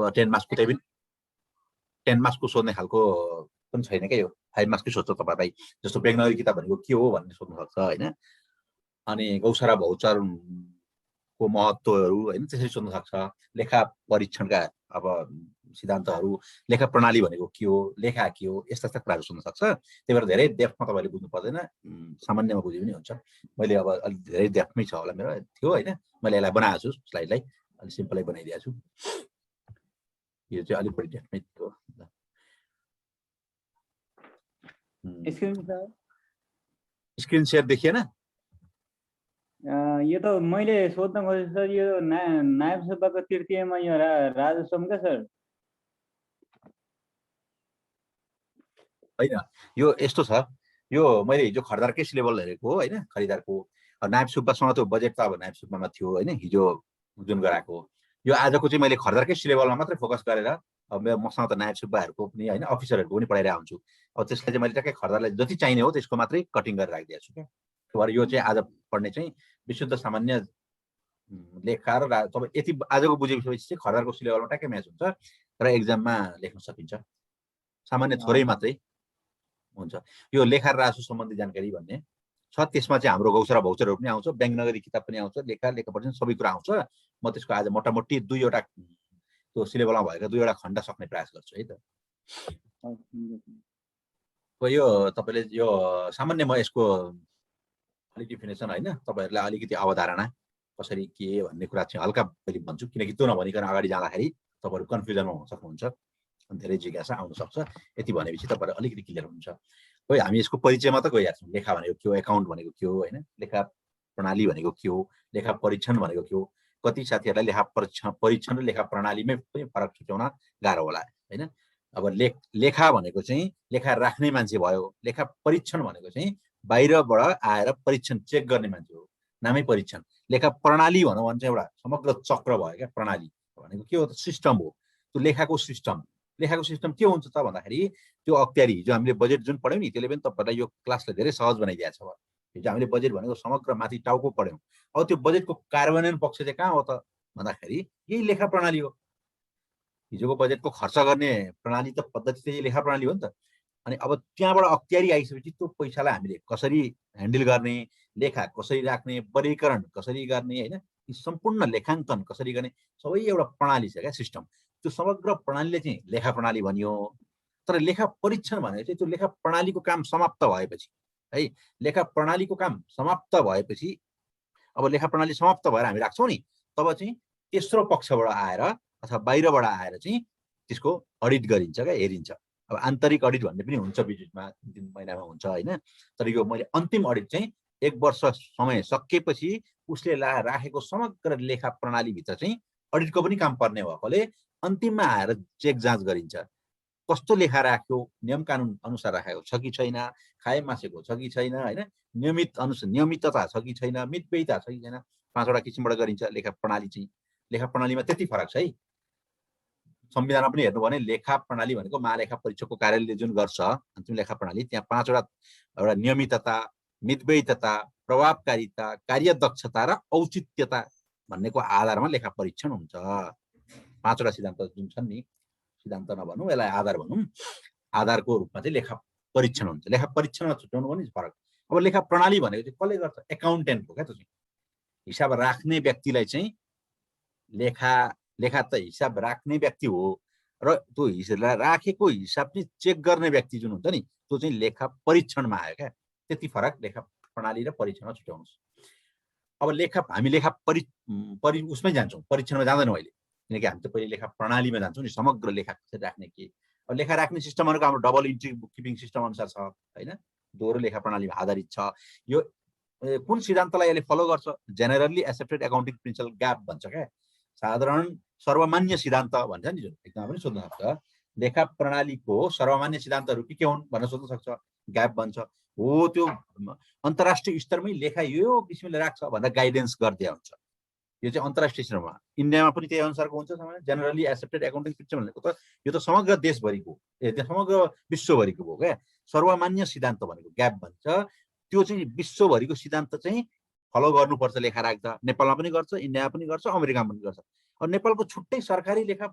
अब 10 मार्क्सको त्यही पनि 10 मार्क्सको सोध्ने खालको पनि छैन क्या यो 5 मार्क्सकै सोध्छ तपाईँलाई जस्तो बेगनगरी किताब भनेको के हो भन्ने सोध्नु सक्छ हैन अनि गौसरा भौचरको महत्त्वहरू हैन त्यसरी सोध्नु सक्छ लेखा परीक्षणका अब सिद्धान्तहरू लेखा प्रणाली भनेको के हो लेखा के हो यस्ता कुराहरू सोध्न सक्छ त्यही भएर धेरै डेप्थमा तपाईँले बुझ्नु पर्दैन सामान्यमा बुझे पनि हुन्छ मैले अब अलि धेरै डेप्थमै छ होला मेरो थियो हैन मैले यसलाई बनाएको छु स्लाइडलाई अलि सिम्पलै बनाइदिएको छु यो चाहिँ अलिक बढी डेप्थमै थियो स्क्रिन शेयर देखिएन यो त मैले सोध्न खोजेँ सर यो नायब सभाको तृतीयमा यो राजस्वका सर हैन यो यस्तो छ यो मैले हिजो खरिदारकै सिलेबल हेरेको हो हैन खरिदारको नायब सुब्बासँग त्यो बजेट त अब नायब सुब्बामा थियो हैन हिजो जुन गराएको यो आजको चाहिँ मैले खरिदारकै सिलेबलमा मात्रै फोकस गरेर अब मसँग त नायब सुब्बाहरूको पनि हैन अफिसरहरूको पनि पढाइरहेको हुन्छु अब त्यसलाई चाहिँ मैले टक्कै खरिदारलाई जति चाहिने हो त्यसको मात्रै कटिङ गरेर राखिदिएको छु क्या भएर यो चाहिँ आज पढ्ने चाहिँ विशुद्ध सामान्य लेखा र तपाईँ यति आजको बुझेपछि चाहिँ खरिदारको सिलेबलमा टक्कै म्याच हुन्छ र एक्जाममा लेख्न सकिन्छ सामान्य थोरै मात्रै हुन्छ यो लेखा र राजस्व सम्बन्धी जानकारी भन्ने छ त्यसमा चाहिँ हाम्रो गौसरा भौचरहरू पनि आउँछ बेगनगरी किताब पनि आउँछ लेखा परीक्षण सबै कुरा आउँछ म त्यसको आज मोटामोटी 2वटा त्यो सिलेबलमा भएका 2वटा खण्ड सक्ने प्रयास गर्छु है त यो तपाईले यो सामान्य म यसको अलिक डिफिनेसन हैन तपाईहरुलाई अलिकति अवधारणा कसरी के भन्ने कुरा चाहिँ हल्का पहिले भन्छु किनकि त्यो नभनिकन अगाडि जाँदाखेरि तपाईहरु कन्फ्युजनमा हुन सक्नुहुन्छ अनि धेरै जिज्ञासा आउन सक्छ यति भनेपछि तपाईहरु अलिकति क्लियर हुन्छ हो हामी यसको परिचयमा त गइहाल्छौं लेखा भनेको के हो एकाउन्ट भनेको के हो हैन लेखा प्रणाली भनेको के हो लेखा परीक्षण भनेको के हो कति साथीहरुलाई लेखा परीक्षण र लेखा प्रणालीमै पनि फरक छुट्याउन गाह्रो होला हैन अब लेखा भनेको चाहिँ लेखा राख्ने मान्छे भयो लेखा परीक्षण भनेको चाहिँ बाहिरबाट आएर परीक्षण चेक गर्ने मान्छे हो नामै परीक्षण लेखा प्रणाली भनौं भने चाहिँ एउटा समग्र चक्र भयो क्या प्रणाली भनेको के हो त सिस्टम हो त्यो लेखाको सिस्टम के हुन्छ त भन्दाखेरि त्यो अख्तियारी जो हामीले बजेट जुन पढ्यौं नि त्यसले पनि तपाईहरुलाई यो क्लासले धेरै सहज बनाइदिएको छ हिजो हामीले बजेट भनेको समग्र माथि टाउको पढ्यौं अब त्यो बजेटको कार्यान्वयन पक्ष चाहिँ कहाँ हो त भन्दाखेरि यही लेखा प्रणाली हो हिजोको बजेटको खर्च गर्ने प्रणाली त पद्धति चाहिँ लेखा प्रणाली हो नि त अनि अब त्यहाँबाट अख्तियारी आइसकेपछि त्यो पैसालाई हामीले कसरी ह्यान्डल गर्ने लेखा कसरी राख्ने वर्गीकरण कसरी गर्ने हैन यी सम्पूर्ण लेखाङ्कन कसरी गर्ने सबै एउटा प्रणाली छ क्या सिस्टम त्यो समग्र प्रणालीले चाहिँ लेखा प्रणाली भनियो तर लेखा परीक्षण भनेको चाहिँ त्यो लेखा प्रणालीको काम समाप्त भएपछि है लेखा प्रणालीको काम समाप्त भएपछि अब लेखा प्रणाली समाप्त भएर हामी राख्छौं नि तब चाहिँ तेस्रो पक्षबाट आएर अथवा बाहिरबाट आएर चाहिँ त्यसको अडिट गरिन्छ क्या हेरिन्छ अब आन्तरिक अडिट भन्ने पनि हुन्छ बिचमा 3 महिनामा हुन्छ हैन तर यो मैले अन्तिम अडिट चाहिँ 1 वर्ष समय सकेपछि उसले राखेको समग्र लेखा प्रणाली भित्र चाहिँ अडिटको पनि काम पर्ने भएकोले अन्तिममा आएर चेक जाँच गरिन्छ कस्तो लेखा राख्यो नियम कानुन अनुसार राखेको छ कि छैन खाए मासेको छ कि छैन हैन नियमितता छ कि छैन मितव्ययिता छ कि छैन 5वटा किसिमबाट गरिन्छ लेखा प्रणाली चाहिँ लेखा प्रणालीमा त्यति फरक छ है संविधानमा पनि हेर्नु भने लेखा प्रणाली भनेको महालेखा परीक्षकको कार्यालयले जुन गर्छ अन्तिम लेखा प्रणाली त्यहाँ 5वटा एउटा नियमितता मितव्ययिता प्रभावकारिता कार्यदक्षता र औचित्यता भन्नेको आधारमा लेखा परीक्षण हुन्छ 5वटा सिद्धान्त जुन छन् नि सिद्धान्त नभनौं यसलाई आधार भनौं आधारको रूपमा चाहिँ लेखा परीक्षण हुन्छ लेखा परीक्षणमा छुट्याउनु पनि फरक अब लेखा प्रणाली भनेको चाहिँ कसले गर्छ एकाउन्टेन्ट हो क्या त्यो चाहिँ हिसाब राख्ने व्यक्तिलाई चाहिँ लेखा त हिसाब राख्ने व्यक्ति हो र त्यो हिसाब राखेको हिसाब चाहिँ चेक गर्ने व्यक्ति जुन हुन्छ नि त्यो चाहिँ लेखा परीक्षणमा आयो क्या त्यति फरक लेखा प्रणाली र परीक्षणमा छुट्याउनुस् अब हामी लेखा उसमै जान्छौं परीक्षणमा जाँदैनौं अहिले किनकि हामी त पहिले लेखा प्रणालीमा जान्छौं नि समग्र लेखा कसरी राख्ने के अब लेखा राख्ने सिस्टमहरुको हाम्रो double entry book keeping system अनुसार छ हैन दोहोरो लेखा प्रणालीमा आधारित छ यो कुन सिद्धान्तलाई यसले फलो गर्छ generally accepted accounting principle GAAP भन्छ क्या साधारण सर्वमान्य सिद्धान्त भन्छ नि जुन एकदम पनि सोध्न सक्छ लेखा प्रणालीको सर्वमान्य सिद्धान्तहरु के हुन् भन्न सोध्न सक्छ ग्याप भन्छ हो त्यो अन्तर्राष्ट्रिय स्तरमै लेखा यो किसिमले राख्छ भनेर गाइडेन्स गर्दै हुन्छ यो चाहिँ अन्तर्राष्ट्रिय स्तरमा इन्डियामा पनि त्यही अनुसारको हुन्छ सामान्य जेनरली एक्सेप्टेड एकाउन्टिङ प्रिन्सिपल भनेको त यो त समग्र देशभरिको समग्र विश्वभरिको हो क्या सर्वमान्य सिद्धान्त भनेको ग्याप भन्छ त्यो चाहिँ विश्वभरिको सिद्धान्त चाहिँ फलो गर्नुपर्छ लेखा राख्दा नेपालमा पनि गर्छ इन्डियामा पनि गर्छ अमेरिकामा पनि गर्छ अब नेपालको छुट्टै सरकारी लेखा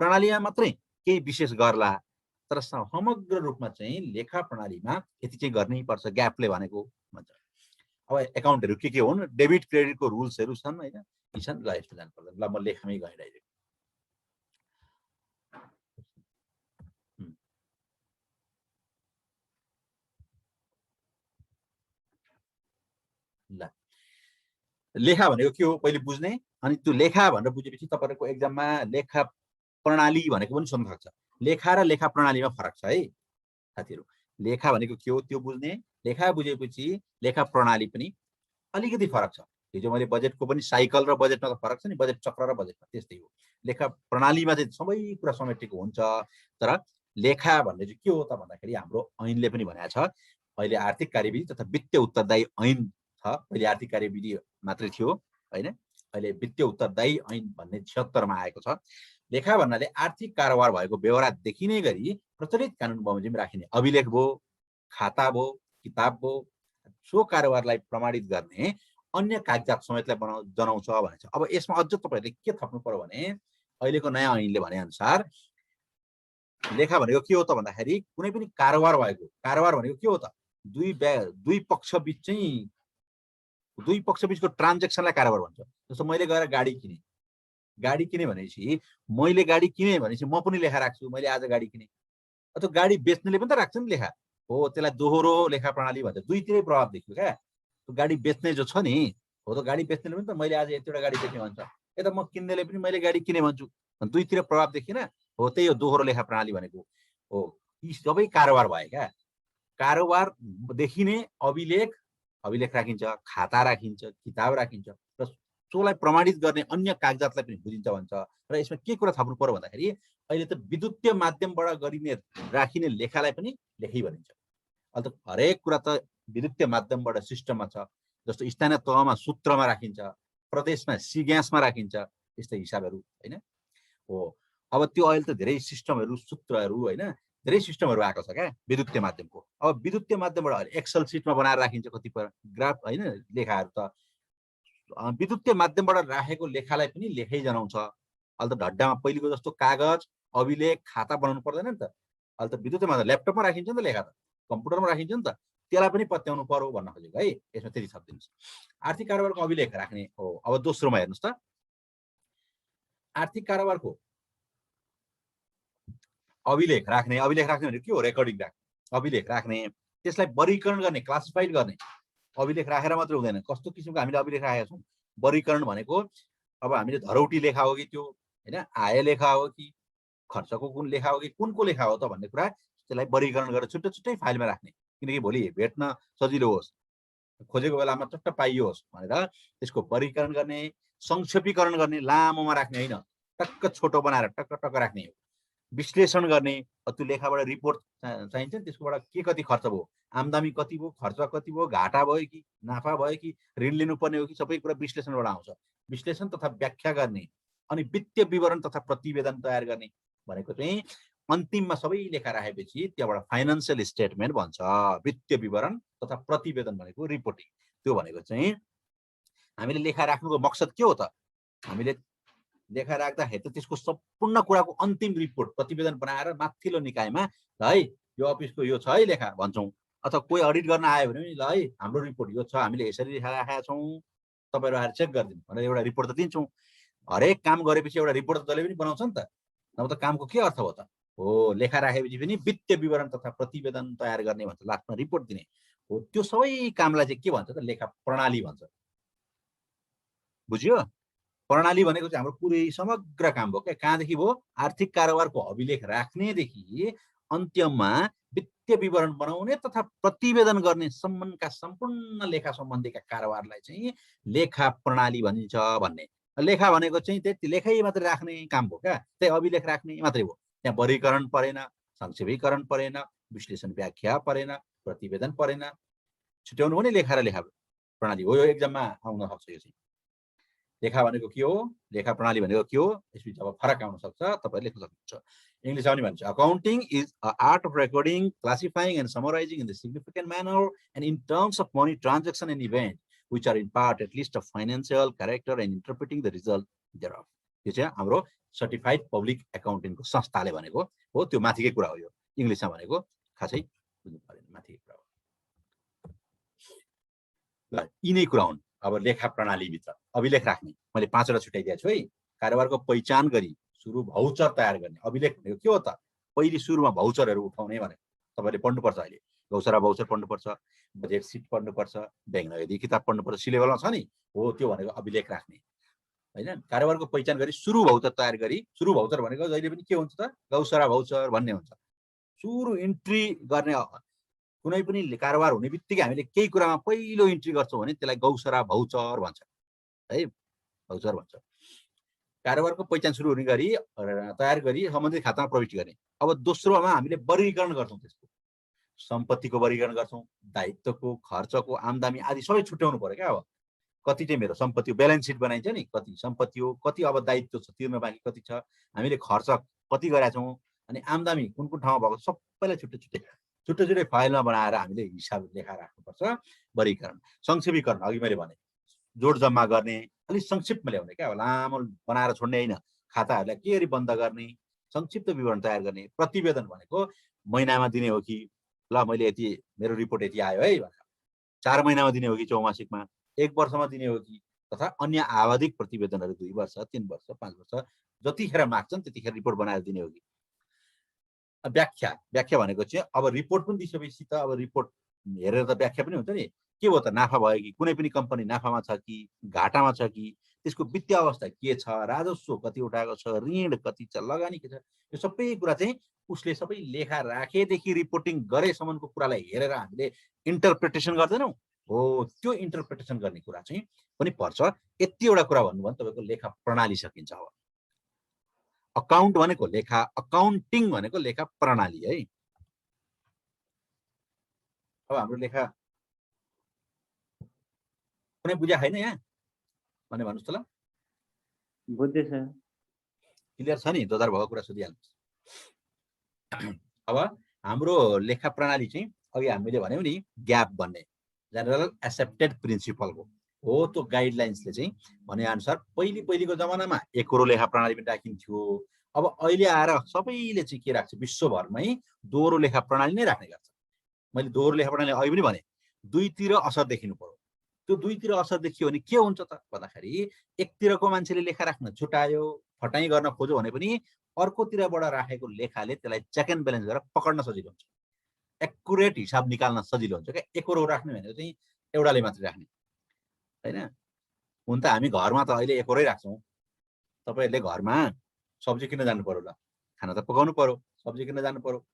प्रणालीमा मात्रै केही विशेष गर्ला, तर समग्र रूपमा चाहिँ लेखा प्रणालीमा यति चाहिँ गर्नै पर्छ ग्यापले भनेको भन्छ। अब एकाउन्टहरू के हुन्, डेबिट क्रेडिटको रुल्सहरू छन् हैन, यी छन्। ल यस्तो जानु पर्दैन। ल म लेखामै गएँ डाइरेक्ट। ल लेखा भनेको के हो पहिले बुझ्ने, अनि त्यो लेखा भनेर बुझेपछि तपाईहरुको एक्जाममा लेखा प्रणाली भनेको पनि सोध्न सक्छ। लेखा र लेखा प्रणालीमा फरक छ है साथीहरु। लेखा भनेको के हो त्यो बुझ्ने, लेखा बुझेपछि लेखा प्रणाली पनि अलिकति फरक छ। हिजो मैले बजेटको पनि साइकल र बजेटमा त फरक छ नि, बजेट चक्र र बजेटमा त्यस्तै हो। लेखा प्रणालीमा चाहिँ सबै कुरा समेटेको हुन्छ। तर लेखा भन्ने चाहिँ के हो त भन्दाखेरि हाम्रो ऐनले पनि भनेको छ, अहिले आर्थिक कार्यविधि तथा वित्तीय उत्तरदायी ऐन छ। पहिले आर्थिक कार्यविधि मात्रै थियो हैन, अहिले वित्तीय उत्तरदायी ऐन भन्ने 76 मा आएको छ। लेखा भन्नाले आर्थिक कारोबार भएको बेहोरा देखिने गरी प्रचलित कानुन बमोजिम राखिने अभिलेख भो, खाता भो, किताब भो, सो कारोबारलाई प्रमाणित गर्ने अन्य कागजात समेतलाई जनाउँछ भनेको छ। अब यसमा अझ तपाईहरुले के थप्नु पर्यो भने अहिलेको नयाँ ऐनले भने अनुसार लेखा भनेको के हो त भन्दाखेरि कुनै पनि कारोबार भएको, कारोबार भनेको के हो त दुई पक्ष बीचको ट्रान्ज्याक्सनलाई कारोबार भन्छ। जस्तो मैले गएर गाडी किने भनेपछि मैले गाडी किने भनेपछि म पनि लेखा राख्छु, मैले आज गाडी किने। अथवा गाडी बेच्नेले पनि त राख्छ नि लेखा, हो त्यसलाई दोहोरो लेखा प्रणाली भन्छ। दुईतिरै प्रभाव देखियो क्या। त्यो गाडी बेच्ने जो छ नि, हो त गाडी बेच्नेले पनि त मैले आज यतिवटा गाडी बेच्ने भन्छ, यता म किन्नेले पनि मैले गाडी किने भन्छु। दुईतिर प्रभाव देखिन, हो त्यही हो दोहोरो लेखा प्रणाली भनेको। हो यी सबै कारोबार भए क्या। कारोबार देखिने अभिलेख राखिन्छ, खाता राखिन्छ, किताब राखिन्छ र सोलाई प्रमाणित गर्ने अन्य कागजातलाई पनि बुझिन्छ भन्छ। र यसमा के कुरा थप्नु पर्यो भन्दाखेरि अहिले त विद्युतीय माध्यमबाट गरिने राखिने लेखालाई पनि लेखै भनिन्छ। अहिले त हरेक कुरा त विद्युतीय माध्यमबाट सिस्टममा छ। जस्तो स्थानीय तहमा सूत्रमा राखिन्छ, प्रदेशमा सिग्यासमा राखिन्छ, यस्तै हिसाबहरू हैन। हो अब त्यो अहिले त धेरै सिस्टमहरू, सूत्रहरू हैन, धेरै सिस्टमहरू आएको छ क्या विद्युतीय माध्यमको। अब विद्युतीय माध्यमबाट अहिले एक्सेल सिटमा बनाएर राखिन्छ कतिपय ग्राफ हैन, लेखाहरू त विद्युतीय माध्यमबाट राखेको लेखालाई पनि लेखै जनाउँछ। अहिले त ढड्डामा पहिलेको जस्तो कागज, अभिलेख, खाता बनाउनु पर्दैन नि त। अहिले त विद्युतीय माध्यम ल्यापटपमा राखिन्छ नि त लेखा, त कम्प्युटरमा राखिन्छ नि त, त्यसलाई पनि पत्याउनु पर्यो भन्न खोजेको है। यसमा त्यति थपिदिनुस्। आर्थिक कारोबारको अभिलेख राख्ने हो। अब दोस्रोमा हेर्नुस् त, आर्थिक कारोबारको अभिलेख राख्ने भनेको के हो? रेकर्डिङ राख्ने, अभिलेख राख्ने, त्यसलाई वर्गीकरण गर्ने, क्लासिफाइड गर्ने। अभिलेख राखेर मात्र हुँदैन, कस्तो किसिमको हामीले अभिलेख राखेका छौँ। वर्गीकरण भनेको अब हामीले धरौटी लेखा हो कि त्यो हैन, आय लेखा हो कि खर्चको कुन लेखा हो कि कुनको लेखा हो त भन्ने कुरा, त्यसलाई वर्गीकरण गरेर छुट्टै छुट्टै फाइलमा राख्ने, किनकि भोलि भेट्न सजिलो होस्, खोजेको बेलामा चट्ट पाइयोस् भनेर त्यसको वर्गीकरण गर्ने, संक्षेपीकरण गर्ने, लामोमा राख्ने होइन, टक्क छोटो बनाएर टक्क टक्क राख्ने हो। विश्लेषण गर्ने, त्यो लेखाबाट रिपोर्ट चाहिन्छ नि, त्यसकोबाट के कति खर्च भयो, आम्दानी कति भयो, खर्च कति भयो, घाटा भयो कि नाफा भयो कि ऋण लिनुपर्ने हो कि, सबै कुरा विश्लेषणबाट आउँछ। विश्लेषण तथा व्याख्या गर्ने, अनि वित्तीय विवरण तथा प्रतिवेदन तयार गर्ने भनेको चाहिँ अन्तिममा सबै लेखा राखेपछि त्यहाँबाट फाइनान्शियल स्टेटमेन्ट भन्छ। वित्तीय विवरण तथा प्रतिवेदन भनेको रिपोर्टिङ। त्यो भनेको चाहिँ हामीले लेखा राख्नुको मकसद के हो त? हामीले लेखा राख्दाखेरि त त्यसको सम्पूर्ण कुराको अन्तिम रिपोर्ट प्रतिवेदन बनाएर माथिल्लो निकायमा ल है यो अफिसको यो छ है लेखा भन्छौँ। अथवा कोही अडिट गर्न आयो भने ल है हाम्रो रिपोर्ट यो छ, हामीले यसरी लेखा राखेका छौँ, तपाईँहरू आएर चेक गरिदिनु भनेर एउटा रिपोर्ट त दिन्छौँ। हरेक काम गरेपछि एउटा रिपोर्ट त जसले पनि बनाउँछ नि त, नभए त कामको के अर्थ हो त? हो लेखा राखेपछि पनि वित्तीय विवरण तथा प्रतिवेदन तयार गर्ने भन्छ, लास्टमा रिपोर्ट दिने हो। त्यो सबै कामलाई चाहिँ के भन्छ त? लेखा प्रणाली भन्छ। बुझ्यो? प्रणाली भनेको चाहिँ हाम्रो पुरै समग्र काम भयो क्या। कहाँदेखि भयो? आर्थिक कारोबारको अभिलेख राख्नेदेखि अन्त्यमा वित्तीय विवरण बनाउने तथा प्रतिवेदन गर्ने सम्बन्धका सम्पूर्ण लेखा सम्बन्धीका कारोबारलाई चाहिँ लेखा प्रणाली भनिन्छ भन्ने। लेखा भनेको चाहिँ त्यति लेखै मात्रै राख्ने काम भयो क्या, त्यही अभिलेख राख्ने मात्रै भयो। त्यहाँ वर्गीकरण परेन, संक्षेपीकरण परेन, विश्लेषण व्याख्या परेन, प्रतिवेदन परेन। छुट्याउनु हो नि लेखा र लेखा प्रणाली हो। यो एक्जाममा आउन सक्छ। यो चाहिँ लेखा भनेको के हो, लेखा प्रणाली भनेको के हो, यसबिच अब फरक आउन सक्छ, तपाईहरुले लेख्न सक्नुहुन्छ। इंग्लिशमा पनि भन्छ, accounting is a art of recording, classifying and summarizing in the significant manner and in terms of money transaction and event which are in part at least of financial character and interpreting the result thereof. यो चाहिँ हाम्रो certified public एकाउन्टेन्टको संस्थाले भनेको हो, त्यो माथिकै कुरा हो। यो इङ्ग्लिसमा भनेको खासै बुझ्नु परेन, माथिकै कुरा हो। ल यिनै कुरा हुन् अब लेखा प्रणालीभित्र अभिलेख राख्ने। मैले 5 वटा छुट्याइदिएको छु है। कारोबारको पहिचान गरी सुरु भाउचर तयार गर्ने। अभिलेख भनेको के हो त? पहिले सुरुमा भाउचरहरू उठाउने भनेको तपाईँले पढ्नुपर्छ। अहिले गौसरा भाउचर पढ्नुपर्छ, बजेट सिट पढ्नुपर्छ, ब्याङ्क नगदी किताब पढ्नुपर्छ, सिलेबसमा छ नि हो। त्यो भनेको अभिलेख राख्ने होइन। कारोबारको पहिचान गरी सुरु भाउचर तयार गरी, सुरु भाउचर भनेको जहिले पनि के हुन्छ त? गौसरा भाउचर भन्ने हुन्छ। सुरु इन्ट्री गर्ने, कुनै पनि कारोबार हुने बित्तिकै हामीले केही कुरामा पहिलो इन्ट्री गर्छौँ भने त्यसलाई गौसरा भाउचर भन्छ है, भाउचर भन्छ। कारोबारको पहिचान सुरु हुने गरी तयार गरी सम्बन्धित खातामा प्रविष्टि गर्ने। अब दोस्रोमा हामीले वर्गीकरण गर्छौँ। त्यसको सम्पत्तिको वर्गीकरण गर्छौँ, दायित्वको, खर्चको, आम्दानी आदि सबै छुट्याउनु पर्यो क्या। अब कति चाहिँ मेरो सम्पत्ति, ब्यालेन्स सिट बनाइन्छ नि, कति सम्पत्ति हो, कति अब दायित्व छ तिर्न बाँकी कति छ, हामीले खर्च कति गरेका छौँ, अनि आम्दानी कुन कुन ठाउँमा भएको सबैलाई छुट्टै फाइलमा बनाएर हामीले हिसाब लेखा राख्नुपर्छ। वर्गीकरण, संक्षेपीकरण अघि मैले भने जोड जम्मा गर्ने, अलिक संक्षिप्तमा ल्याउने क्या। लामो बनाएर छोड्ने होइन, खाताहरूलाई के बन्द गर्ने, संक्षिप्त विवरण तयार गर्ने। प्रतिवेदन भनेको महिनामा दिने हो कि ल मैले यति मेरो रिपोर्ट यति आयो है भनेर, 4 महिनामा दिने हो कि चौमासिकमा, 1 वर्षमा दिने हो कि, तथा अन्य आवधिक प्रतिवेदनहरू 2 वर्ष, 3 वर्ष, 5 वर्ष जतिखेर माग्छन् त्यतिखेर रिपोर्ट बनाएर दिने हो कि। व्याख्या भनेको चाहिँ अब रिपोर्ट पनि दिइसकेपछि त अब रिपोर्ट हेरेर त व्याख्या पनि हुन्छ नि। के भयो त? नाफा भयो कि, कुनै पनि कम्पनी नाफामा छ कि घाटामा छ कि, त्यसको वित्तीय अवस्था के छ, राजस्व कति उठाएको छ, ऋण कति छ, लगानी के छ, यो सबै कुरा चाहिँ उसले सबै लेखा राखेदेखि रिपोर्टिङ गरेसम्मको कुरालाई हेरेर हामीले इन्टरप्रिटेसन गर्दैनौँ हो। त्यो इन्टरप्रिटेसन गर्ने कुरा चाहिँ पनि पर्छ। यतिवटा कुरा भन्नु भने तपाईँको लेखा प्रणाली सकिन्छ। अब अकाउन्ट भनेको लेखा, अकाउन्टिङ भनेको लेखा प्रणाली है। अब हाम्रो लेखा कुनै बुझ्या छैन यहाँ भने भन्नुहोस् त ल। बुझ्दै छ, क्लियर छ नि? 2000 भएको कुरा सोधिहाल्नुहोस्। अब हाम्रो लेखा प्रणाली चाहिँ अघि हामीले भन्यौँ नि, ग्याप भन्ने जेनरल एक्सेप्टेड प्रिन्सिपलको हो। त्यो गाइडलाइन्सले चाहिँ भनेअनुसार पहिलेको जमानामा एकोरो लेखा प्रणाली पनि राखिन्थ्यो। अब अहिले आएर सबैले चाहिँ के राख्छ? विश्वभरमै दोहोरो लेखा प्रणाली नै राख्ने गर्छ। मैले दोहोरो लेखा प्रणाली अघि पनि भने दुईतिर असर देखिनु पर्यो। त्यो दुईतिर असर देखियो भने के हुन्छ त भन्दाखेरि, एकतिरको मान्छेले लेखा राख्न छुटायो, फटाइ गर्न खोज्यो भने पनि अर्कोतिरबाट राखेको लेखाले त्यसलाई चेक एन्ड ब्यालेन्स गरेर पक्ड्न सजिलो हुन्छ, एकुरेट हिसाब निकाल्न सजिलो हुन्छ क्या। एकोरो राख्ने भनेको चाहिँ एउटाले मात्रै राख्ने होइन। हुन त हामी घरमा त अहिले एकोरै राख्छौँ। तपाईँहरूले घरमा सब्जी किन्न जानु पर्यो, ल खाना त पकाउनु पर्यो, सब्जी किन्न जानु पर्यो,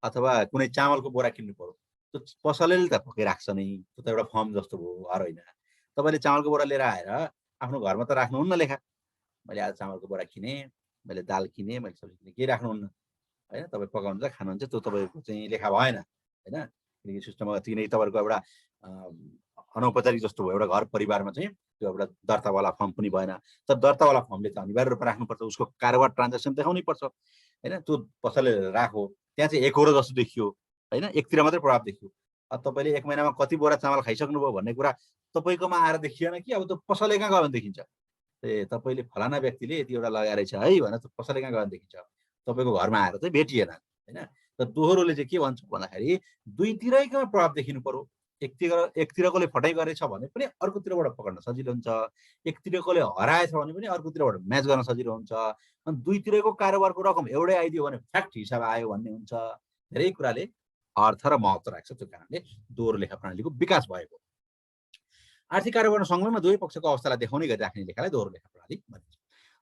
अथवा कुनै चामलको बोरा किन्नु पर्यो, त्यो पसलले त पकाइ राख्छ नै। त्यो त एउटा फर्म जस्तो भयो, घर होइन। तपाईँले चामलको बोरा लिएर आएर आफ्नो घरमा त राख्नुहुन्न लेखा। मैले आज चामलको बोरा किनेँ, मैले दाल किनेँ, मैले सब्जी किनेँ, केही राख्नुहुन्न होइन। तपाईँ पकाउनुहुन्छ, खानुहुन्छ, त्यो तपाईँको चाहिँ लेखा भएन होइन। किनकि सिस्टममा किनकि तपाईँहरूको एउटा अनौपचारिक जस्तो भयो। एउटा घर परिवारमा चाहिँ त्यो एउटा दर्तावाला फर्म पनि भएन। तर दर्तावाला फर्मले त अनिवार्य रूपमा राख्नुपर्छ, उसको कारोबार ट्रान्जेक्सन देखाउनै पर्छ होइन। त्यो पसलले राखो, त्यहाँ चाहिँ एकोरो जस्तो देखियो होइन, एकतिर मात्रै प्रभाव देखियो। अब तपाईँले 1 महिनामा कति बोरा चामल खाइसक्नुभयो भन्ने कुरा तपाईँकोमा आएर देखिएन कि, अब त्यो पसलले कहाँ गयो भने देखिन्छ। ए तपाईँले फलाना व्यक्तिले यति एउटा लगाएर रहेछ है भनेर पसलले कहाँ गयो भने देखिन्छ। तपाईँको घरमा आएर चाहिँ भेटिएन होइन। तर दोहोरोले चाहिँ के भन्छ भन्दाखेरि दुईतिरैकोमा प्रभाव देखिनु पर्यो। एकतिरकोले फटाइ गरेछ भने पनि अर्कोतिरबाट पक्ड्न सजिलो हुन्छ, एकतिरकोले हराएछ भने पनि अर्कोतिरबाट म्याच गर्न सजिलो हुन्छ। अनि दुईतिरको कारोबारको रकम एउटै आइदियो भने फ्याक्ट हिसाब आयो भन्ने हुन्छ। धेरै कुराले अर्थ र महत्त्व राख्छ। त्यो कारणले दोहोरो लेखा प्रणालीको विकास भएको। आर्थिक कारोबारमा संलग्न दुवै पक्षको अवस्थालाई देखाउने गरी राख्ने लेखालाई दोहोरो लेखा प्रणाली भनिन्छ।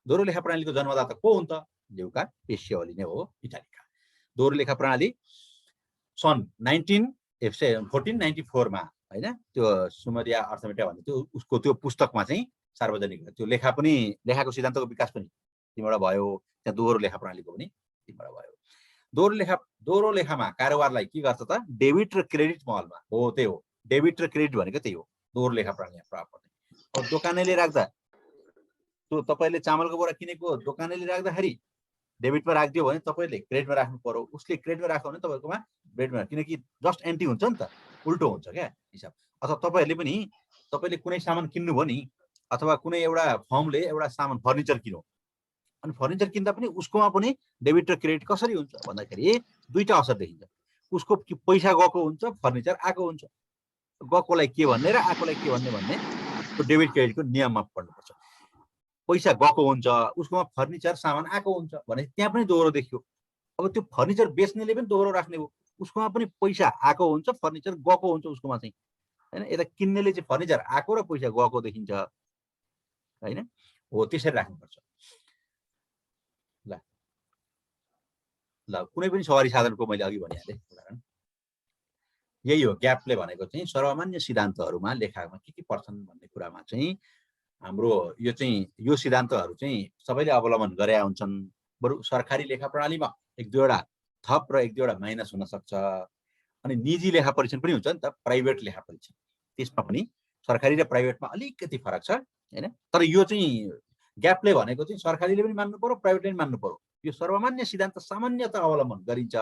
दोहोरो लेखा प्रणालीको जन्मदाता को हुन् त? ल्युका पेसियोली नै हो, इटालीका। दोहोरो लेखा प्रणाली सन् 1494 मा होइन, त्यो सुमरिया अर्थमेटा भन्ने त्यो उसको त्यो पुस्तकमा चाहिँ सार्वजनिक त्यो लेखाको सिद्धान्तको विकास पनि तिमीबाट भयो। त्यहाँ दोहोरो लेखा प्रणालीको पनि तिमीबाट भयो। दोहोरो लेखामा कारोबारलाई के गर्छ त? डेबिट र क्रेडिट महलमा हो। त्यही हो, डेबिट र क्रेडिट भनेको त्यही हो दोहोरो लेखा प्रणालीमा प्रभाव पर्ने। अब दोकानेले राख्दा, त्यो तपाईँले चामलको बोरा किनेको दोकानेले राख्दाखेरि डेबिटमा राखिदियो भने तपाईँले क्रेडिटमा राख्नु पर्यो, उसले क्रेडिटमा राख्यो भने तपाईँकोमा डेबिटमा, किनकि जस्ट एन्टी हुन्छ नि त, उल्टो हुन्छ क्या हिसाब। अथवा तपाईँहरूले पनि तपाईँले कुनै सामान किन्नुभयो नि, अथवा कुनै एउटा फर्मले एउटा सामान फर्निचर किन्यो, अनि फर्निचर किन्दा पनि उसकोमा पनि डेबिट र क्रेडिट कसरी हुन्छ भन्दाखेरि दुईटा असर देखिन्छ। उसको पैसा गएको हुन्छ, फर्निचर आएको हुन्छ। गएकोलाई के भन्ने र आएकोलाई के भन्ने त्यो डेबिट क्रेडिटको नियममा पढ्नुपर्छ। पैसा गएको हुन्छ, उसकोमा फर्निचर सामान आएको हुन्छ भने त्यहाँ पनि दोहोरो देखियो। अब त्यो फर्निचर बेच्नेले पनि दोहोरो राख्ने हो, उसकोमा पनि पैसा आएको हुन्छ, फर्निचर गएको हुन्छ उसकोमा चाहिँ, हैन। यता किन्नेले चाहिँ फर्निचर आएको र पैसा गएको देखिन्छ, हैन। हो त्यसरी राख्नुपर्छ। ल कुनै पनि सवारी साधनको मैले अघि भनिहालेँ उदाहरण यही हो। ग्यापले भनेको चाहिँ सर्वमान्य सिद्धान्तहरूमा लेखामा के पर्छन् भन्ने कुरामा चाहिँ हाम्रो यो सिद्धान्तहरू चाहिँ सबैले अवलम्बन गरे हुन्छन्। बरु सरकारी लेखा प्रणालीमा एक दुईवटा थप र एक दुईवटा माइनस हुन सक्छ। अनि निजी लेखा परीक्षण पनि हुन्छ नि त, प्राइभेट लेखा परीक्षण, त्यसमा पनि सरकारी र प्राइभेटमा अलिकति फरक छ, हैन। तर यो चाहिँ ग्यापले भनेको चाहिँ सरकारीले पनि मान्नु पर्यो, प्राइभेटले पनि मान्नु पर्यो। यो सर्वमान्य सिद्धान्त सामान्यतः अवलम्बन गरिन्छ।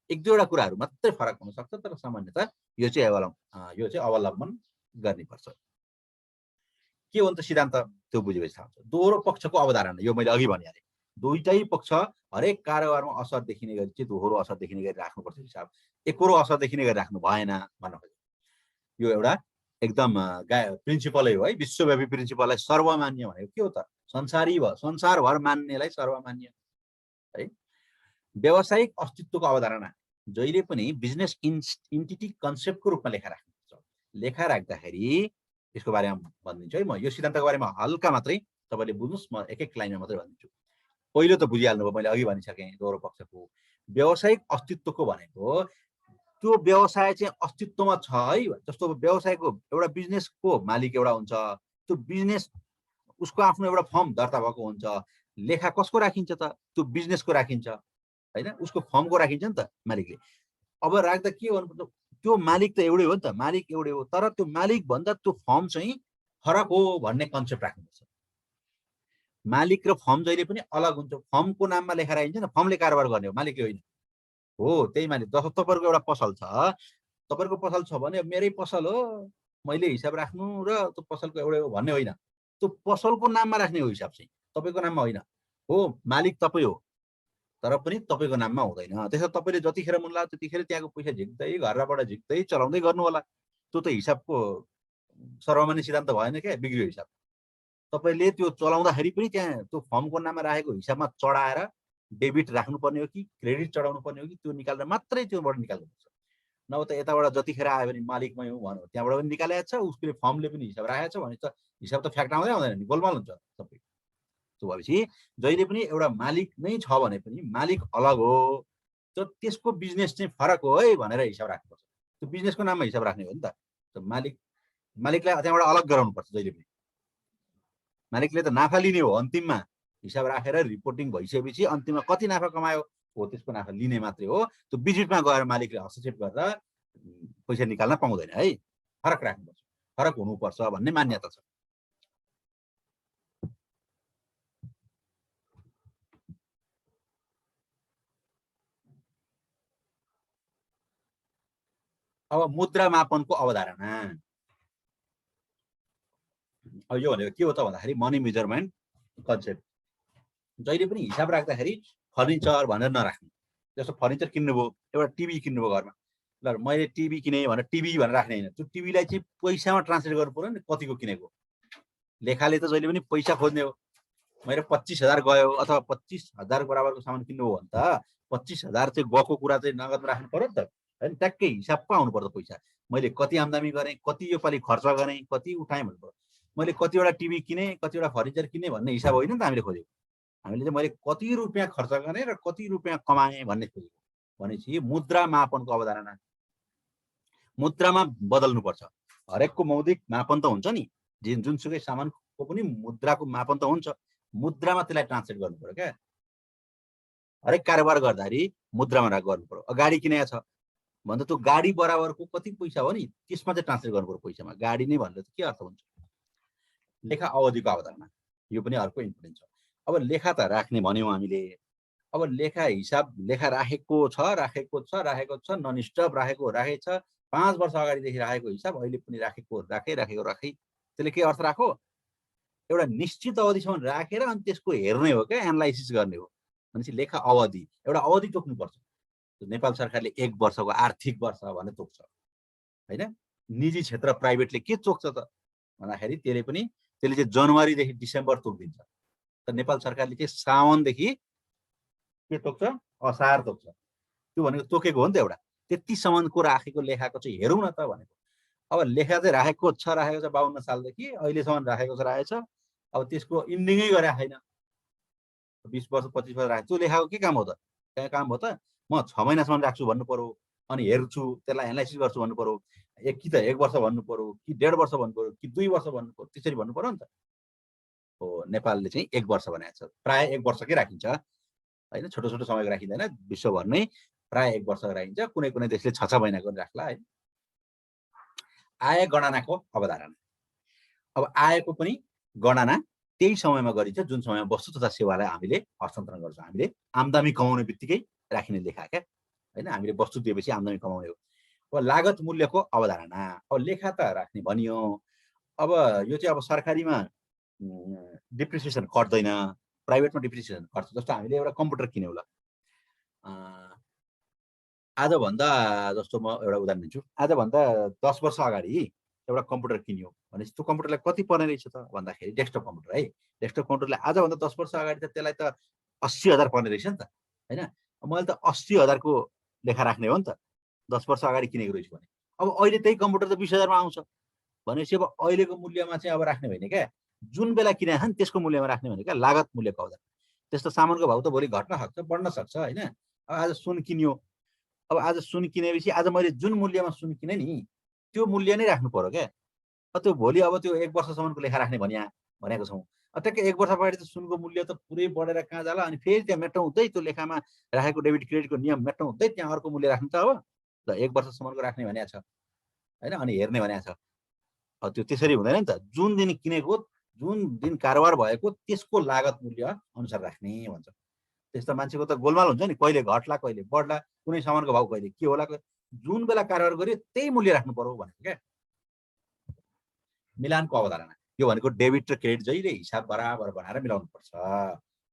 एक दुईवटा कुराहरू मात्रै फरक हुन सक्छ, तर सामान्यतः यो चाहिँ अवलम्बन गर्नुपर्छ। के हो त सिद्धान्त त्यो बुझेपछि थाहा हुन्छ। दोहोरो पक्षको अवधारणा यो मैले अघि भनिहालेँ। दुईटै पक्ष हरेक कारोबारमा असर देखिने गरी चाहिँ दोहोरो असर देखिने गरी राख्नुपर्छ हिसाब। एकरो असर देखिने गरी राख्नु भएन भन्न खोजेको। यो एउटा एकदम प्रिन्सिपलै हो है, विश्वव्यापी प्रिन्सिपललाई सर्वमान्य भनेको के हो त? संसारभर मान्नेलाई सर्वमान्य है। व्यावसायिक अस्तित्वको अवधारणा जहिले पनि बिजनेस इन्टिटी कन्सेप्टको रूपमा लेखा राख्नुपर्छ। लेखा राख्दाखेरि यसको बारेमा भनिदिन्छु है म। यो सिद्धान्तको बारेमा हल्का मात्रै तपाईँले बुझ्नुहोस्, म एक एक लाइनमा मात्रै भनिदिन्छु। पहिलो त बुझिहाल्नुभयो, मैले अघि भनिसकेँ। दोहोरो पक्षको व्यावसायिक अस्तित्वको भनेको त्यो व्यवसाय चाहिँ अस्तित्वमा छ है। जस्तो व्यवसायको एउटा बिजनेसको मालिक एउटा हुन्छ, त्यो बिजनेस उसको आफ्नो एउटा फर्म दर्ता भएको हुन्छ। लेखा कसको राखिन्छ त? त्यो बिजनेसको राखिन्छ, हैन। उसको फर्मको राखिन्छ नि त मालिकले। अब राख्दा के भन्नु, त्यो मालिक त एउटै हो नि त, मालिक एउटै हो, तर त्यो मालिक भन्दा त्यो फर्म चाहिँ फरक हो भन्ने कन्सेप्ट राख्नुपर्छ। मालिक र फर्म जहिले पनि अलग हुन्छ। फर्मको नाममा लेखा राखिन्छ नि, फर्मले कारोबार गर्ने हो, मालिकले होइन। हो त्यही मालिक। जस्तो तपाईँको एउटा पसल छ, तपाईँको पसल छ भने मेरै पसल हो, मैले हिसाब राख्नु र त्यो पसलको एउटै हो भन्ने होइन। त्यो पसलको नाममा राख्ने हो हिसाब चाहिँ, तपाईँको नाममा होइन। हो मालिक तपाईँ हो, तर पनि तपाईँको नाममा हुँदैन। त्यसो तपाईँले जतिखेर मन लाग्यो त्यतिखेर त्यहाँको पैसा झिक्दै घरबाट झिक्दै चलाउँदै गर्नु होला। त्यो त हिसाबको सर्वमान्य सिद्धान्त भएन क्या, बिग्रियो हिसाब। तपाईँले त्यो चलाउँदाखेरि पनि त्यहाँ त्यो फर्मको नाममा राखेको हिसाबमा चढाएर डेबिट राख्नुपर्ने हो कि क्रेडिट चढाउनु पर्ने हो कि त्यो निकाल्दा मात्रै त्योबाट निकाल्नुपर्छ। नभए त यताबाट जतिखेर आयो भने मालिकमै हो भन्यो, त्यहाँबाट पनि निकालेको छ, उसले फर्मले पनि हिसाब राखेको छ भने त हिसाब त फ्याक्ट आउँदै आउँदैन नि, गोलमाल हुन्छ सबै। त्यो भएपछि जहिले पनि एउटा मालिक नै छ भने पनि मालिक अलग हो, तर त्यसको बिजनेस चाहिँ फरक हो है भनेर हिसाब राख्नुपर्छ। त्यो बिजनेसको नाममा हिसाब राख्ने हो नि त। मालिकलाई त्यहाँबाट अलग गराउनुपर्छ जहिले पनि। मालिकले त नाफा लिने हो, अन्तिममा हिसाब राखेर रिपोर्टिङ भइसकेपछि अन्तिममा कति नाफा कमायो हो त्यसको नाफा लिने मात्रै हो। त्यो बिचमा गएर मालिकले हस्तक्षेप गरेर पैसा निकाल्न पाउँदैन है। फरक राख्नुपर्छ, फरक हुनुपर्छ भन्ने मान्यता छ। अब मुद्रा मापनको अवधारणा अब यो भनेको के हो त भन्दाखेरि मनी मेजरमेन्ट कन्सेप्ट। जहिले पनि हिसाब राख्दाखेरि फर्निचर भनेर नराख्नु। जस्तो फर्निचर किन्नुभयो, एउटा टिभी किन्नुभयो घरमा, ल मैले टिभी किनेँ भनेर टिभी भनेर राख्ने होइन। त्यो टिभीलाई चाहिँ पैसामा ट्रान्सलेट गर्नु पर्यो नि, कतिको किनेको। लेखाले त जहिले पनि पैसा खोज्ने हो। मेरो 25,000 गयो अथवा 25,000 बराबरको सामान किन्नुभयो भने त 25,000 चाहिँ गएको कुरा चाहिँ नगदमा राख्नु पर्यो नि त, हैन। ट्याक्कै हिसाब पो आउनु पर्छ पैसा। मैले कति आम्दानी गरेँ, कति योपालि खर्च गरेँ, कति उठाएँ भन्नु पर्यो। मैले कतिवटा टिभी किनेँ, कतिवटा फर्निचर किनेँ भन्ने हिसाब होइन नि त हामीले खोजेको। हामीले चाहिँ मैले कति रुपियाँ खर्च गरेँ र कति रुपियाँ कमाएँ भन्ने खोजेको। भनेपछि मुद्रा मापनको अवधारणा, मुद्रामा बदल्नुपर्छ। हरेकको मौद्रिक मापन त हुन्छ नि, जुनसुकै सामानको पनि मुद्राको मापन त हुन्छ। मुद्रामा त्यसलाई ट्रान्सलेट गर्नु पर्यो क्या। हरेक कारोबार गर्दाखेरि मुद्रामा गर्नु पर्यो। गाडी किनेको छ भन्दा त्यो गाडी बराबरको कति पैसा हो नि त्यसमा चाहिँ ट्रान्सलेट गर्नु पर्यो पैसामा। गाडी नै भन्दा के अर्थ हुन्छ? लेखा अवधिको अवधारणा यो पनि अर्को इम्पोर्टेन्ट छ। अब लेखा त राख्ने भन्यौँ हामीले। अब लेखा हिसाब लेखा राखेको छ नन स्टप राखेछ 5 वर्ष अगाडिदेखि राखेको हिसाब अहिले पनि राखेको त्यसले के अर्थ राख्यो? एउटा निश्चित अवधिसम्म राखेर अनि त्यसको हेर्ने हो क्या, एनालाइसिस गर्ने हो भनेपछि लेखा अवधि एउटा अवधि तोक्नुपर्छ। नेपाल सरकारले 1 वर्षको आर्थिक वर्ष भनेर तोक्छ होइन। निजी क्षेत्र प्राइभेटले के तोक्छ त भन्दाखेरि त्यसले चाहिँ जनवरीदेखि डिसेम्बर तोकिदिन्छ। तर नेपाल सरकारले चाहिँ साउनदेखि के तोक्छ, असार तोक्छ। त्यो भनेको तोकेको हो नि त एउटा, त्यतिसम्मको राखेको लेखाको चाहिँ हेरौँ न त भनेको। अब लेखा चाहिँ राखेको छ 52 सालदेखि अहिलेसम्म राखेको छ। अब त्यसको इन्डिङै गरेको छैन, 20 वर्ष 25 वर्ष राखेको। त्यो लेखाको के काम हो त? त्यहाँ काम हो त म 6 महिनासम्म राख्छु भन्नु पर्यो, अनि हेर्छु त्यसलाई एनालाइसिस गर्छु भन्नु पर्यो, कि त 1 वर्ष भन्नु पर्यो, कि 1.5 वर्ष भन्नु पर्यो, कि 2 वर्ष भन्नु पर्यो, त्यसरी भन्नु पर्यो नि त। हो, नेपालले चाहिँ 1 वर्ष भनेको छ। प्राय 1 वर्षकै राखिन्छ होइन, छोटो छोटो समयको राखिँदैन। विश्वभर नै प्राय 1 वर्षको राखिन्छ। कुनै कुनै देशले 6 महिनाको राख्ला है। आय गणनाको अवधारणा। अब आयको पनि गणना त्यही समयमा गरिन्छ जुन समयमा वस्तु तथा सेवालाई हामीले हस्तान्तरण गर्छौँ। हामीले आम्दानी कमाउने बित्तिकै राखिने लेखा क्या होइन। हामीले वस्तु दिएपछि आम्दानी कमाउने हो। अब लागत मूल्यको अवधारणा। अब लेखा त राख्ने भनियो। अब यो चाहिँ अब सरकारीमा डिप्रिसिएसन कट्दैन, प्राइभेटमा डिप्रिसिएसन कट्छ। जस्तो हामीले एउटा कम्प्युटर किन्यौँ ल, आजभन्दा जस्तो म एउटा उदाहरण दिन्छु। आजभन्दा 10 वर्ष अगाडि एउटा कम्प्युटर किन्यो भनेपछि त्यो कम्प्युटरलाई कति पर्ने रहेछ त भन्दाखेरि, डेस्कटप कम्प्युटर है, डेस्कटप कम्प्युटरलाई आजभन्दा 10 वर्ष अगाडि त त्यसलाई त 80,000 पर्ने रहेछ नि त होइन। मैले त 80,000को लेखा राख्ने हो नि त, 10 वर्ष अगाडि किनेको रहेछु भने। अब अहिले त्यही कम्प्युटर त 20,000मा आउँछ भनेपछि अब अहिलेको मूल्यमा चाहिँ अब राख्ने होइन क्या, जुन बेला किने नि त्यसको मूल्यमा राख्ने भने क्या लागत मूल्यको अवधारणा। त्यस्तो सामानको भाउ त भोलि घट्न सक्छ, बढ्न सक्छ होइन। अब आज सुन किन्यो, अब आज सुन किनेपछि आज मैले जुन मूल्यमा सुन किने नि त्यो मूल्य नै राख्नु पर्यो क्या। त्यो भोलि अब त्यो 1 वर्षसम्मको लेखा राख्ने भनेको छौँ। ट्याक्कै 1 वर्ष पछाडि त सुनको मूल्य त पुरै बढेर कहाँ जाला, अनि फेरि त्यहाँ मेट्टाउँ हुँदै त्यो लेखामा राखेको डेबिट क्रेडिटको नियम मेट्टाउँ हुँदै त्यहाँ अर्को मूल्य राख्नु त अब ल 1 वर्षसम्मको राख्ने भनेको छ होइन, अनि हेर्ने भनेको छ। त्यो त्यसरी हुँदैन नि त। जुन दिन किनेको, जुन दिन कारोबार भएको त्यसको लागत मूल्य अनुसार राख्ने भन्छ। त्यस्तो मान्छेको त गोलमाल हुन्छ नि, कहिले घट्ला कहिले बढ्ला, कुनै सामानको भाउ कहिले के होला, जुन बेला कारोबार गर्यो त्यही मूल्य राख्नु पर्यो भनेको क्या। मिलानको अवधारणा। यो भनेको डेबिट र क्रेडिट जहिले हिसाब बराबर बनाएर मिलाउनु पर्छ।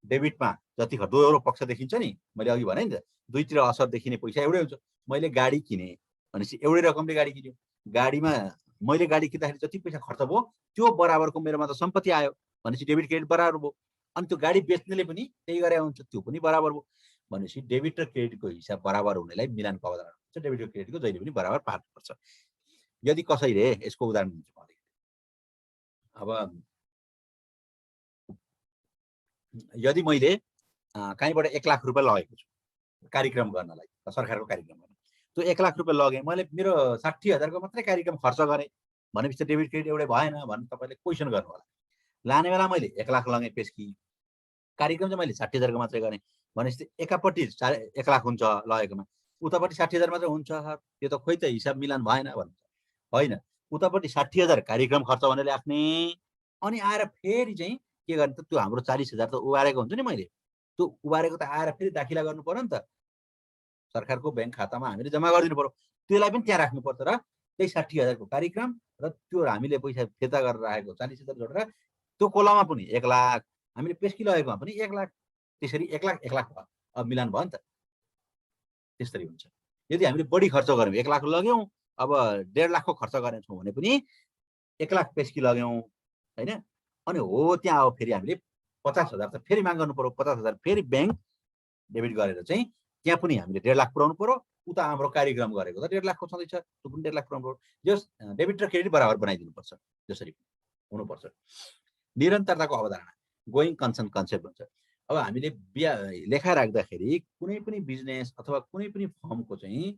डेबिटमा जति दोहोरो पक्ष देखिन्छ नि, मैले अघि भने नि त, दुईतिर असर देखिने पैसा एउटै हुन्छ। मैले गाडी किने भनेपछि एउटै रकमले गाडी किन्यो, गाडीमा मैले गाडी किन्दाखेरि जति पैसा खर्च भयो त्यो बराबरको मेरोमा त सम्पत्ति आयो भनेपछि डेबिट क्रेडिट बराबर भयो। अनि त्यो गाडी बेच्नेले पनि त्यही गरे हुन्छ, त्यो पनि बराबर भयो भनेपछि डेबिट र क्रेडिटको हिसाब बराबर हुनेलाई मिलानको अवधारणा हुन्छ। डेबिट र क्रेडिटको जहिले पनि बराबर पार्नुपर्छ। यदि कसैले यसको उदाहरण दिन्छु म। अब यदि मैले कहीँबाट 1 लाख रुपियाँ लगेको छु कार्यक्रम गर्नलाई, सरकारको कार्यक्रम गर्न, त्यो 1 लाख रुपियाँ लगेँ मैले, मेरो 60,000को मात्रै कार्यक्रम खर्च गरेँ भनेपछि त डेबिट क्रेडिट एउटै भएन भने तपाईँले क्वेसन गर्नु होला। लाने बेला मैले 1 लाख लगेँ पेस्की, कार्यक्रम चाहिँ मैले 60,000को मात्रै गरेँ भनेपछि एकापट्टि 1 लाख हुन्छ लगेकोमा, उतापट्टि 60,000 मात्रै हुन्छ, यो त खोइ त हिसाब मिलान भएन भन्छ। होइन, उतापट्टि 60,000 कार्यक्रम खर्च भनेर राख्ने, अनि आएर फेरि चाहिँ के गर्ने त, त्यो हाम्रो 40,000 त उबारेको हुन्छ नि मैले, त्यो उबारेको त आएर फेरि दाखिला गर्नु पर्यो नि त, सरकारको ब्याङ्क खातामा हामीले जम्मा गरिदिनु पर्यो। त्यसलाई पनि त्यहाँ राख्नु पर्छ र त्यही 60,000को कार्यक्रम र त्यो हामीले पैसा फिर्ता गरेर राखेको 40,000 जोडेर त्यो कोलामा पनि 1 लाख, हामीले पेस्की लगेकोमा पनि 1 लाख, त्यसरी 1 लाख 1 लाख भयो। अब मिलान भयो नि त, त्यसरी हुन्छ। यदि हामीले बढी खर्च गऱ्यौँ, 1 लाख लग्यौँ, अब 1.5 लाखको खर्च गरेका छौँ भने पनि 1 लाख पेस्की लग्यौँ होइन, अनि हो त्यहाँ अब फेरि हामीले 50,000 त फेरि माग गर्नु पर्यो। 50,000 फेरि ब्याङ्क डेबिट गरेर चाहिँ त्यहाँ पनि हामीले 1.5 लाख पुऱ्याउनु पर्यो। उता हाम्रो कार्यक्रम गरेको त 1.5 लाखको छँदैछ, त्यो पनि 1.5 लाख पुऱ्याउनु पर्यो। जस डेबिट र क्रेडिट बराबर बनाइदिनुपर्छ, जसरी हुनुपर्छ। निरन्तरताको अवधारणा, गोइङ कन्सर्न कन्सेप्ट हुन्छ। अब हामीले लेखा राख्दाखेरि कुनै पनि बिजनेस अथवा कुनै पनि फर्मको चाहिँ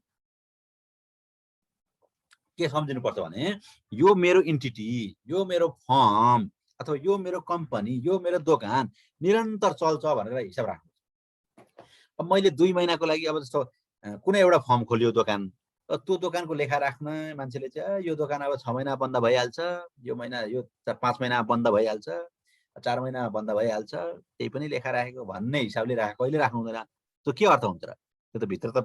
के सम्झिनुपर्छ भने यो मेरो इन्टिटी, यो मेरो फर्म अथवा यो मेरो कम्पनी, यो मेरो दोकान निरन्तर चल्छ भनेर हिसाब राख्नु। अब मैले 2 महिनाको लागि अब जस्तो कुनै एउटा फर्म खोलियो दोकान, त्यो दोकानको लेखा राख्न मान्छेले चाहिँ यो दोकान अब 6 महिना बन्द भइहाल्छ, यो महिना यो 5 महिना बन्द भइहाल्छ, 4 महिना बन्द भइहाल्छ, त्यही पनि लेखा राखेको भन्ने हिसाबले राखेको कहिले राख्नु हुँदैन। त्यो के अर्थ हुन्छ र? त्यो त भित्र त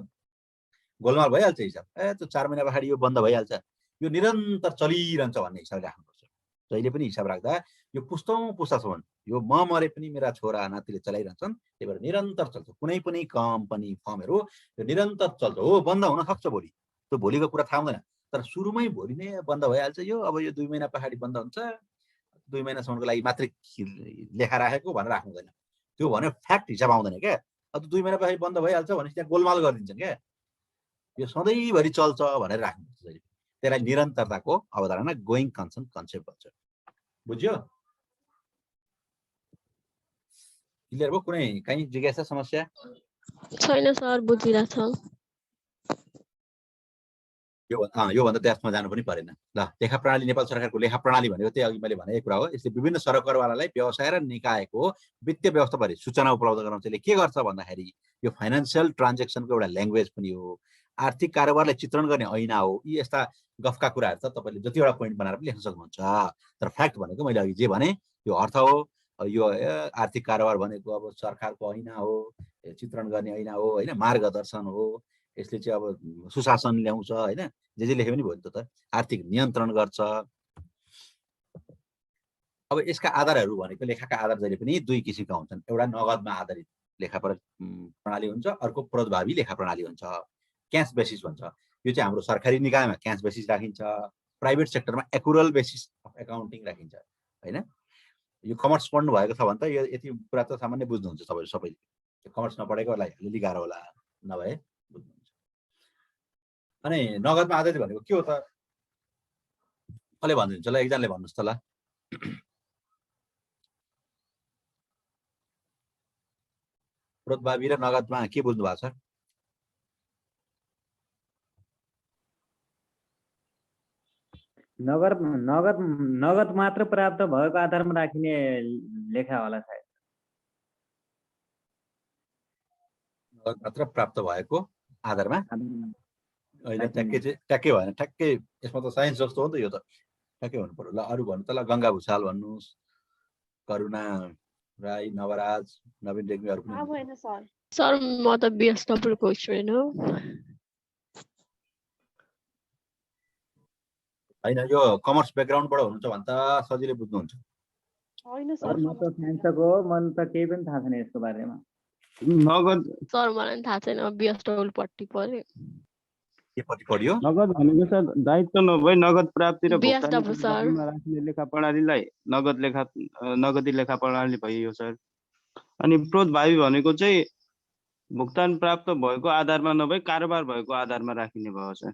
गोलमाल भइहाल्छ हिसाब। त्यो 4 महिना पछाडि यो बन्द भइहाल्छ, यो निरन्तर चलिरहन्छ भन्ने हिसाबले राख्नुपर्छ। जहिले पनि हिसाब राख्दा यो पुस्तासम्म यो म मरे पनि मेरा छोरा नातिले चलाइरहन्छन्, त्यही भएर निरन्तर चल्छ। कुनै पनि कम्पनी फर्महरू यो निरन्तर चल्छ। हो बन्द हुन सक्छ भोलि, त्यो भोलिको कुरा थाहा हुँदैन, तर सुरुमै भोलि नै बन्द भइहाल्छ यो। अब यो 2 महिना पछाडि बन्द हुन्छ, 2 महिनासम्मको लागि मात्रै लेखा राखेको भनेर राख्नु हुँदैन। त्यो भने फ्याक्ट हिसाब आउँदैन क्या। अब 2 महिना पछाडि बन्द भइहाल्छ भनेपछि त्यहाँ गोलमाल गरिदिन्छन् क्या। यो सधैँभरि चल्छ भनेर राख्नुपर्छ। त्यसलाई निरन्तरताको अवधारणा गोइङ कन्सर्न कन्सेप्ट भन्छ। बुझ्यो? क्लियर भयो? कुनै कहीँ जिज्ञासा समस्या छैन सर, बुझिरहेछ। योभन्दा त्यसमा जानु पनि परेन। ल, लेखा प्रणाली, नेपाल सरकारको लेखा प्रणाली भनेको त्यही अघि मैले भनेको कुरा हो। यसले विभिन्न सरकारवालालाई व्यवसाय र निकायको वित्तीय व्यवस्थाबारे सूचना उपलब्ध गराउँछ। यसले के गर्छ भन्दाखेरि यो फाइनान्सियल ट्रान्जेक्सनको एउटा ल्याङ्ग्वेज पनि हो, आर्थिक कारोबारलाई चित्रण गर्ने ऐना हो। यी यस्ता गफका कुराहरू त तपाईँले जतिवटा पोइन्ट बनाएर पनि लेख्न सक्नुहुन्छ। तर फ्याक्ट भनेको मैले अघि जे भने यो अर्थ हो। यो आर्थिक कारोबार भनेको अब सरकारको ऐना हो, चित्रण गर्ने ऐना हो होइन, मार्गदर्शन हो। यसले चाहिँ अब सुशासन ल्याउँछ होइन, जे लेखे पनि भयो नि त आर्थिक नियन्त्रण गर्छ। अब यसका आधारहरू भनेको लेखाका आधार जहिले पनि 2 किसिमका हुन्छन्। एउटा नगदमा आधारित लेखा प्रणाली हुन्छ, अर्को प्रभावी लेखा प्रणाली हुन्छ, क्यास बेसिस भन्छ। यो चाहिँ हाम्रो सरकारी निकायमा क्यास बेसिस राखिन्छ, प्राइभेट सेक्टरमा एक्युरल बेसिस अफ एकाउन्टिङ राखिन्छ होइन। यो कमर्स पढ्नु भएको छ भने त यो यति कुरा त सामान्य बुझ्नुहुन्छ तपाईँहरू सबैले। कमर्स नपढेकोलाई अलिअलि गाह्रो होला, नभए बुझ्नुहुन्छ। अनि नगदमा आधारित भनेको के हो त? कसले भनिदिन्छ ल? एकजनाले भन्नुहोस् त ल। प्रभावी र नगदमा के बुझ्नु भएको छ? नगद मात्र प्राप्त भएको आधारमा राखिने लेखा होला सायद। नगद मात्र प्राप्त भएको आधारमा होइन, ट्याक्कै भएन। ठ्याक्कै यसमा त साइन्स जस्तो हो नि त यो त। ठ्याक्कै हुनु पर्यो। ल अरू भन्नु त। ल गङ्गा भुषाल भन्नुहोस्, करुणा राई, नवराज, नवीन रेग्मी, अरू पनि। सर म त बिएसडब्ल्यू को स्टुडेन्ट हो। होइन, यो कमर्स ब्याकग्राउन्डबाट हुनुहुन्छ भने त सजिलै बुझ्नुहुन्छ। होइन सर, म त साइन्सको हो, मलाई त केही पनि थाहा छैन यसको बारेमा। नगद सर मलाई थाहा छैन, बिएसडब्ल्यू पट्टि पर्यो। के पट्टि पढ्यो? नगद भनेको सर दायित्व नभई नगद प्राप्ति र बिएसडब्ल्यू सर राख्ने लेखा प्रणालीलाई नगदी लेखा प्रणाली भइयो सर। अनि प्रोतभावी भनेको चाहिँ भुक्तान प्राप्त भएको आधारमा नभई कारोबार भएको आधारमा राखिने भयो सर।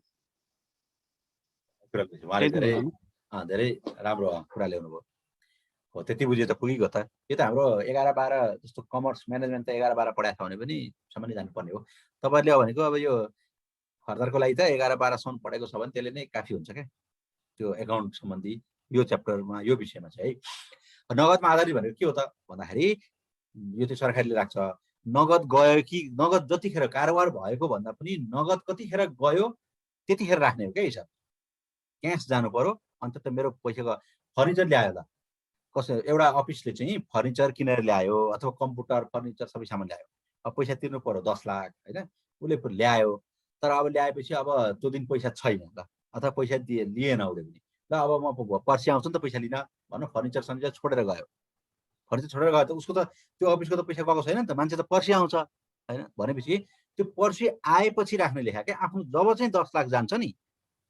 धेरै राम्रो कुरा ल्याउनु भयो। हो, त्यति बुझे त पुगिगयो त। यो त हाम्रो 11-12 जस्तो कमर्स म्यानेजमेन्ट त 11-12 पढाएको छ भने पनि सामान्य जानुपर्ने हो। तपाईँहरूले भनेको अब यो फर्दरको लागि त 11-12सम्म पढेको छ भने त्यसले नै काफी हुन्छ क्या, त्यो एकाउन्ट सम्बन्धी यो च्याप्टरमा यो विषयमा चाहिँ है। नगदमा आधारित भनेको के हो त भन्दाखेरि यो चाहिँ सरकारले राख्छ। नगद गयो कि नगद जतिखेर कारोबार भएको भन्दा पनि नगद कतिखेर गयो त्यतिखेर राख्ने हो क्या हिसाब। क्यास जानु पर्यो। अन्त त मेरो पैसाको फर्निचर ल्यायो ल, कसै एउटा अफिसले चाहिँ फर्निचर किनेर ल्यायो अथवा कम्प्युटर फर्निचर सबै सामान ल्यायो। अब पैसा तिर्नु पर्यो 10 लाख होइन, उसले ल्यायो। तर अब ल्याएपछि अब त्यो दिन पैसा छैन ल, अथवा पैसा लिएन उसले पनि। ल अब म पर्सि आउँछु नि त पैसा लिन भन्नु, फर्निचर छोडेर गयो। फर्निचर छोडेर गयो त उसको त त्यो अफिसको त पैसा गएको छैन नि त, मान्छे त पर्सि आउँछ होइन। भनेपछि त्यो पर्सि आएपछि राख्ने लेखा क्या। आफ्नो जब चाहिँ 10 लाख जान्छ नि,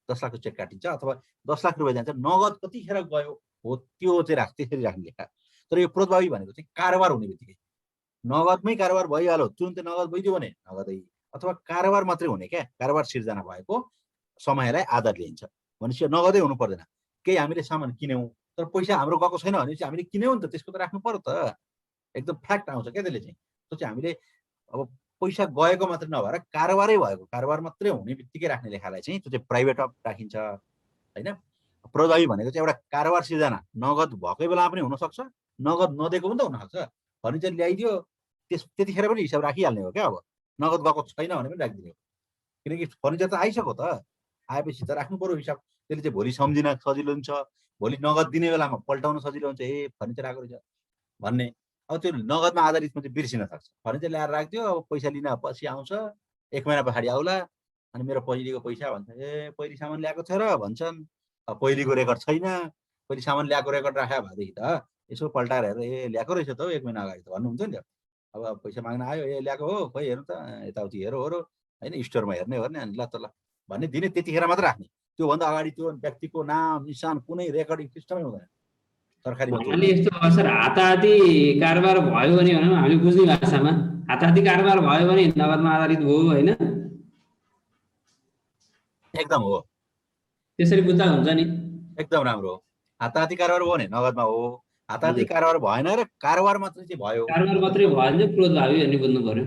10 लाखको चेक काटिन्छ अथवा 10 लाख रुपियाँ जान्छ, नगद कतिखेर गयो हो त्यो चाहिँ त्यसरी राख्ने लेखा। तर यो प्रोतभावी भनेको चाहिँ कारोबार हुने बित्तिकै नगदमै कारोबार भइहाल्यो, तुरुन्तै नगद भइदियो भने नगदै, अथवा कारोबार मात्रै हुने क्या, कारोबार सिर्जना भएको समयलाई आधार लिइन्छ। भनेपछि नगदै हुनु पर्दैन। केही हामीले सामान किन्यौँ तर पैसा हाम्रो गएको छैन भनेपछि हामीले किन्यौँ नि त, त्यसको त राख्नु पर्यो त। एकदम फ्याक्ट आउँछ क्या त्यसले चाहिँ। त्यो चाहिँ हामीले अब पैसा गएको मात्रै नभएर कारोबारै भएको, कारोबार मात्रै हुने बित्तिकै राख्ने लेखालाई चाहिँ त्यो चाहिँ प्राइभेट राखिन्छ होइन। प्रभावी भनेको चाहिँ एउटा कारोबार सिर्जना नगद भएकै बेलामा पनि हुनसक्छ, नगद नदिएको पनि त हुनसक्छ। फर्निचर ल्याइदियो त्यतिखेर पनि हिसाब राखिहाल्ने हो क्या। अब नगद गएको छैन भने पनि राखिदिने हो, किनकि फर्निचर त आइसक्यो त, आएपछि त राख्नु पर्यो हिसाब। त्यसले चाहिँ भोलि सम्झिन सजिलो हुन्छ, भोलि नगद दिने बेलामा पल्टाउन सजिलो हुन्छ, ए फर्निचर आएको रहेछ भन्ने। अब त्यो नगदमा आधारितमा चाहिँ बिर्सिन सक्छ। फर्निचर ल्याएर राखिदियो, अब पैसा लिन पछि आउँछ, 1 महिना पछाडि आउला, अनि मेरो पहिलेको पैसा भन्छ, ए पहिले सामान ल्याएको थियो र भन्छन्, पहिलेको रेकर्ड छैन, पहिले सामान ल्याएको रेकर्ड राख्या भएदेखि त यसो पल्टाएर हेरेर ए ल्याएको रहेछ त 1 महिना अगाडि त भन्नुहुन्छ नि त। अब पैसा माग्न आयो ए ल्याएको हो खोइ हेर्नु त यताउति हेरो होइन स्टोरमा हेर्ने अनि ल त ल भन्ने दिने त्यतिखेर मात्र राख्ने। त्योभन्दा अगाडि त्यो व्यक्तिको नाम निशान कुनै रेकर्डिङ सिस्टमै हुँदैन सरकारीमा। भन्नाले यस्तो भयो सर, हाताहाती कारोबार भयो भने भनौँ हामी बुझ्ने भाषामा हाताहाती कारोबार भयो भने नगदमा आधारित भयो होइन, एकदम हो, त्यसरी बुझ्दा हुन्छ नि। एकदम राम्रो हो। हाताहाती कारोबार भयो भने नगदमा हो, हाताहाती कारोबार भएन र कारोबार मात्रै चाहिँ भयो, कारोबार मात्रै भयो भने चाहिँ प्रोतभावी भन्ने बुझ्नु पर्यो।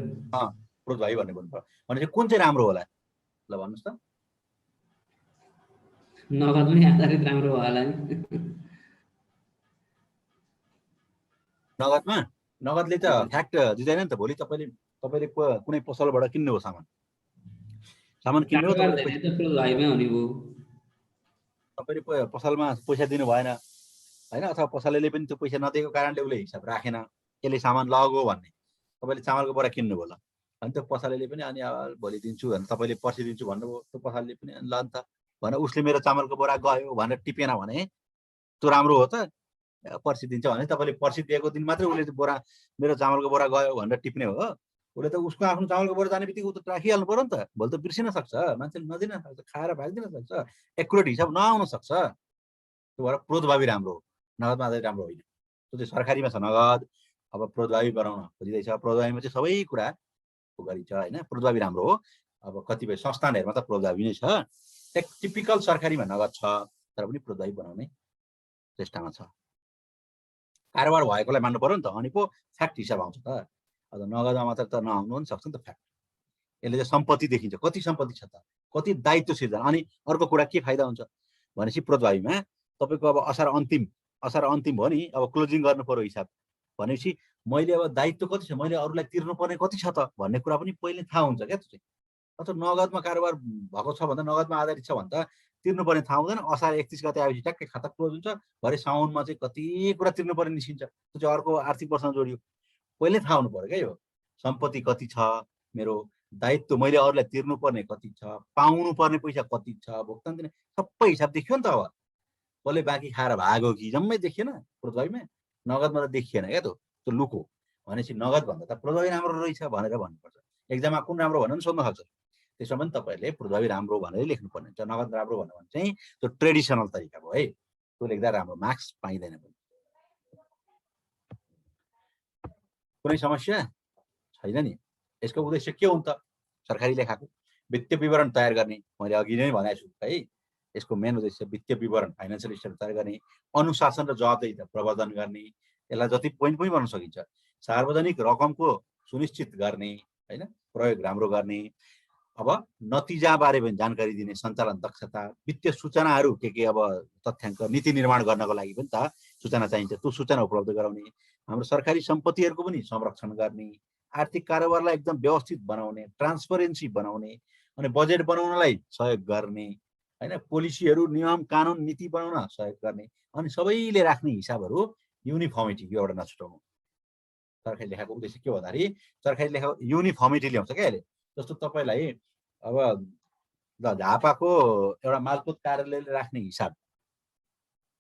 प्रोतभावी भन्ने भन्नु पर्यो। भनेपछि कुन चाहिँ राम्रो होला ल भन्नुहोस् त? नगदमै आधारित राम्रो भयो होला नि। नगदले त फ्याक्ट दिँदैन नि त। भोलि तपाईँले कुनै पसलबाट किन्नु हो सामान किन्नु हो, तपाईँले पसलमा पैसा दिनु भएन होइन, अथवा पसलले पनि त्यो पैसा नदिएको कारणले उसले हिसाब राखेन, यसले सामान लगो भन्ने। तपाईँले चामलको बोरा किन्नु भयो ल, अनि त्यो पसलले पनि अनि भोलि दिन्छु भने तपाईँले पर्सि दिन्छु भन्नुभयो, त्यो पसलले पनि ल नि त भनेर उसले मेरो चामलको बोरा गयो भनेर टिपेन भने त्यो राम्रो हो त? पर्सि दिन्छ भने तपाईँले पर्सि दिएको दिन मात्रै उसले बोरा मेरो चामलको बोरा गयो भनेर टिप्ने हो? उसले त उसको आफ्नो चामलको बोरा जाने बित्तिकै ऊ त राखिहाल्नु पर्यो नि त। भोलि त बिर्सिन सक्छ, मान्छेले नदिन सक्छ, खाएर भागिदिन सक्छ, एकुरेट हिसाब नआउन सक्छ। त्यो भएर प्रोतभावी राम्रो हो, नगदमा आधारित राम्रो होइन। त्यो चाहिँ सरकारीमा छ नगद, अब प्रोतभावी बनाउन खोजिँदैछ। प्रोतभावीमा चाहिँ सबै कुरा गरिन्छ होइन, प्रोतभावी राम्रो हो। अब कतिपय संस्थानहरूमा त प्रोतभावी नै छ, टिपिकल सरकारीमा नगद छ तर पनि प्रोतभावी बनाउने चेष्टामा छ। कारोबार भएकोलाई मान्नु पर्यो नि त, अनि पो फ्याक्ट हिसाब आउँछ त। अब नगदमा मात्र त नआउनु पनि सक्छ नि त फ्याक्ट। यसले चाहिँ सम्पत्ति देखिन्छ, कति सम्पत्ति छ त, कति दायित्व सिर्जना। अनि अर्को कुरा के फाइदा हुन्छ भनेपछि प्रोतभावीमा तपाईँको अब असार अन्तिम भयो नि, अब क्लोजिङ गर्नु पर्यो हिसाब भनेपछि मैले अब दायित्व कति छ, मैले अरूलाई तिर्नुपर्ने कति छ त भन्ने कुरा पनि पहिले थाहा हुन्छ क्या। त्यो चाहिँ अथवा नगदमा कारोबार भएको छ भन्दा नगदमा आधारित छ भन्दा तिर्नुपर्ने थाहा हुँदैन। असार 31 गते आएपछि ट्याक्कै खाता क्लोज हुन्छ, भरे साउनमा चाहिँ कति कुरा तिर्नुपर्ने निस्किन्छ, त्यो चाहिँ अर्को आर्थिक वर्षमा जोडियो। पहिले थाहा हुनु पर्यो क्या यो सम्पत्ति कति छ मेरो, दायित्व मैले अरूलाई तिर्नुपर्ने कति छ, पाउनु पर्ने पैसा कति छ, भुक्तान दिने सबै हिसाब देखियो नि त। अब कसले बाँकी खाएर भागो कि जम्मै देखिएन प्रोतभावीमा, नगदमा त देखिएन क्या। त्यो लुको भनेपछि नगद भन्दा त प्रोतभावी राम्रो रहेछ भनेर भन्नुपर्छ। एक्जाममा कुन राम्रो भनेर पनि सोध्न सक्छ, त्यसमा पनि तपाईँहरूले प्रोतभावी राम्रो भनेर लेख्नुपर्ने हुन्छ। नगद राम्रो भन्यो भने चाहिँ त्यो ट्रेडिसनल तरिका भयो है, त्यो लेख्दा राम्रो मार्क्स पाइँदैन पनि। कुनै समस्या छैन नि? यसको उद्देश्य के हो त? सरकारी लेखाको वित्तीय विवरण तयार गर्ने, मैले अघि नै भनेको छु है। यसको मेन उद्देश्य वित्तीय विवरण, फाइनेन्सियल स्टेटमेन्ट तयार गर्ने, अनुशासन र जवाबदेही प्रवर्धन गर्ने, यसलाई जति पोइन्ट पनि भन्न सकिन्छ। सार्वजनिक रकमको सुनिश्चित गर्ने होइन, प्रयोग राम्रो गर्ने, अब नतिजाबारे पनि जानकारी दिने, सञ्चालन दक्षता, वित्तीय सूचनाहरू के अब तथ्याङ्क नीति निर्माण गर्नको लागि पनि त सूचना चाहिन्छ, त्यो सूचना उपलब्ध गराउने, हाम्रो सरकारी सम्पत्तिहरूको पनि संरक्षण गर्ने, आर्थिक कारोबारलाई एकदम व्यवस्थित बनाउने, ट्रान्सपरेन्सी बनाउने, अनि बजेट बनाउनलाई सहयोग गर्ने होइन, पोलिसीहरू नियम कानुन नीति बनाउन सहयोग गर्ने, अनि सबैले राख्ने हिसाबहरू युनिफर्मिटी यो एउटा नछुटाउनु। सरकारी लेखाको उद्देश्य के भन्दाखेरि सरकारी लेखाको युनिफर्मिटी ल्याउँछ क्या यसले। जस्तो तपाईँलाई अब झापाको एउटा मालपोत कार्यालयले राख्ने हिसाब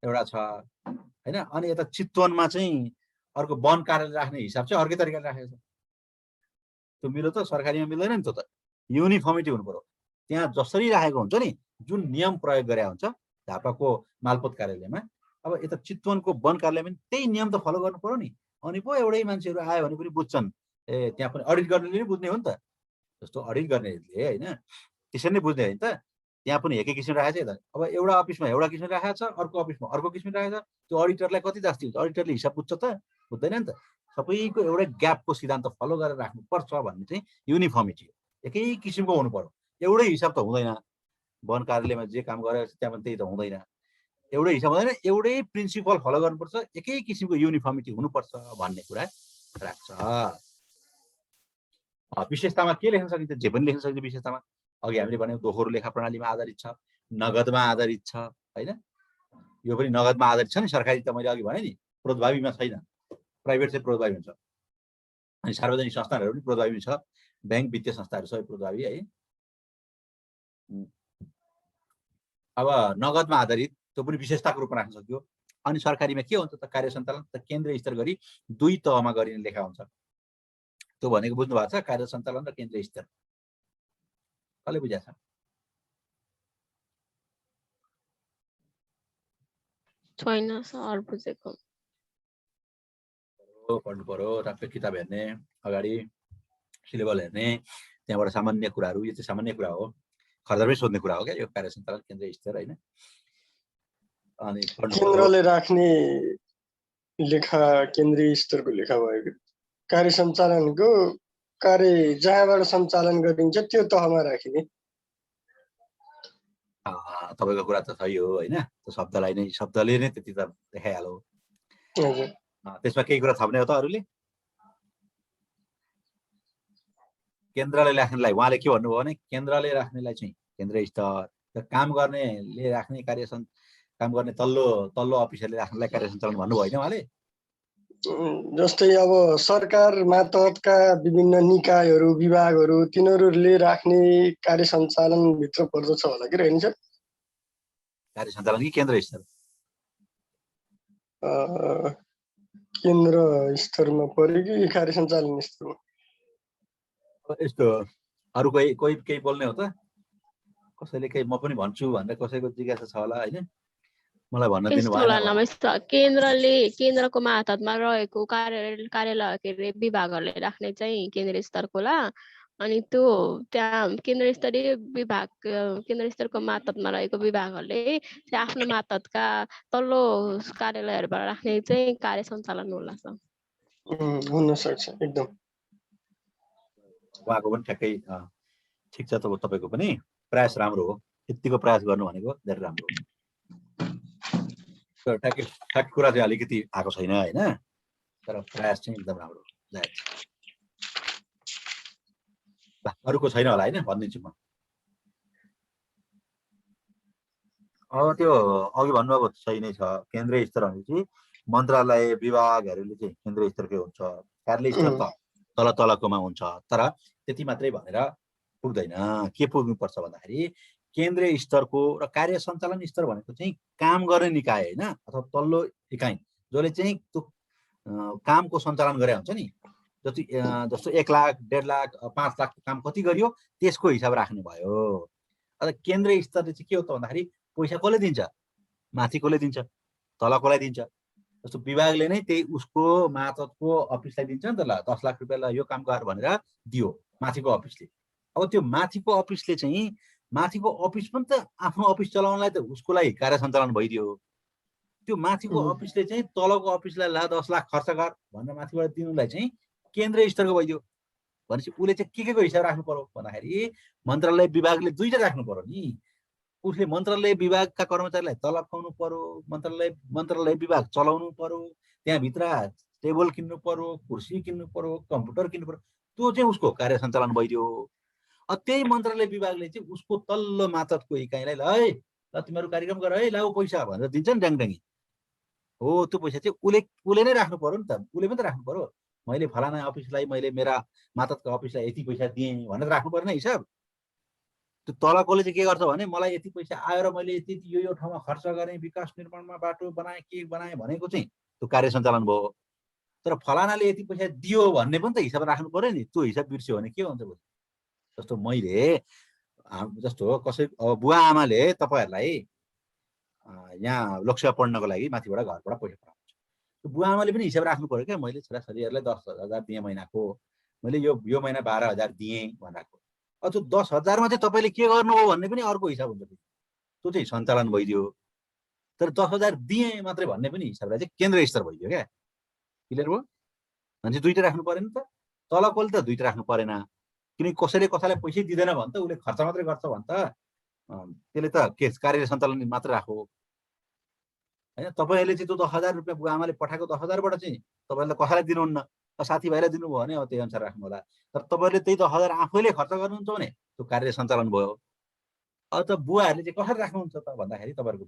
एउटा छ होइन, अनि यता चितवनमा चाहिँ अर्को वन कार्यालय राख्ने हिसाब चाहिँ अर्कै तरिकाले राखेको छ। त्यो मिलो त? सरकारीमा मिल्दैन नि। त्यो त युनिफर्मिटी हुनु पर्यो। त्यहाँ जसरी राखेको हुन्छ नि, जुन नियम प्रयोग गरे हुन्छ झापाको मालपोत कार्यालयमा, अब यता चितवनको वन कार्यालयमा पनि त्यही नियम त फलो गर्नु पर्यो नि। अनि पो एउटै मान्छेहरू आयो भने पनि बुझ्छन्। त्यहाँ पनि अडिट गर्नेले पनि बुझ्ने हो नि त। जस्तो अडिट गर्नेले होइन त्यसरी नै बुझ्ने होइन त, त्यहाँ पनि एकै किसिमले राखेको छ। अब एउटा अफिसमा एउटा किसिमले राखेको छ, अर्को अफिसमा अर्को किसिमले राखेको छ। त्यो अडिटरलाई कति जास्ती हुन्छ? अडिटरले हिसाब बुझ्छ त? बुझ्दैन नि त। सबैको एउटै ग्यापको सिद्धान्त फलो गरेर राख्नुपर्छ भन्ने चाहिँ युनिफर्मिटी हो। एकै किसिमको हुनु पर्यो, एउटै हिसाब त हुँदैन। वन कार्यालयमा जे काम गरेको छ त्यहाँ पनि त्यही त हुँदैन, एउटै हिसाब हुँदैन। एउटै प्रिन्सिपल फलो गर्नुपर्छ, एकै किसिमको युनिफर्मिटी हुनुपर्छ भन्ने कुरा राख्छ। विशेषतामा के लेख्न सकिन्छ? जे पनि लेख्न सकिन्छ विशेषतामा। अघि हामीले भनेको दोहोरो लेखा प्रणालीमा आधारित छ, नगदमा आधारित छ होइन, यो पनि नगदमा आधारित छ नि। सरकारी त मैले अघि भने नि प्रोतभावीमा छैन, प्राइभेट चाहिँ प्रोतभावी हुन्छ। अनि सार्वजनिक संस्थानहरू पनि प्रोतभावी छ, ब्याङ्क वित्तीय संस्थाहरू सबै प्रोतभावी है। अब नगदमा आधारित त्यो पनि विशेषताको रूपमा राख्न सक्यो। अनि सरकारीमा के हुन्छ त कार्य सञ्चालन त केन्द्रीय स्तर गरी 2 तहमा गरिने लेखा हुन्छ। त्यो भनेको बुझ्नु भएको छ कार्य सञ्चालन र केन्द्रीय स्तर कसले बुझाएको छ? छैन सर बुझेको। पढ्नु पर्यो टक्कै किताब हेर्ने अगाडि सिलेबस हेर्ने त्यहाँबाट सामान्य कुराहरू यो चाहिँ सामान्य कुरा हो खर्जमै सोध्ने कुरा हो क्या यो कार्य सञ्चालन केन्द्रीय स्तर होइन। अनि केन्द्रले राख्ने लेखा केन्द्रीय स्तरको लेखा भएको कार्य सञ्चालनको कार्य जहाँबाट सञ्चालन गरिन्छ त्यो तहमा राखिने। तपाईँको कुरा त सही हो होइन त्यो शब्दले नै त्यति त देखाइहाल्यो। हजुर त्यसमा केही कुरा थप्ने हो त अरूले? केन्द्रले राख्नेलाई उहाँले के भन्नुभयो भने केन्द्रले राख्नेलाई चाहिँ केन्द्रीय स्तर काम गर्नेले राख्ने काम गर्ने तल्लो अफिसरले राख्नेलाई कार्य सञ्चालन भन्नुभयो होइन उहाँले? जस्तै अब सरकार मातहतका विभिन्न निकायहरू विभागहरू तिनीहरूले राख्ने कार्य सञ्चालन भित्र पर्दछ होला कि होइन सर? कार्य सञ्चालन कि केन्द्र स्तर? केन्द्र स्तरमा पर्यो कि कार्य सञ्चालन स्तरमा? यस्तो अरू कोही केही बोल्ने हो त? कसैले केही म पनि भन्छु भनेर कसैको जिज्ञासा छ होला होइन? मलाई भन्न दिनु यस्तो होला नमस्कार केन्द्रको मातहतमा रहेको कार्यालय के अरे विभागहरूले राख्ने चाहिँ केन्द्रीय स्तरको होला। अनि त्यो त्यहाँ केन्द्र स्तरको मातहतमा रहेको विभागहरूले चाहिँ आफ्नो मातहतका तल्लो कार्यालयहरूबाट राख्ने चाहिँ कार्य सञ्चालन होला सर। हुन सक्छ एकदम। उहाँको पनि ठ्याक्कै ठिक छ तपाईँको पनि प्रयास राम्रो हो। यतिको प्रयास गर्नु भनेको धेरै राम्रो हो। ठ्याक्कै कुरा चाहिँ अलिकति आएको छैन होइन तर प्रयास चाहिँ एकदम राम्रो जायज। अरूको छैन होला होइन भनिदिन्छु म। अब त्यो अघि भन्नुभएको सही नै छ केन्द्रीय स्तर भनेपछि मन्त्रालय विभागहरूले चाहिँ केन्द्रीय स्तरकै हुन्छ। कार्यालय स्तर त तलकोमा हुन्छ तर त्यति मात्रै भनेर पुग्दैन। के पुग्नुपर्छ भन्दाखेरि केन्द्रीय स्तरको र कार्य सञ्चालन स्तर भनेको चाहिँ काम गर्ने निकाय होइन अथवा तल्लो इकाइ जसले चाहिँ त्यो कामको सञ्चालन गरे हुन्छ नि। जस्तो 1 लाख 1.5 लाख 5 लाखको काम कति गरियो त्यसको हिसाब राख्ने भयो। अब केन्द्रीय स्तरले चाहिँ के हो त भन्दाखेरि पैसा कसले दिन्छ? माथि कसले दिन्छ? तल कसलाई दिन्छ? जस्तो विभागले नै त्यही उसको मातहतको अफिसलाई दिन्छ नि त। ल 10 लाख रुपियाँ यो काम गर भनेर दियो माथिको अफिसले। अब त्यो माथिको अफिसले चाहिँ माथिको अफिस पनि त आफ्नो अफिस चलाउनलाई त उसको लागि कार्य सञ्चालन भइदियो। त्यो माथिको अफिसले चाहिँ तलको अफिसलाई 10 लाख खर्च गर भनेर माथिबाट दिनुलाई चाहिँ केन्द्रीय स्तरको भइदियो। भनेपछि उसले चाहिँ के को हिसाब राख्नु पर्यो भन्दाखेरि मन्त्रालय विभागले दुईटा राख्नु पर्यो नि। उसले मन्त्रालय विभागका कर्मचारीलाई तलब खुवाउनु पर्यो, मन्त्रालय विभाग चलाउनु पर्यो, त्यहाँभित्र टेबल किन्नु पर्यो, कुर्सी किन्नु पर्यो, कम्प्युटर किन्नु पर्यो। त्यो चाहिँ उसको कार्य सञ्चालन भइदियो। त्यही मन्त्रालय विभागले चाहिँ उसको तल्लो मातहतको इकाइलाई ल तिमीहरू कार्यक्रम गर है लाऊ पैसा भनेर दिन्छ नि ड्याङड्याङी। हो त्यो पैसा चाहिँ उसले नै राख्नु पर्यो नि त। उसले पनि त राख्नु पर्यो। मैले फलाना अफिसलाई मैले मेरा मातहतको अफिसलाई यति पैसा दिएँ भनेर राख्नु पर्ने हिसाब। त्यो तलकोले चाहिँ के गर्छ भने मलाई यति पैसा आयो र मैले यति यो ठाउँमा खर्च गरेँ, विकास निर्माणमा बाटो बनाएँ के बनाएँ भनेको चाहिँ त्यो कार्य सञ्चालन भयो। तर फलानाले यति पैसा दियो भन्ने पनि त हिसाब राख्नु पर्यो नि। त्यो हिसाब बिर्स्यो भने के हुन्छ? जस्तो मैले जस्तो कसै अब बुवा आमाले तपाईँहरूलाई यहाँ लोकसेवा पढ्नको लागि माथिबाट घरबाट पैसा पठाउँछ। बुवा आमाले पनि हिसाब राख्नु पर्यो क्या। मैले छोराछोरीहरूलाई 10,000 दिएँ महिनाको, मैले यो महिना 12,000 दिएँ भनेको। अब त्यो 10,000मा चाहिँ तपाईँले के गर्नुभयो भन्ने पनि अर्को हिसाब हुन्छ। त्यो चाहिँ सञ्चालन भइदियो। तर 10,000 दिएँ मात्रै भन्ने पनि हिसाबलाई चाहिँ केन्द्रीय स्तर भइदियो क्या। क्लियर भयो? भने चाहिँ दुईटा राख्नु परेन त। तलकोले त दुईटा राख्नु परेन किनकि कसैले कसैलाई पैसै दिँदैन भने त उसले खर्च मात्रै गर्छ भने त त्यसले त के कार्य सञ्चालन मात्रै राख्यो होइन। तपाईँहरूले चाहिँ त्यो 10,000 रुपियाँ बुवा आमाले पठाएको 10,000बाट चाहिँ तपाईँहरूले कसैलाई दिनुहुन्न, साथीभाइलाई दिनुभयो भने अब त्यही अनुसार राख्नु होला। तर तपाईँहरूले त्यही 10,000 आफैले खर्च गर्नुहुन्छ भने त्यो कार्य सञ्चालन भयो। अब त बुवाहरूले चाहिँ कसरी राख्नुहुन्छ त भन्दाखेरि तपाईँहरूको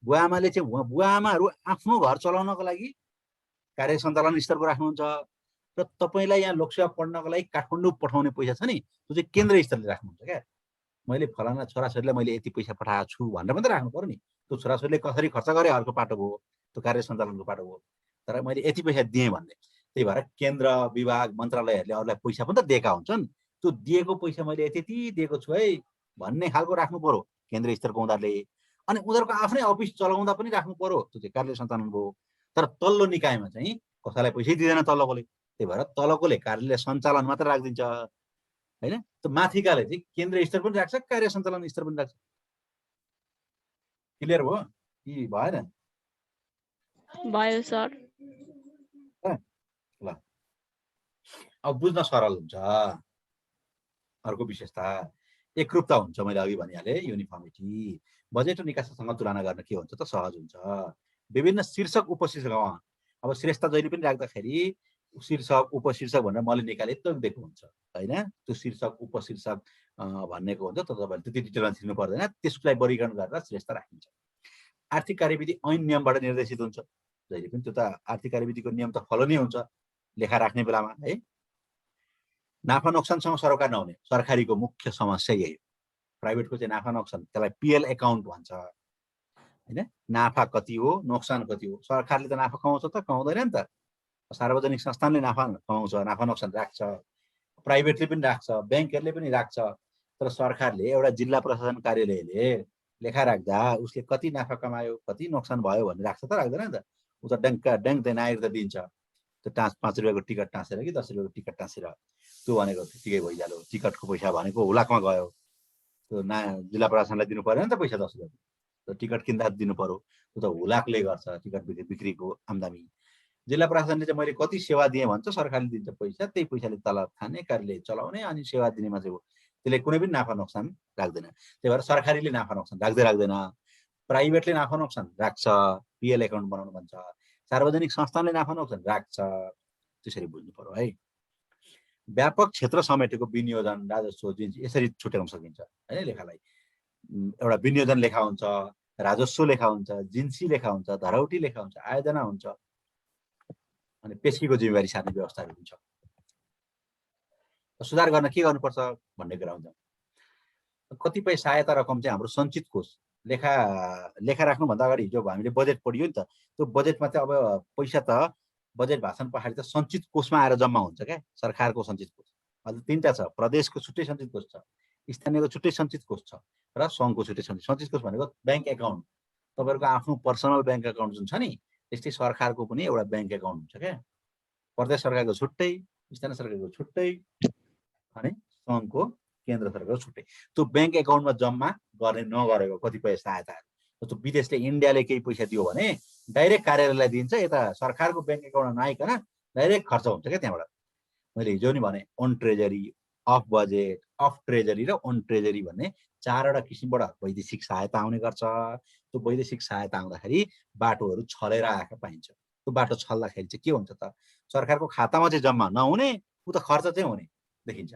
बुवा आमाले चाहिँ बुवा आमाहरू आफ्नो घर चलाउनको लागि कार्य सञ्चालन स्तरको राख्नुहुन्छ र तपाईँलाई यहाँ लोकसेवा पढ्नको लागि काठमाडौँ पठाउने पैसा छ नि त्यो चाहिँ केन्द्रीय स्तरले राख्नुहुन्छ क्या। मैले फलाना छोराछोरीलाई मैले यति पैसा पठाएको छु भनेर पनि त राख्नु पर्यो नि। त्यो छोराछोरीले कसरी खर्च गरे अर्को पाटो भयो, त्यो कार्य सञ्चालनको पाटो भयो। तर मैले यति पैसा दिएँ भन्ने, त्यही भएर केन्द्र विभाग मन्त्रालयहरूले अरूलाई पैसा पनि त दिएका हुन्छन्। त्यो दिएको पैसा मैले यति दिएको छु है भन्ने खालको राख्नु पर्यो केन्द्रीय स्तरको उनीहरूले। अनि उनीहरूको आफ्नै अफिस चलाउँदा पनि राख्नु पर्यो, त्यो चाहिँ कार्य सञ्चालन भयो। तर तल्लो निकायमा चाहिँ कसैलाई पैसै दिँदैन तल्लोकोले, त्यही भएर तलकोले कार्यालय सञ्चालन मात्र राखिदिन्छ होइन। त्यो माथिकाले चाहिँ केन्द्रीय स्तर पनि राख्छ, कार्य सञ्चालन स्तर पनि राख्छ। क्लियर भयो कि भएन? भयो सर। ल अब बुझ्न सरल हुन्छ। अर्को विशेषता एकरूपता हुन्छ। मैले अघि भनिहालेँ युनिफर्मिटी। बजेट र निकाससँग तुलना गर्न के हुन्छ त सहज हुन्छ। विभिन्न शीर्षक उपशीर्षक, अब श्रेष्ठता जहिले पनि राख्दाखेरि शीर्षक उपशीर्षक भनेर मैले निकाले तोकिदिएको हुन्छ होइन। त्यो शीर्षक उपशीर्षक भन्नेको हुन्छ, त तपाईँले त्यति डिटेलमा छिर्नु पर्दैन। त्यसलाई वर्गीकरण गरेर श्रेष्ठता राखिन्छ। आर्थिक कार्यविधि ऐन नियमबाट निर्देशित हुन्छ जहिले पनि। त्यो त आर्थिक कार्यविधिको नियम त फलो नै हुन्छ लेखा राख्ने बेलामा है। नाफा नोक्सानसँग सरोकार नहुने सरकारीको मुख्य समस्या यही हो। प्राइभेटको चाहिँ नाफा नोक्सान, त्यसलाई पिएल एकाउन्ट भन्छ होइन। नाफा कति हो नोक्सान कति हो, सरकारले त नाफा कमाउँछ त कमाउँदैन नि त। सार्वजनिक संस्थानले नाफा कमाउँछ, नाफा नोक्सान राख्छ, प्राइभेटले पनि राख्छ, ब्याङ्कहरूले पनि राख्छ। तर सरकारले एउटा जिल्ला प्रशासन कार्यालयले लेखा राख्दा उसले कति नाफा कमायो कति नोक्सान भयो भन्ने राख्छ त राख्दैन नि त। ऊ त ड्याङ्क नागरिक त दिन्छ। त्यो 5 रुपियाँको टिकट टाँसेर कि 10 रुपियाँको टिकट टाँसेर त्यो भनेको त्यतिकै भइहाल्यो। टिकटको पैसा भनेको हुलाकमा गयो, त्यो जिल्ला प्रशासनलाई दिनु परेन नि त पैसा 10 रुपियाँ। त्यो टिकट किन्दा दिनु पर्यो, त्यो त हुलाकले गर्छ टिकट बिक्रीको आम्दानी। जिल्ला प्रशासनले चाहिँ मैले कति सेवा दिएँ भन्छ, सरकारले दिन्छ पैसा, त्यही पैसाले तलब खाने कार्यालय चलाउने अनि सेवा दिनेमा चाहिँ त्यसले कुनै पनि नाफा नोक्सान राख्दैन। त्यही भएर सरकारीले नाफा नोक्सान राख्दैन, प्राइभेटले नाफा नोक्सान राख्छ, पिएल एकाउन्ट बनाउनु भन्छ, सार्वजनिक संस्थानले नाफा नोक्सान राख्छ। त्यसरी बुझ्नु पर्यो है। व्यापक क्षेत्र समेटेको विनियोजन राजस्व जुन यसरी छुट्याउन सकिन्छ होइन। लेखालाई एउटा विनियोजन लेखा हुन्छ, राजस्व लेखा हुन्छ, जिन्सी लेखा हुन्छ, धरौटी लेखा हुन्छ, आयोजना हुन्छ, अनि पेशीको जिम्मेवारी सार्ने व्यवस्थाहरू हुन्छ। सुधार गर्न के गर्नुपर्छ भन्ने कुरा हुन्छ। कतिपय सहायता रकम चाहिँ हाम्रो सञ्चित कोष लेखा राख्नुभन्दा अगाडि हिजो हामीले बजेट पढियो नि त। त्यो बजेटमा चाहिँ अब पैसा त बजेट भाषण पछाडि त सञ्चित कोषमा आएर जम्मा हुन्छ क्या। सरकारको सञ्चित कोष अहिले 3टा छ, प्रदेशको छुट्टै सञ्चित कोष छ, स्थानीयको छुट्टै सञ्चित कोष छ र सङ्घको छुट्टै सञ्चित कोष भनेको ब्याङ्क एकाउन्ट। तपाईँहरूको आफ्नो पर्सनल ब्याङ्क एकाउन्ट जुन छ नि, त्यस्तै सरकारको पनि एउटा ब्याङ्क एकाउन्ट हुन्छ क्या। प्रदेश सरकारको छुट्टै, स्थानीय सरकारको छुट्टै, अनि सङ्घको केन्द्र सरकारको छुट्टै। त्यो ब्याङ्क एकाउन्टमा जम्मा गर्ने नगरेको कतिपय सहायताहरू, जस्तो विदेशले इन्डियाले केही पैसा दियो भने डाइरेक्ट कार्यालयलाई दिन्छ, यता सरकारको ब्याङ्क एकाउन्टमा नआइकन डाइरेक्ट खर्च हुन्छ क्या त्यहाँबाट। मैले हिजो नि भने on treasury, off budget, off treasury र अन ट्रेजरी भन्ने 4वटा किसिमबाट वैदेशिक सहायता आउने गर्छ। त्यो वैदेशिक सहायता आउँदाखेरि बाटोहरू छलेर आएको पाइन्छ। त्यो बाटो छल्दाखेरि चाहिँ के हुन्छ त, सरकारको खातामा चाहिँ जम्मा नहुने, ऊ त खर्च चाहिँ हुने देखिन्छ।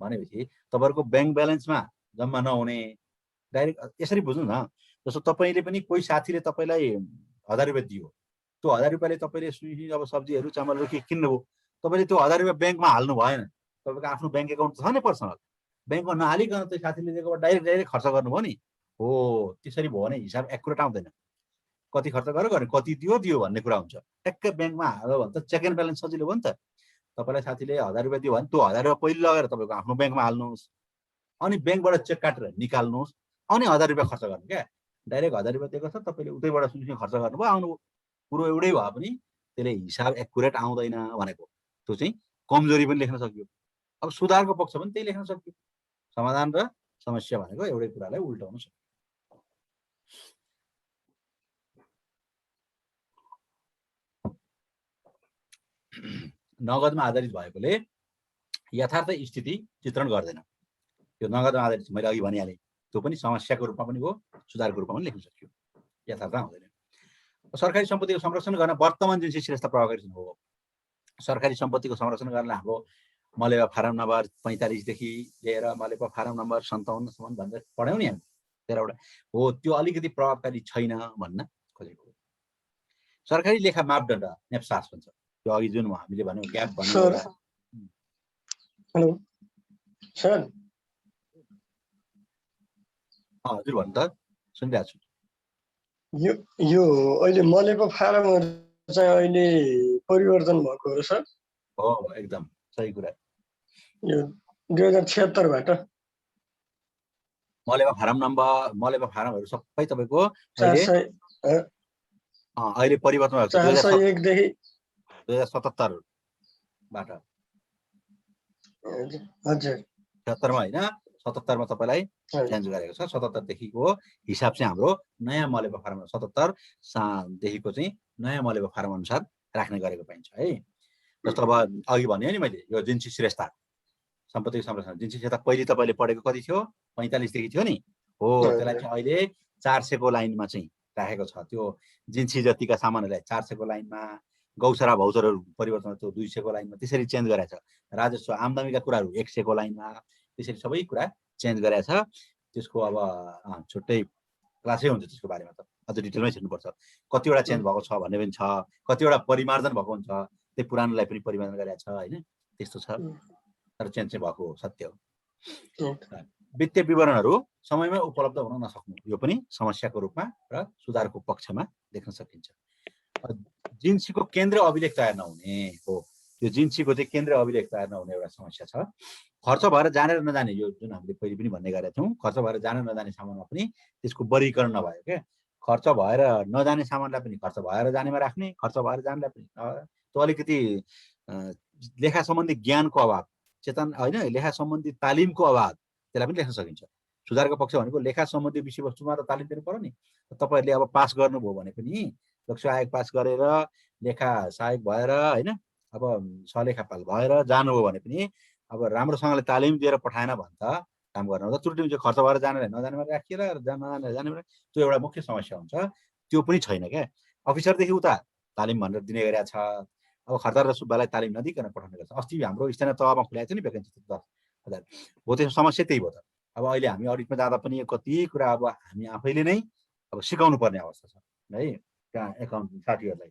भनेपछि तपाईँहरूको ब्याङ्क ब्यालेन्समा जम्मा नहुने, डाइरेक्ट यसरी बुझ्नु न। जस्तो तपाईँले पनि कोही साथीले तपाईँलाई 1000 रुपियाँ दियो, त्यो 1000 रुपियाँले तपाईँले अब सब्जीहरू चामलहरू के किन्नुभयो, तपाईँले त्यो 1000 रुपियाँ ब्याङ्कमा हाल्नु भएन। तपाईँको आफ्नो ब्याङ्क एकाउन्ट छ नि पर्सनल, ब्याङ्कमा नहालिकन त्यो साथीले दिएकोबाट डाइरेक्ट खर्च गर्नुभयो नि। हो त्यसरी भयो भने हिसाब एकुरेट आउँदैन। कति खर्च गर्यो कति दियो भन्ने कुरा हुन्छ। ट्याक्कै ब्याङ्कमा हाल्यो भने त चेक एन्ड ब्यालेन्स सजिलो भयो नि त। तपाईँलाई साथीले 1000 रुपियाँ दियो भने त्यो 1000 रुपियाँ पहिले लगेर तपाईँको आफ्नो ब्याङ्कमा हाल्नुहोस्, अनि ब्याङ्कबाट चेक काटेर निकाल्नुहोस्, अनि 1000 रुपियाँ खर्च गर्नु क्या। डाइरेक्ट 1000 रुपियाँ दिएको छ, तपाईँले उतैबाट सुनिसुनी खर्च गर्नुभयो, आउनुभयो, कुरो एउटै भए पनि त्यसले हिसाब एकुरेट आउँदैन भनेको। त्यो चाहिँ कमजोरी पनि लेख्न सकियो। अब सुधारको पक्ष पनि त्यही लेख्न सकियो। समाधान र समस्या भनेको एउटै कुरालाई उल्टाउन सक्यो। नगदमा आधारित भएकोले यथार्थ स्थिति चित्रण गर्दैन। त्यो नगदमा आधारित मैले अघि भनिहालेँ, त्यो पनि समस्याको रूपमा पनि हो, सुधारको रूपमा पनि लेख्न सकियो। यथार्थ आउँदैन। सरकारी सम्पत्तिको संरक्षण गर्न वर्तमान जुन चाहिँ श्रेष्ठ प्रभावकारी हो, सरकारी सम्पत्तिको संरक्षण गर्न हाम्रो मलेवा फारम नम्बर 45 देखि लिएर मलेवा फारम नम्बर 57 सम्म भनेर पढ्यौँ नि हामी 13वटा हो, त्यो अलिकति प्रभावकारी छैन भन्न खोजेको हो। सरकारी लेखा मापदण्ड नेप्सास भन्छ। त्यो अघि जुन हामीले भन्यौँ ग्याप भन्ने एउटा। हेलो सर, हजुर भन्नु त सुनिरहेको छु। यो अहिले मलेको फारमहरू चाहिँ अहिले परिवर्तन भएको हो सर? हो एकदम सही कुरा। यो 2076बाट मलेबा फारमहरू सबै तपाईँको अहिले 400 अहिले परिवर्तन भएको छ 401 देखि 2077 बाट। हजुर 76 मा होइन 77 मा तपाईँलाई चेन्ज गरेको छ। 77 देखिको हिसाब चाहिँ हाम्रो नयाँ मलेबा फारम 77 देखिको चाहिँ नयाँ मलेबा फारम अनुसार राख्ने गरेको पाइन्छ है। जस्तो अब अघि भने नि मैले यो जिन्सी श्रेष्ठता सम्पत्तिको संरक्षण जिन्सी श्रेष्ठता पहिले तपाईँले पढेको कति थियो 45 देखि थियो नि हो। त्यसलाई चाहिँ अहिले 400 को लाइनमा चाहिँ राखेको छ। त्यो जिन्सी जतिका सामानहरूलाई 400 को लाइनमा, गौसरा भौचरहरू परिवर्तन त्यो 200 को लाइनमा त्यसरी चेन्ज गरेको छ। राजस्व आम्दानीका कुराहरू 100 को लाइनमा त्यसरी सबै कुरा चेन्ज गरेको छ। त्यसको अब छुट्टै क्लासै हुन्छ त्यसको बारेमा त अझ डिटेलमै छिर्नुपर्छ। कतिवटा चेन्ज भएको छ भन्ने पनि छ, कतिवटा परिमार्जन भएको हुन्छ त्यही पुरानोलाई पनि परिमार्जन गरेको छ होइन, त्यस्तो छ। तर चेन्ज चाहिँ भएको सत्य हो। वित्तीय विवरणहरू समयमै उपलब्ध हुन नसक्नु यो पनि समस्याको रूपमा र सुधारको पक्षमा देख्न सकिन्छ। जिन्सीको केन्द्र अभिलेख तयार नहुने हो। यो जिन्सीको चाहिँ केन्द्र अभिलेख तयार नहुने एउटा समस्या छ। खर्च भएर जाने र नजाने यो जुन हामीले पहिले पनि भन्ने गरेका थियौँ, खर्च भएर जाने नजाने सामानमा पनि त्यसको वर्गीकरण नभयो क्या। खर्च भएर नजाने सामानलाई पनि खर्च भएर जानेमा राख्ने, खर्च भएर जानेलाई पनि त्यो अलिकति लेखा सम्बन्धी ज्ञानको अभाव, चेतन होइन लेखा सम्बन्धी तालिमको अभाव, त्यसलाई पनि लेख्न सकिन्छ। सुधारको पक्ष भनेको लेखा सम्बन्धी विषयवस्तुमा त तालिम दिनु पर्यो नि। तपाईँहरूले अब पास गर्नुभयो भने पनि लक्ष्य आयोग पास गरेर लेखा सहायक भएर होइन अब सहलेखापाल भएर जानुभयो भने पनि अब राम्रोसँगले तालिम दिएर पठाएन भने त काम गर्न त त्रुटि हुन्छ। खर्च भएर जानेलाई नजानेमा राखिएर नजाने जानेमा त्यो एउटा मुख्य समस्या हुन्छ। त्यो पनि छैन क्या। अफिसरदेखि उता तालिम भनेर दिने गरेको छ। अब खर्दार र सुब्बालाई तालिम नदिकन पठाउने गर्छ। अस्ति हाम्रो स्थानीय तहमा खुलाएको थियो नि भ्याकेन्सी 10,000 हो। त्यो समस्या त्यही भयो त। अब अहिले हामी अडिटमा जाँदा पनि कति कुरा अब हामी आफैले नै अब सिकाउनु पर्ने अवस्था छ है। त्यहाँ एकाउन्ट साथीहरूलाई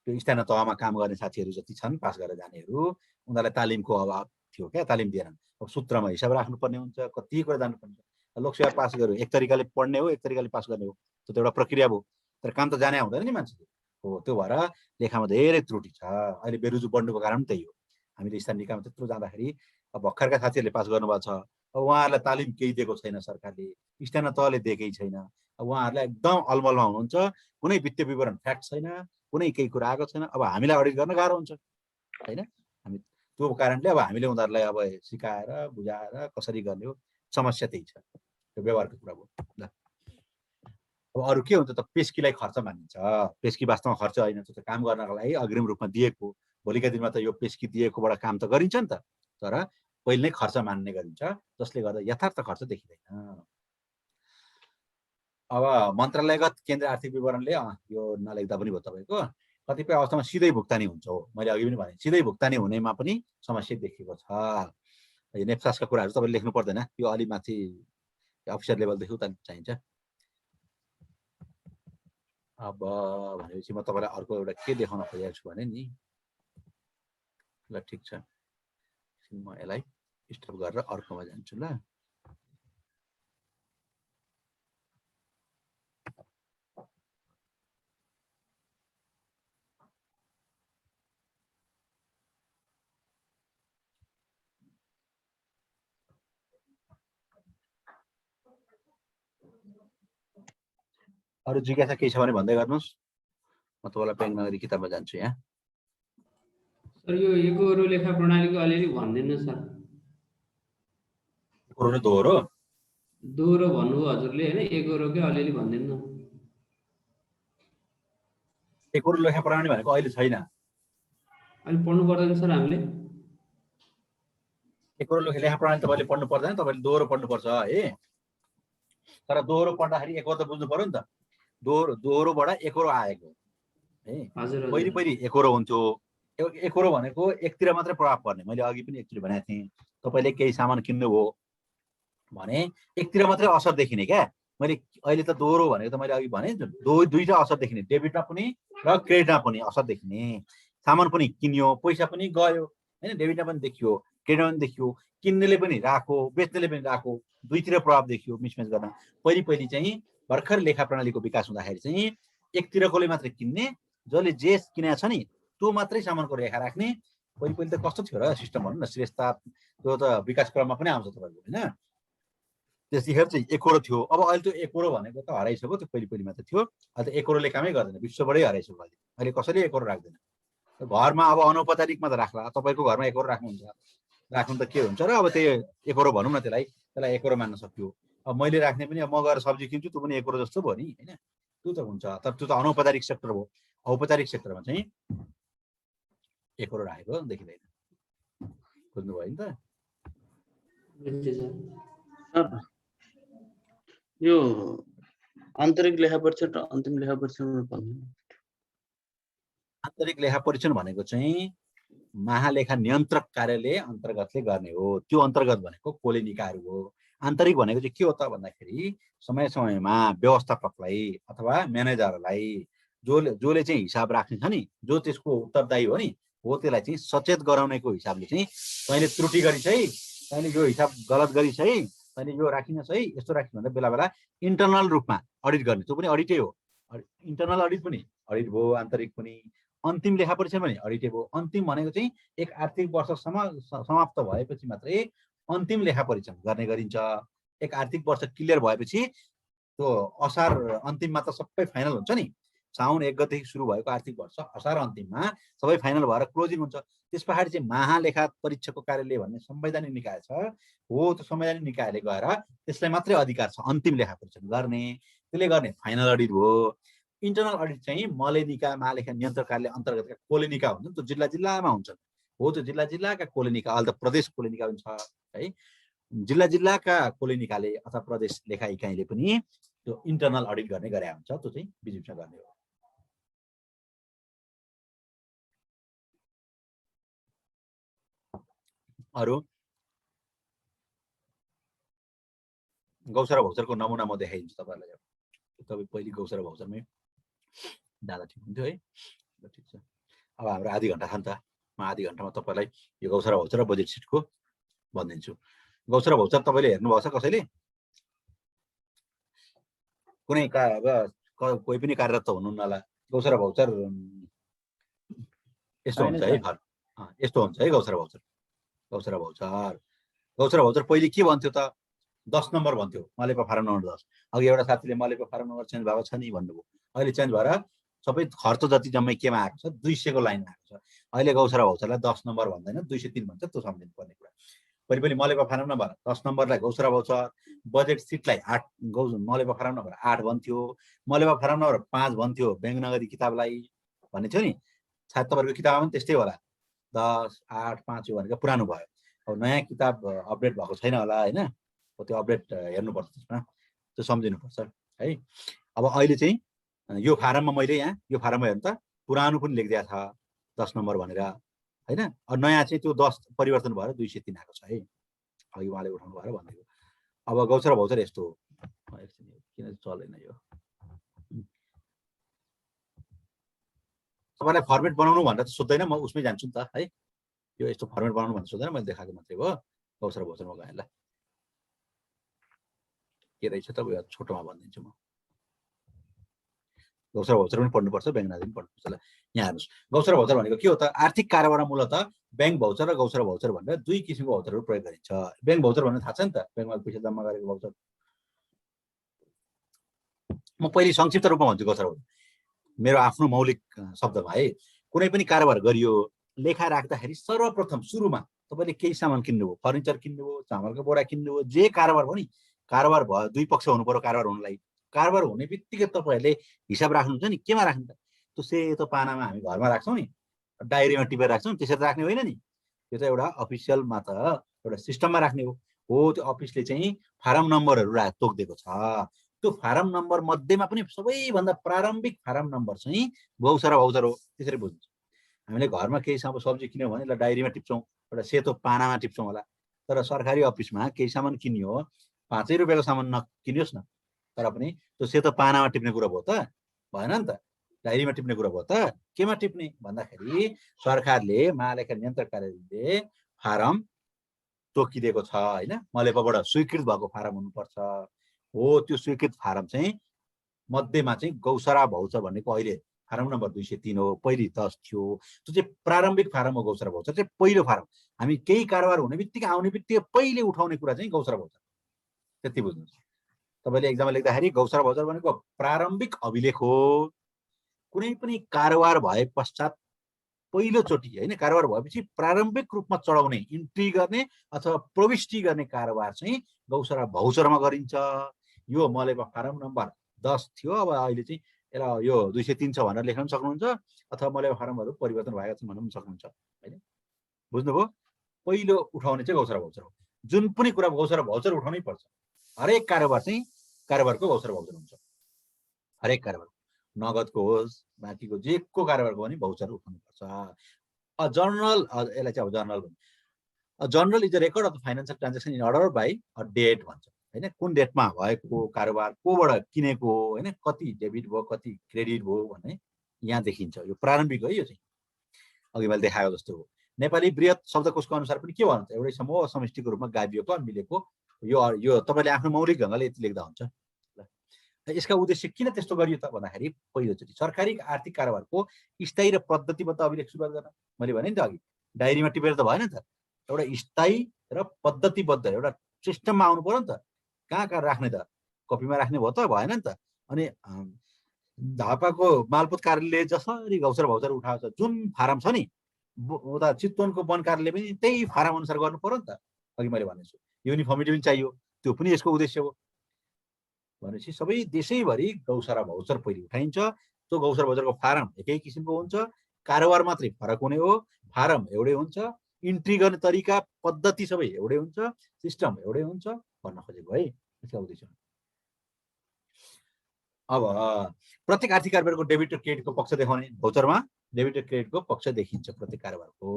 त्यो स्थानीय तहमा काम गर्ने साथीहरू जति छन् पास गरेर जानेहरू उनीहरूलाई तालिमको अभाव थियो क्या, तालिम दिएनन्। अब सूत्रमा हिसाब राख्नुपर्ने हुन्छ, कति कुरा जानुपर्ने हुन्छ। लोकसेवा पास गर्यो एक तरिकाले पढ्ने हो, एक तरिकाले पास गर्ने हो, त्यो त एउटा प्रक्रिया भयो। तर काम त जाने हुँदैन नि मान्छेले हो। त्यो भएर लेखामा धेरै त्रुटि छ। अहिले बेरुजु बढ्नुको कारण त्यही हो। हामीले स्थानीय निकायमा त्यत्रो जाँदाखेरि अब भर्खरका साथीहरूले पास गर्नुभएको छ, अब उहाँहरूलाई तालिम केही दिएको छैन सरकारले, स्थानीय तहले दिएकै छैन। अब उहाँहरूलाई एकदम अलमलमा हुनुहुन्छ। कुनै वित्तीय विवरण फ्याक्ट छैन, कुनै केही कुरा आएको छैन। अब हामीलाई अडिट गर्न गाह्रो हुन्छ होइन। हामी त्यो कारणले अब हामीले उनीहरूलाई अब सिकाएर बुझाएर कसरी गर्ने हो, समस्या त्यही छ। त्यो व्यवहारको कुरा भयो ल। अब अरू के हुन्छ त, पेस्कीलाई खर्च मानिन्छ। पेस्की वास्तवमा खर्च होइन, त्यो त काम गर्नको लागि अग्रिम रूपमा दिएको। भोलिका दिनमा त यो पेस्की दिएकोबाट काम त गरिन्छ नि त, तर पहिले नै खर्च मान्ने गरिन्छ, जसले गर्दा यथार्थ खर्च देखिँदैन। अब मन्त्रालयगत केन्द्र आर्थिक विवरणले यो नलेख्दा पनि भयो तपाईँको। कतिपय अवस्थामा सिधै भुक्तानी हुन्छ हो। मैले अघि पनि भने सिधै भुक्तानी हुनेमा पनि समस्या देखिएको छ। यो नेप्सासका कुराहरू तपाईँले लेख्नु पर्दैन, यो अलि माथि अफिसर लेभलदेखि उता चाहिन्छ। अब भनेपछि म तपाईँलाई अर्को एउटा के देखाउन खोजेको छु भने नि ल ठिक छ, म यसलाई स्टप गरेर अर्कोमा जान्छु ल। अरू जिज्ञासा केही छ भने भन्दै गर्नुहोस्, म तपाईँलाई पेन नगरी किताबमा जान्छु। यहाँ सर यो एकोहोरो लेखा प्रणालीको अलिअलि भनिदिनु सर। एकोहोरो दोहोरो दोहोरो भन्नुभयो हजुरले होइन, एकोहोरोकै अलिअलि भनिदिनु। एकोहोरो लेखा प्रणाली भनेको अहिले छैन। अहिले पढ्नु पर्दैन सर हामीले? एकोहोरो लेखा प्रणाली तपाईँले पढ्नु पर्दैन, तपाईँले दोहोरो पढ्नुपर्छ है। तर दोहोरो पढ्दाखेरि एकोहोरो त बुझ्नु पर्यो नि त। दोहोरोबाट एकोहोरो आएको है। पहिले एकोहोरो हुन्थ्यो। एकोहोरो भनेको एकतिर मात्रै प्रभाव पर्ने। मैले अघि पनि एकचोटि भनेको थिएँ, तपाईँले केही सामान किन्नुभयो भने एकतिर मात्रै असर देखिने क्या। मैले अहिले त दोहोरो भनेको त मैले अघि भने दुईटा असर देखिने, डेबिटमा पनि र क्रेडिटमा पनि असर देखिने। सामान पनि किन्यो, पैसा पनि गयो होइन, डेबिटमा पनि देखियो। क्रेडिट देखियो, किन्नेले पनि राखो, बेच्नेले पनि राखो, दुईतिर प्रभाव देखियो मिसम्याच गर्न। पहिले चाहिँ भर्खर लेखा प्रणालीको विकास हुँदाखेरि चाहिँ एकतिरकोले मात्रै किन्ने, जसले जे किनेको छ नि त्यो मात्रै सामानको रेखा राख्ने। पहिले त कस्तो थियो र सिस्टम भनौँ न, श्रेष्ठता त्यो त विकास क्रममा पनि आउँछ तपाईँको होइन। त्यतिखेर चाहिँ एकोरो थियो, अब अहिले त्यो एकोरो भनेको त हराइसक्यो, त्यो पहिले मात्रै थियो। अहिले त एकोरोले कामै गर्दैन, विश्वबाटै हराइसक्यो अहिले कसैले एकोरो राख्दैन। घरमा अब अनौपचारिकमा त राख्ला, तपाईँको घरमा एकोरो राख्नुहुन्छ, राख्नु त के हुन्छ र, अब त्यही एकोरो भनौँ न, त्यसलाई एकोरो मान्न सक्यो। अब मैले राख्ने पनि, अब म गएर सब्जी किन्छु त्यो पनि एकोरो जस्तो भयो नि होइन, त्यो त हुन्छ। तर त्यो त अनौपचारिक सेक्टर हो। औपचारिक सेक्टरमा चाहिँ एकोरो राखेको देखिँदैन। बुझ्नुभयो नि त? यो आन्तरिक लेखा परीक्षण र अन्तिम लेखा परीक्षण भन्नु। आन्तरिक लेखा परीक्षण भनेको चाहिँ महालेखा नियन्त्रक कार्यालय अन्तर्गतले गर्ने हो। त्यो अन्तर्गत भनेको कोले निकायहरू हो। आन्तरिक भनेको चाहिँ के हो त भन्दाखेरि समय समयमा व्यवस्थापकलाई अथवा म्यानेजरलाई जसले चाहिँ हिसाब राख्ने छ नि, जो त्यसको उत्तरदायी हो नि, हो त्यसलाई चाहिँ सचेत गराउनेको हिसाबले चाहिँ तैँले त्रुटि गरिस् है, तैँले यो हिसाब गलत गरिस् है, तैँले यो राखिनस् है, यस्तो राखिस् भनेर बेला बेला इन्टरनल रूपमा अडिट गर्ने। त्यो पनि अडिटै हो। इन्टरनल अडिट पनि अडिट भयो, आन्तरिक पनि। अन्तिम लेखा परीक्षण पनि अडिटै भयो। अन्तिम भनेको चाहिँ एक आर्थिक वर्षसम्म समाप्त भएपछि मात्रै अन्तिम लेखा परीक्षण गर्ने गरिन्छ। एक आर्थिक वर्ष क्लियर भएपछि त्यो असार अन्तिममा त सबै फाइनल हुन्छ नि। साउन 1 गतेदेखि सुरु भएको आर्थिक वर्ष असार अन्तिममा सबै फाइनल भएर क्लोजिङ हुन्छ। त्यस पछाडि चाहिँ महालेखा परीक्षकको कार्यालय भन्ने संवैधानिक निकाय छ, हो त्यो संवैधानिक निकायले गएर त्यसलाई मात्रै अधिकार छ अन्तिम लेखा परीक्षण गर्ने। त्यसले गर्ने फाइनल अडिट हो। इन्टरनल अडिट चाहिँ मलेनिका महालेखा नियन्त्रक कार्यालय अन्तर्गतका कोलेनिका हुन्छन्, त्यो जिल्ला जिल्लामा हुन्छन्। हो त्यो जिल्ला जिल्लाका कोलेनिका, अहिले त प्रदेश कोलेनिका पनि छ है। जिल्ला जिल्लाका कोलेनिकाले अथवा प्रदेश लेखा इकाइले पनि त्यो इन्टरनल अडिट गर्ने गरे हुन्छ। त्यो चाहिँ बिजुपसँग गर्ने हो। अरू गौचर भौचरको नमुना म देखाइदिन्छु तपाईँहरूलाई। तपाईँ पहिले गौचर भौचरमै जाँदा ठिक हुन्थ्यो है। ठिक छ, अब हाम्रो आधी घन्टा छ नि त, म आधी घन्टामा तपाईँलाई यो गौचर भौचर र बजेट सिटको भनिदिन्छु। गौचर भौचर तपाईँले हेर्नुभएको छ कसैले? कुनै अब कोही पनि कार्यरत त हुनुहुन्न होला। गौचर भौचर यस्तो हुन्छ है, यस्तो हुन्छ है गौचर भौचर। गौचर भौचर गौचर भौचर पहिले के भन्थ्यो त? 10 नम्बर भन्थ्यो, मलेपा फारम नम्बर 10। अघि एउटा साथीले मलेपा फारम नम्बर चेन्ज भएको छ नि भन्नुभयो। अहिले चेन्ज भएर सबै खर्च जति जम्मै केमा आएको छ? 200 को लाइनमा आएको छ। अहिले गौचर भौचरलाई 10 नम्बर भन्दैन, 203 भन्छ। त्यो सम्झिनु पर्ने कुरा। पहिले मलेपा फारम नम्बर 10 नम्बरलाई गौचर भौचर, बजेट सिटलाई 8 मलेपा फारम नम्बर 8 भन्थ्यो, मलेपा फारम नम्बर 5 भन्थ्यो ब्याङ्क नगदी किताबलाई भन्ने थियो नि। सायद तपाईँहरूको किताबमा पनि त्यस्तै होला, 10, 8, 5 यो भनेको पुरानो भयो। अब नयाँ किताब अपडेट भएको छैन होला होइन, त्यो अपडेट हेर्नुपर्छ त्यसमा, त्यो सम्झिनुपर्छ है। अब अहिले चाहिँ यो फारममा मैले यहाँ यो फारममा हेर्नु त पुरानो पनि लेखिदिएको छ 10 नम्बर भनेर होइन। अब नयाँ चाहिँ त्यो 10 परिवर्तन भएर 203 आएको छ है। अघि उहाँले उठाउनु भएर भनिदिएको। अब गौचर भौचर यस्तो हो। किन चलेन यो? तपाईँलाई फर्मेट बनाउनु भनेर त सोध्दैन, म उसमै जान्छु नि त है। यो यस्तो फर्मेट बनाउनु भनेर सोध्दैन, मैले देखाएको मात्रै हो। गौचर भौचरमा गएँ ल, के रहेछ त छोटोमा भनिदिन्छु म। गौचर भौचर पनि पढ्नुपर्छ, ब्याङ्क नगदी पनि पढ्नुपर्छ। ल यहाँ हेर्नुहोस्, गौचर भौचर भनेको के हो त? आर्थिक कारोबारमा मूलतः ब्याङ्क भौचर र गौचर भौचर भनेर दुई किसिमको भौचरहरू प्रयोग गरिन्छ। ब्याङ्क भौचर भन्ने थाहा छ नि त, ब्याङ्कमा पैसा जम्मा गरेको भौचर। म पहिले संक्षिप्त रूपमा भन्छु गौचर भौचर मेरो आफ्नो मौलिक शब्दमा है। कुनै पनि कारोबार गरियो, लेखा राख्दाखेरि सर्वप्रथम सुरुमा तपाईँले केही सामान किन्नुभयो, फर्निचर किन्नुभयो, चामलको बोरा किन्नुभयो, जे कारोबार भयो नि, कारोबार भयो, दुई पक्ष हुनु पर्यो कारोबार हुनलाई। कारोबार हुने बित्तिकै तपाईँहरूले हिसाब राख्नुहुन्छ नि, केमा राख्नु त? त्यो सेतो पानामा हामी घरमा राख्छौँ नि, डायरीमा टिपेर राख्छौँ, त्यसरी राख्ने होइन नि। त्यो त एउटा अफिसियलमा त एउटा सिस्टममा राख्ने हो। त्यो अफिसले चाहिँ फारम नम्बरहरू तोकिदिएको छ। त्यो फारम नम्बर मध्येमा पनि सबैभन्दा प्रारम्भिक फारम नम्बर चाहिँ गौचर भौचर हो। त्यसरी बुझ्नुहुन्छ। हामीले घरमा केही सब्जी किन्यौँ भने ल डायरीमा टिप्छौँ, एउटा सेतो पानामा टिप्छौँ होला। तर सरकारी अफिसमा केही सामान किन्यो, 5 रुपियाँको सामान नकिन्योस् न, तर पनि त्यो सेतो पानामा टिप्ने कुरा भयो त? भएन नि त। डायरीमा टिप्ने कुरा भयो त? केमा टिप्ने भन्दाखेरि सरकारले महालेखा नियन्त्रक कार्यालयले फारम तोकिदिएको छ होइन, मलेपाबाट स्वीकृत भएको फारम हुनुपर्छ। हो त्यो स्वीकृत फारम चाहिँ मध्येमा चाहिँ गौसरा भौचर भनेको अहिले फारम नम्बर 203 हो, पहिले 10 थियो। त्यो चाहिँ प्रारम्भिक फारम हो। गौसरा भौचर चाहिँ पहिलो फारम। हामी केही कारोबार हुने बित्तिकै आउने बित्तिकै पहिले उठाउने कुरा चाहिँ गौसरा भौचर, त्यति बुझ्नुहोस्। तपाईँले एक्जाममा लेख्दाखेरि गौसरा भौचर भनेको प्रारम्भिक अभिलेख हो। कुनै पनि कारोबार भए पश्चात पहिलोचोटि होइन, कारोबार भएपछि प्रारम्भिक रूपमा चढाउने, इन्ट्री गर्ने अथवा प्रविष्टि गर्ने कारोबार चाहिँ गौसरा भौचरमा गरिन्छ। यो मलेपा फारम नम्बर 10 थियो। अब अहिले चाहिँ यसलाई यो 203 छ भनेर लेख्न सक्नुहुन्छ, अथवा मलेपा फारमहरू परिवर्तन भएका छन् भन्न पनि सक्नुहुन्छ होइन। बुझ्नुभयो? पहिलो उठाउने चाहिँ गौसरा भौचर हो। जुन पनि कुरा गौसरा भौचर उठाउनै पर्छ। हरेक कारोबार चाहिँ कारोबारको गौसरा भौचर हुन्छ। हरेक कारोबार, नगदको होस् बाँकीको जेको कारोबारको पनि भौचर उठाउनुपर्छ। अ जर्नल, यसलाई चाहिँ अब जर्नल भन्छ। A journal is a record of the financial transaction in order by a date भन्छ होइन। कुन डेटमा भएको कारोबार, कोबाट किनेको होइन, कति डेबिट भयो कति क्रेडिट भयो भन्ने यहाँ देखिन्छ। यो प्रारम्भिक हो। यो चाहिँ अघि मैले देखाएको जस्तो हो। नेपाली बृहत शब्दकोशको अनुसार पनि के भन्छ, एउटै समूह समष्टिको रूपमा गाभिएको मिलेको। यो तपाईँले आफ्नो मौलिक ढङ्गले यति लेख्दा हुन्छ। यसका उद्देश्य किन त्यस्तो गरियो त भन्दाखेरि पहिलोचोटि सरकारी आर्थिक कारोबारको स्थायी र पद्धतिबद्ध अभिलेख सुरुवात गर्न। मैले भने नि त अघि, डायरीमा टिपेर त भएन नि त। एउटा स्थायी र पद्धतिबद्ध एउटा सिस्टममा आउनु पर्यो नि त। कहाँ कहाँ राख्ने त, कपीमा राख्ने भयो त भएन नि त। अनि झापाको मालपोत कार्यालयले जसरी गौसरा भौचर उठाएको छ, जुन फारम छ नि, उता चितवनको वन कार्यालयले पनि त्यही फारम अनुसार गर्नु पर्यो नि त। अघि मैले भनेको छु युनिफर्मिटी पनि चाहियो, त्यो पनि यसको उद्देश्य हो। भनेपछि सबै देशैभरि गौसरा भौचर पहिले उठाइन्छ। त्यो गौसरा भौचरको फारम एकै किसिमको हुन्छ, कारोबार मात्रै फरक हुने हो, फारम एउटै हुन्छ, इन्ट्री गर्ने तरिका पद्धति सबै एउटै हुन्छ, सिस्टम एउटै हुन्छ भन्न खोजेको है। यसको उद्देश्य। अब प्रत्येक आर्थिक कारोबारको डेबिट र क्रेडिटको पक्ष देखाउने। भौचरमा डेबिट र क्रेडिटको पक्ष देखिन्छ प्रत्येक कारोबारको।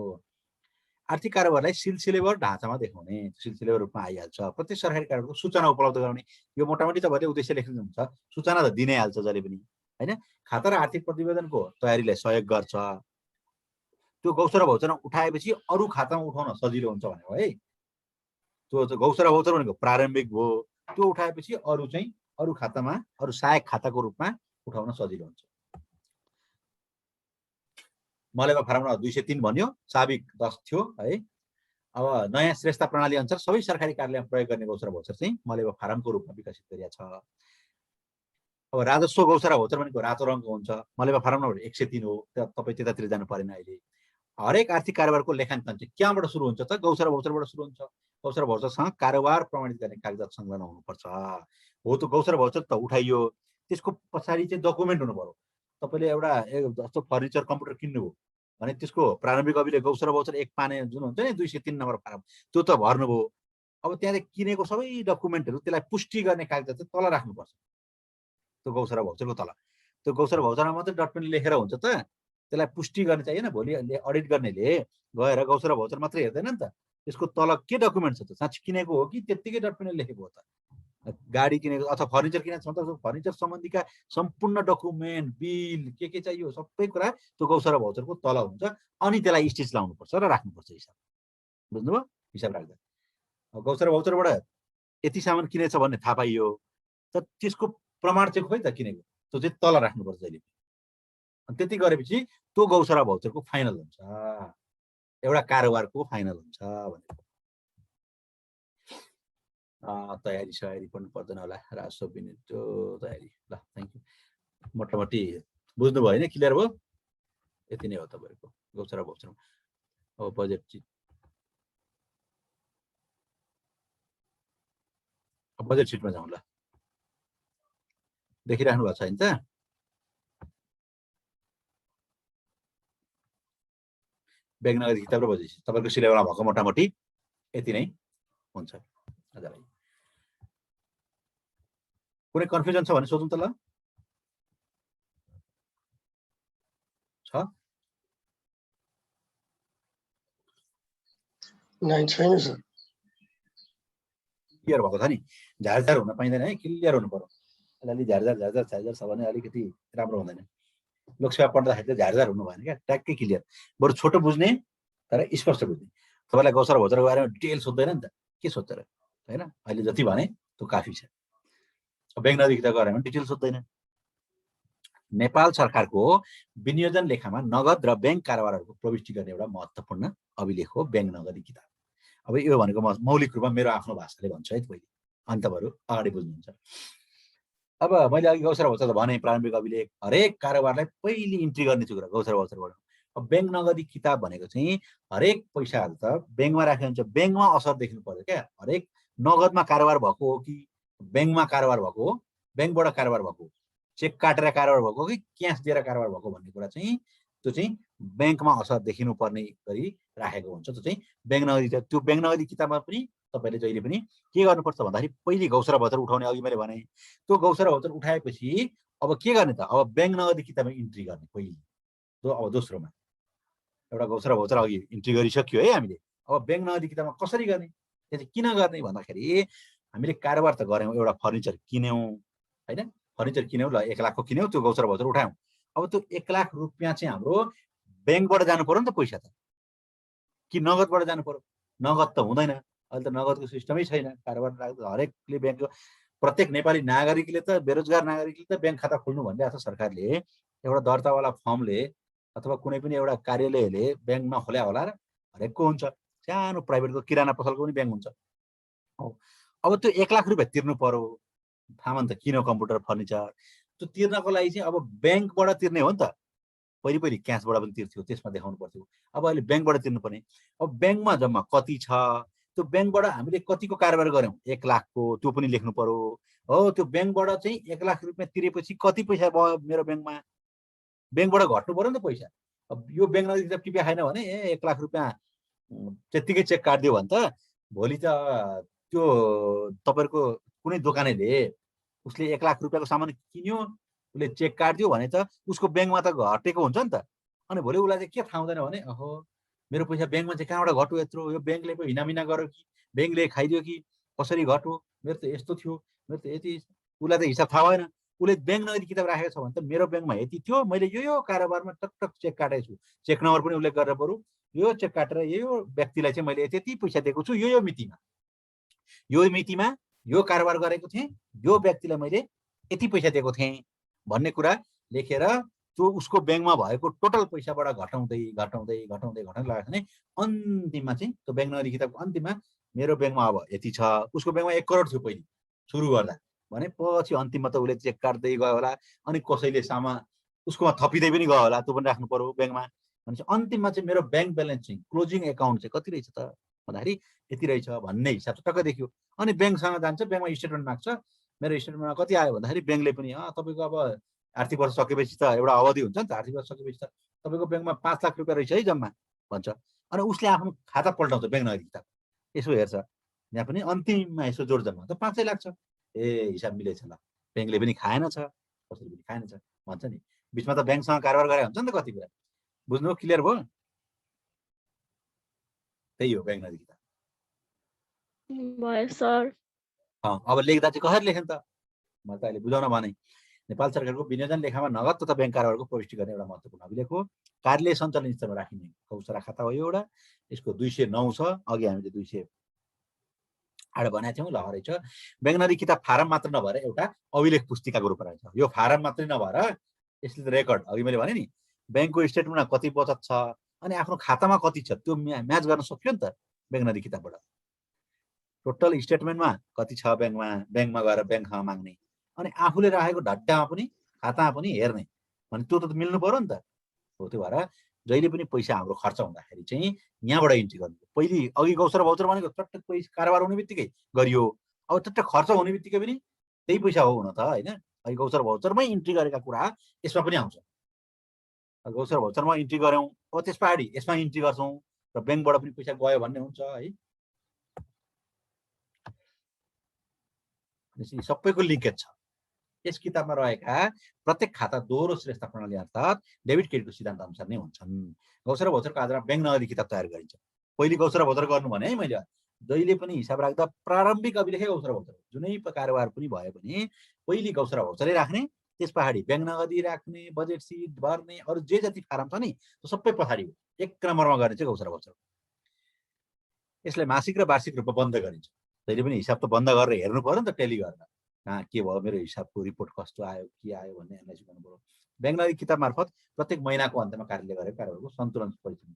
आर्थिक कारोबारलाई सिलसिलेवार ढाँचामा देखाउने, सिलसिलेवार रूपमा आइहाल्छ। प्रत्येक सरकारी कारोबारको सूचना उपलब्ध गराउने। यो मोटामोटी तपाईँले उद्देश्य लेख्नुहुन्छ, सूचना त दिनै हाल्छ जहिले पनि होइन। खाता र आर्थिक प्रतिवेदनको तयारीलाई सहयोग गर्छ। त्यो गौसरा भौचरमा उठाएपछि अरू खातामा उठाउन सजिलो हुन्छ भनेको है। त्यो गौसरा भौचर भनेको प्रारम्भिक हो। त्यो उठाएपछि अरू चाहिँ अरू खातामा, अरू सहायक खाताको रूपमा उठाउन सजिलो हुन्छ। मलेपा फारम 203 भन्यो, साबिक 10 थियो है। अब नयाँ श्रेष्ठता प्रणाली अनुसार सबै सरकारी कार्यालयमा प्रयोग गर्ने गौसरा भौचर चाहिँ मलेपा फारमको रूपमा विकसित गरिएको छ। अब राजस्व गौसरा भौचर भनेको रातो रङको हुन्छ। मलेपा फारम नम्बर 103 हो। तपाईँ त्यतातिर जानु परेन। अहिले हरेक आर्थिक कारोबारको लेखाङ्कन चाहिँ कहाँबाट सुरु हुन्छ त? गौसरा भौचरबाट सुरु हुन्छ। गौसरा भौचरसँग कारोबार प्रमाणित गर्ने कागजात संलग्न हुनुपर्छ। हो त गौसरा भौचर त उठाइयो, त्यसको पछाडि चाहिँ डकुमेन्ट हुनु पर्यो। तपाईँले एउटा जस्तो फर्निचर कम्प्युटर किन्नुभयो भने त्यसको प्रारम्भिक अभिलेख गौसरा भौचर 1 पाने जुन हुन्छ नि 203 नम्बर फारम, त्यो त भर्नुभयो। अब त्यहाँले किनेको सबै डकुमेन्टहरू त्यसलाई पुष्टि गर्ने कागजात चाहिँ तल राख्नुपर्छ। त्यो गौसरा भौचरको तल। त्यो गौसरा भौचरमा मात्रै डटपेनले लेखेर हुन्छ त? त्यसलाई पुष्टि गर्ने चाहिएन। भोलि अडिट गर्नेले गएर गौसरा भौचर मात्रै हेर्दैन नि त, त्यसको तल के डकुमेन्ट छ त? साँच्चै किनेको हो कि त्यत्तिकै डटपेनले लेखेको हो त? गाडी किनेको अथवा फर्निचर किनेको छ त फर्निचर सम्बन्धीका सम्पूर्ण डकुमेन्ट, बिल के चाहियो सबै कुरा त्यो गौसरा भौचरको तल हुन्छ। अनि त्यसलाई स्टिच लाउनुपर्छ र राख्नुपर्छ हिसाब। बुझ्नुभयो? हिसाब राख्दा गौसरा भौचरबाट यति सामान किनेछ भन्ने थाहा पाइयो, तर त्यसको प्रमाण चाहिँ खोइ त किनेको, त्यो चाहिँ तल राख्नुपर्छ जहिले। अनि त्यति गरेपछि त्यो गौसरा भौचरको फाइनल हुन्छ, एउटा कारोबारको फाइनल हुन्छ भनेको। तयारी सयारी पनि पर्दैन होला। राजस्व विनितो तयारी। ल थ्याङ्क यू। मोटामोटी बुझ्नुभयो होइन? क्लियर भयो? यति नै हो तपाईँको गौसरा भौचर। अब बजेट चिट, बजेट सिटमा जाउँ। ल देखिराख्नु भएको छैन त? ब्याङ्क नगद किताब र बजेट तपाईँको सिलेबसमा भएको मोटामोटी यति नै हुन्छ। आजलाई कुनै कन्फ्युजन छ भने सोधौँ त। ल छ? छैन सर। क्लियर भएको छ नि? झारझार हुन पाइँदैन है, क्लियर हुनु पर्यो। अलि झारझार छ भने अलिकति राम्रो हुँदैन। लोकसेवा पढ्दाखेरि त झारझार हुनु भएन क्या, ट्याक्कै क्लियर। बरु छोटो बुझ्ने तर स्पष्ट बुझ्ने। तपाईँलाई गौचर भौचरको बारेमा डिटेल सोध्दैन नि त, के सोध्छ र होइन? अहिले जति भने त्यो काफी छ। ब्याङ्क नगदी किताबको बारेमा डिटेल सोध्दैन। नेपाल सरकारको विनियोजन लेखामा नगद र ब्याङ्क कारोबारहरूको प्रविष्टि गर्ने एउटा महत्त्वपूर्ण अभिलेख हो ब्याङ्क नगदी किताब। अब यो भनेको म मौलिक रूपमा मेरो आफ्नो भाषाले भन्छु है, पहिले अनि तपाईँहरू अगाडि बुझ्नुहुन्छ। अब मैले अघि गौचर भौचर भने प्रारम्भिक अभिलेख हरेक कारोबारलाई पहिले इन्ट्री गर्ने कुरा गौचर भौचरबाट। अब ब्याङ्क नगदी किताब भनेको चाहिँ हरेक पैसाहरू त ब्याङ्कमा राखेको हुन्छ, ब्याङ्कमा असर देख्नु पर्यो क्या। हरेक नगदमा कारोबार भएको हो कि ब्याङ्कमा कारोबार भएको हो, ब्याङ्कबाट कारोबार भएको हो, चेक काटेर कारोबार भएको कि क्यास दिएर कारोबार भएको भन्ने कुरा चाहिँ त्यो चाहिँ ब्याङ्कमा असर देखिनु पर्ने गरी राखेको हुन्छ। त्यो चाहिँ ब्याङ्क नगदी किताब। त्यो ब्याङ्क नगदी किताबमा पनि तपाईँले जहिले पनि के गर्नुपर्छ भन्दाखेरि पहिले गौचर भौचर उठाउने, अघि मैले भने त्यो गौचर भौचर उठाएपछि अब के गर्ने त, अब ब्याङ्क नगदी किताबमा इन्ट्री गर्ने पहिले। अब दोस्रोमा एउटा गौचर भौचर अघि इन्ट्री गरिसक्यो है हामीले। अब ब्याङ्क नगदी किताबमा कसरी गर्ने, त्यो चाहिँ किन गर्ने भन्दाखेरि हामीले कारोबार त गऱ्यौँ, एउटा फर्निचर किन्यौँ होइन, फर्निचर किन्यौँ, ल 1 लाखको किन्यौँ, त्यो गौचर भौचर उठायौँ। अब त्यो 1 लाख रुपियाँ चाहिँ हाम्रो ब्याङ्कबाट जानु पर्यो नि त पैसा त, कि नगदबाट जानु पर्यो? नगद त हुँदैन, अहिले त नगदको सिस्टमै छैन। कारोबार राख्दा हरेकले ब्याङ्क, प्रत्येक नेपाली नागरिकले त, बेरोजगार नागरिकले त ब्याङ्क खाता खोल्नु भनिरहेको छ सरकारले। एउटा दर्तावाला फर्मले अथवा कुनै पनि एउटा कार्यालयले ब्याङ्कमा खोल्या होला र हरेकको हुन्छ, सानो प्राइभेटको किराना पसलको पनि ब्याङ्क हुन्छ। अब त्यो 1 लाख रुपियाँ तिर्नु पर्यो, थाहा त किन कम्प्युटर फर्निचर, त्यो तिर्नको लागि चाहिँ अब ब्याङ्कबाट तिर्ने हो नि त। पहिले क्यासबाट पनि तिर्थ्यो, त्यसमा देखाउनु पर्थ्यो। अब अहिले ब्याङ्कबाट तिर्नुपर्ने। अब ब्याङ्कमा जम्मा कति छ, त्यो ब्याङ्कबाट हामीले कतिको कारोबार गऱ्यौँ 1 लाखको, त्यो पनि लेख्नु पर्यो। हो, त्यो ब्याङ्कबाट चाहिँ 1 लाख रुपियाँ तिरेपछि कति पैसा भयो मेरो ब्याङ्कमा, ब्याङ्कबाट घट्नु पर्यो नि त पैसा। अब यो ब्याङ्क नगदी किताब टिपे खाएन भने 1 लाख रुपियाँ त्यत्तिकै चेक काटिदियो भने त भोलि त त्यो तपाईँहरूको कुनै दोकानेले उसले 1 लाख रुपियाँको सामान किन्यो, उसले चेक काटिदियो भने त उसको ब्याङ्कमा त घटेको हुन्छ नि त। अनि भोलि उसलाई चाहिँ के थाहा हुँदैन भने अहो मेरो पैसा ब्याङ्कमा चाहिँ कहाँबाट घट्यो यत्रो, यो ब्याङ्कले पो हिनामिना गर्यो कि ब्याङ्कले खाइदियो कि कसरी घट्यो, मेरो त यस्तो थियो, मेरो त यति, उसलाई त हिसाब थाहा भएन। उसले ब्याङ्क नगदी किताब राखेको छ भने त मेरो ब्याङ्कमा यति थियो, मैले यो कारोबारमा टक चेक काटेको छु, चेक नम्बर पनि उल्लेख गरेर बरु यो चेक काटेर यो व्यक्तिलाई चाहिँ मैले यति पैसा दिएको छु, यो मितिमा, यो कारोबार गरेको थिएँ, यो व्यक्तिलाई मैले यति पैसा दिएको थिएँ भन्ने कुरा लेखेर त्यो उसको ब्याङ्कमा भएको टोटल पैसाबाट घटाउँदै लगाएको भने अन्तिममा चाहिँ त्यो ब्याङ्क नगदी किताबको अन्तिममा मेरो ब्याङ्कमा अब यति छ, उसको ब्याङ्कमा 1 करोड थियो पहिले सुरु गर्दा भने, पछि अन्तिममा त उसले चेक काट्दै गयो होला, अनि कसैले उसकोमा थपिँदै पनि गयो होला, त्यो पनि राख्नु पर्यो ब्याङ्कमा। भनेपछि अन्तिममा चाहिँ मेरो ब्याङ्क ब्यालेन्स चाहिँ क्लोजिङ एकाउन्ट चाहिँ कति रहेछ त भन्दाखेरि यति रहेछ भन्ने हिसाब टक्क देखियो। अनि ब्याङ्कसँग जान्छ, ब्याङ्कमा स्टेटमेन्ट माग्छ, मेरो स्टेटमेन्टमा कति आयो भन्दाखेरि ब्याङ्कले पनि तपाईँको अब आर्थिक वर्ष सकेपछि त एउटा अवधि हुन्छ नि त, आर्थिक वर्ष सकेपछि त तपाईँको ब्याङ्कमा 5 लाख रुपियाँ रहेछ है जम्मा भन्छ। अनि उसले आफ्नो खाता पल्टाउँछ ब्याङ्क नगदी किताब, यसो हेर्छ, यहाँ पनि अन्तिममा यसो जोड्छ त 5 लाख छ, ए हिसाब मिलेछ, ल ब्याङ्कले पनि खाएन छ, कसैले पनि खाएन छ भन्छ नि। बिचमा त ब्याङ्कसँग कारोबार गरे हुन्छ नि त कति कुरा, बुझ्नु क्लियर भयो? त्यही हो ब्याङ्क नगदी किताब भयो सर। अब लेख्दा चाहिँ कसरी लेख्ने त, मैले त अहिले बुझाउन भने नेपाल सरकारको विनियोजन लेखामा नगद तथा ब्याङ्क कारोबारको प्रविष्टि गर्ने एउटा महत्त्वपूर्ण अभिलेख हो। कार्यालय सञ्चालन स्तरमा राखिने गौचरा खाता हो एउटा, यसको 209 छ, अघि हामीले 208 बनाएको थियौँ, ल रहेछ। ब्याङ्क नगदी किताब फारम मात्र नभएर एउटा अभिलेख पुस्तिकाको रूपमा रहेछ। यो फारम मात्रै नभएर यसले त रेकर्ड, अघि मैले भने नि ब्याङ्कको स्टेटमेन्टमा कति बचत छ अनि आफ्नो खातामा कति छ त्यो म्याच गर्न सक्यो नि त ब्याङ्क नगदी किताबबाट। टोटल स्टेटमेन्टमा कति छ ब्याङ्कमा गएर ब्याङ्कमा माग्ने, अनि आफूले राखेको ढड्डामा पनि खातामा पनि हेर्ने, भने त्यो त मिल्नु पर्यो नि त। हो, त्यो भएर जहिले पनि पैसा हाम्रो खर्च हुँदाखेरि चाहिँ यहाँबाट इन्ट्री गर्नु। पहिले अघि गौचर भौचर भनेको टट्ट पैसा कारोबार हुने बित्तिकै गरियो, अब टट्ट खर्च हुने बित्तिकै पनि त्यही पैसा हो हुन त होइन। अघि गौचर भौचरमै इन्ट्री गरेका कुरा यसमा पनि आउँछ। गौचर भौचरमा इन्ट्री गऱ्यौँ, अब त्यस पछाडि यसमा इन्ट्री गर्छौँ र ब्याङ्कबाट पनि पैसा गयो भन्ने हुन्छ है। सबैको लिङ्केज छ। यस किताबमा रहेका प्रत्येक खाता दोहोरो श्रेष्ठता प्रणाली अर्थात् डेबिट क्रेडिटको सिद्धान्त अनुसार नै हुन्छन्। गौचर भौचरको आधारमा ब्याङ्क नगदी किताब तयार गरिन्छ। पहिले गौचर भौचर गर्नु भने है, मैले जहिले पनि हिसाब राख्दा प्रारम्भिक अभिलेखै गौचर भौचर, जुनै कारोबार पनि भयो भने पहिले गौचर भौचरै राख्ने, त्यस पछाडि ब्याङ्क नगदी राख्ने, बजेट सिट भर्ने, अरू जे जति फारम छ नि त्यो सबै पछाडि हो। 1 नम्बरमा गर्ने चाहिँ गौचर भौचर। यसलाई मासिक र वार्षिक रूपमा बन्द गरिन्छ। जहिले पनि हिसाब त बन्द गरेर हेर्नु पर्यो नि त, टेली गरेर कहाँ के भयो, मेरो हिसाबको रिपोर्ट कस्तो आयो, के आयो भन्ने एनालाइसिस गर्नु पर्यो। ब्याङ्क नगदी किताब मार्फत प्रत्येक महिनाको अन्तमा कार्यले गरेको कारबारको सन्तुलन परीक्षण,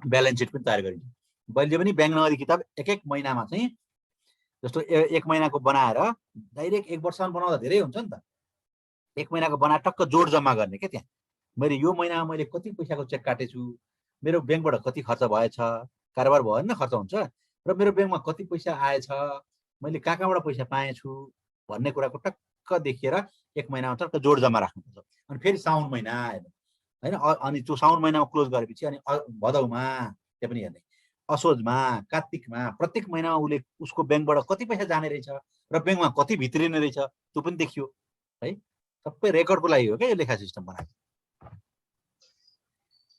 ब्यालेन्स सिट पनि तयार गरिन्छ। मैले पनि ब्याङ्क नगदी किताब एक एक महिनामा चाहिँ, जस्तो एक महिनाको बनाएर डाइरेक्ट एक वर्षमा बनाउँदा धेरै हुन्छ नि त। एक महिनाको बनाएर टक्क जोड जम्मा गर्ने क्या, त्यहाँ मैले यो महिनामा मैले कति पैसाको चेक काटेछु, मेरो ब्याङ्कबाट कति खर्च भएछ, कारोबार भयो भने खर्च हुन्छ, र मेरो ब्याङ्कमा कति पैसा आएछ, मैले कहाँ कहाँबाट पैसा पाएछु भन्ने कुराको टक्क देखिएर एक महिनामा टक्क जोड जम्मा राख्नुपर्छ। अनि फेरि साउन महिना होइन, अनि त्यो साउन महिनामा क्लोज गरेपछि अनि भदौमा त्यो पनि हेर्ने, असोजमा, कार्तिकमा, प्रत्येक महिनामा उसले उसको ब्याङ्कबाट कति पैसा जाने रहेछ र ब्याङ्कमा कति भित्रिने रहेछ त्यो पनि देखियो है। सबै रेकर्डको लागि हो क्या यो लेखा सिस्टम बनाएको।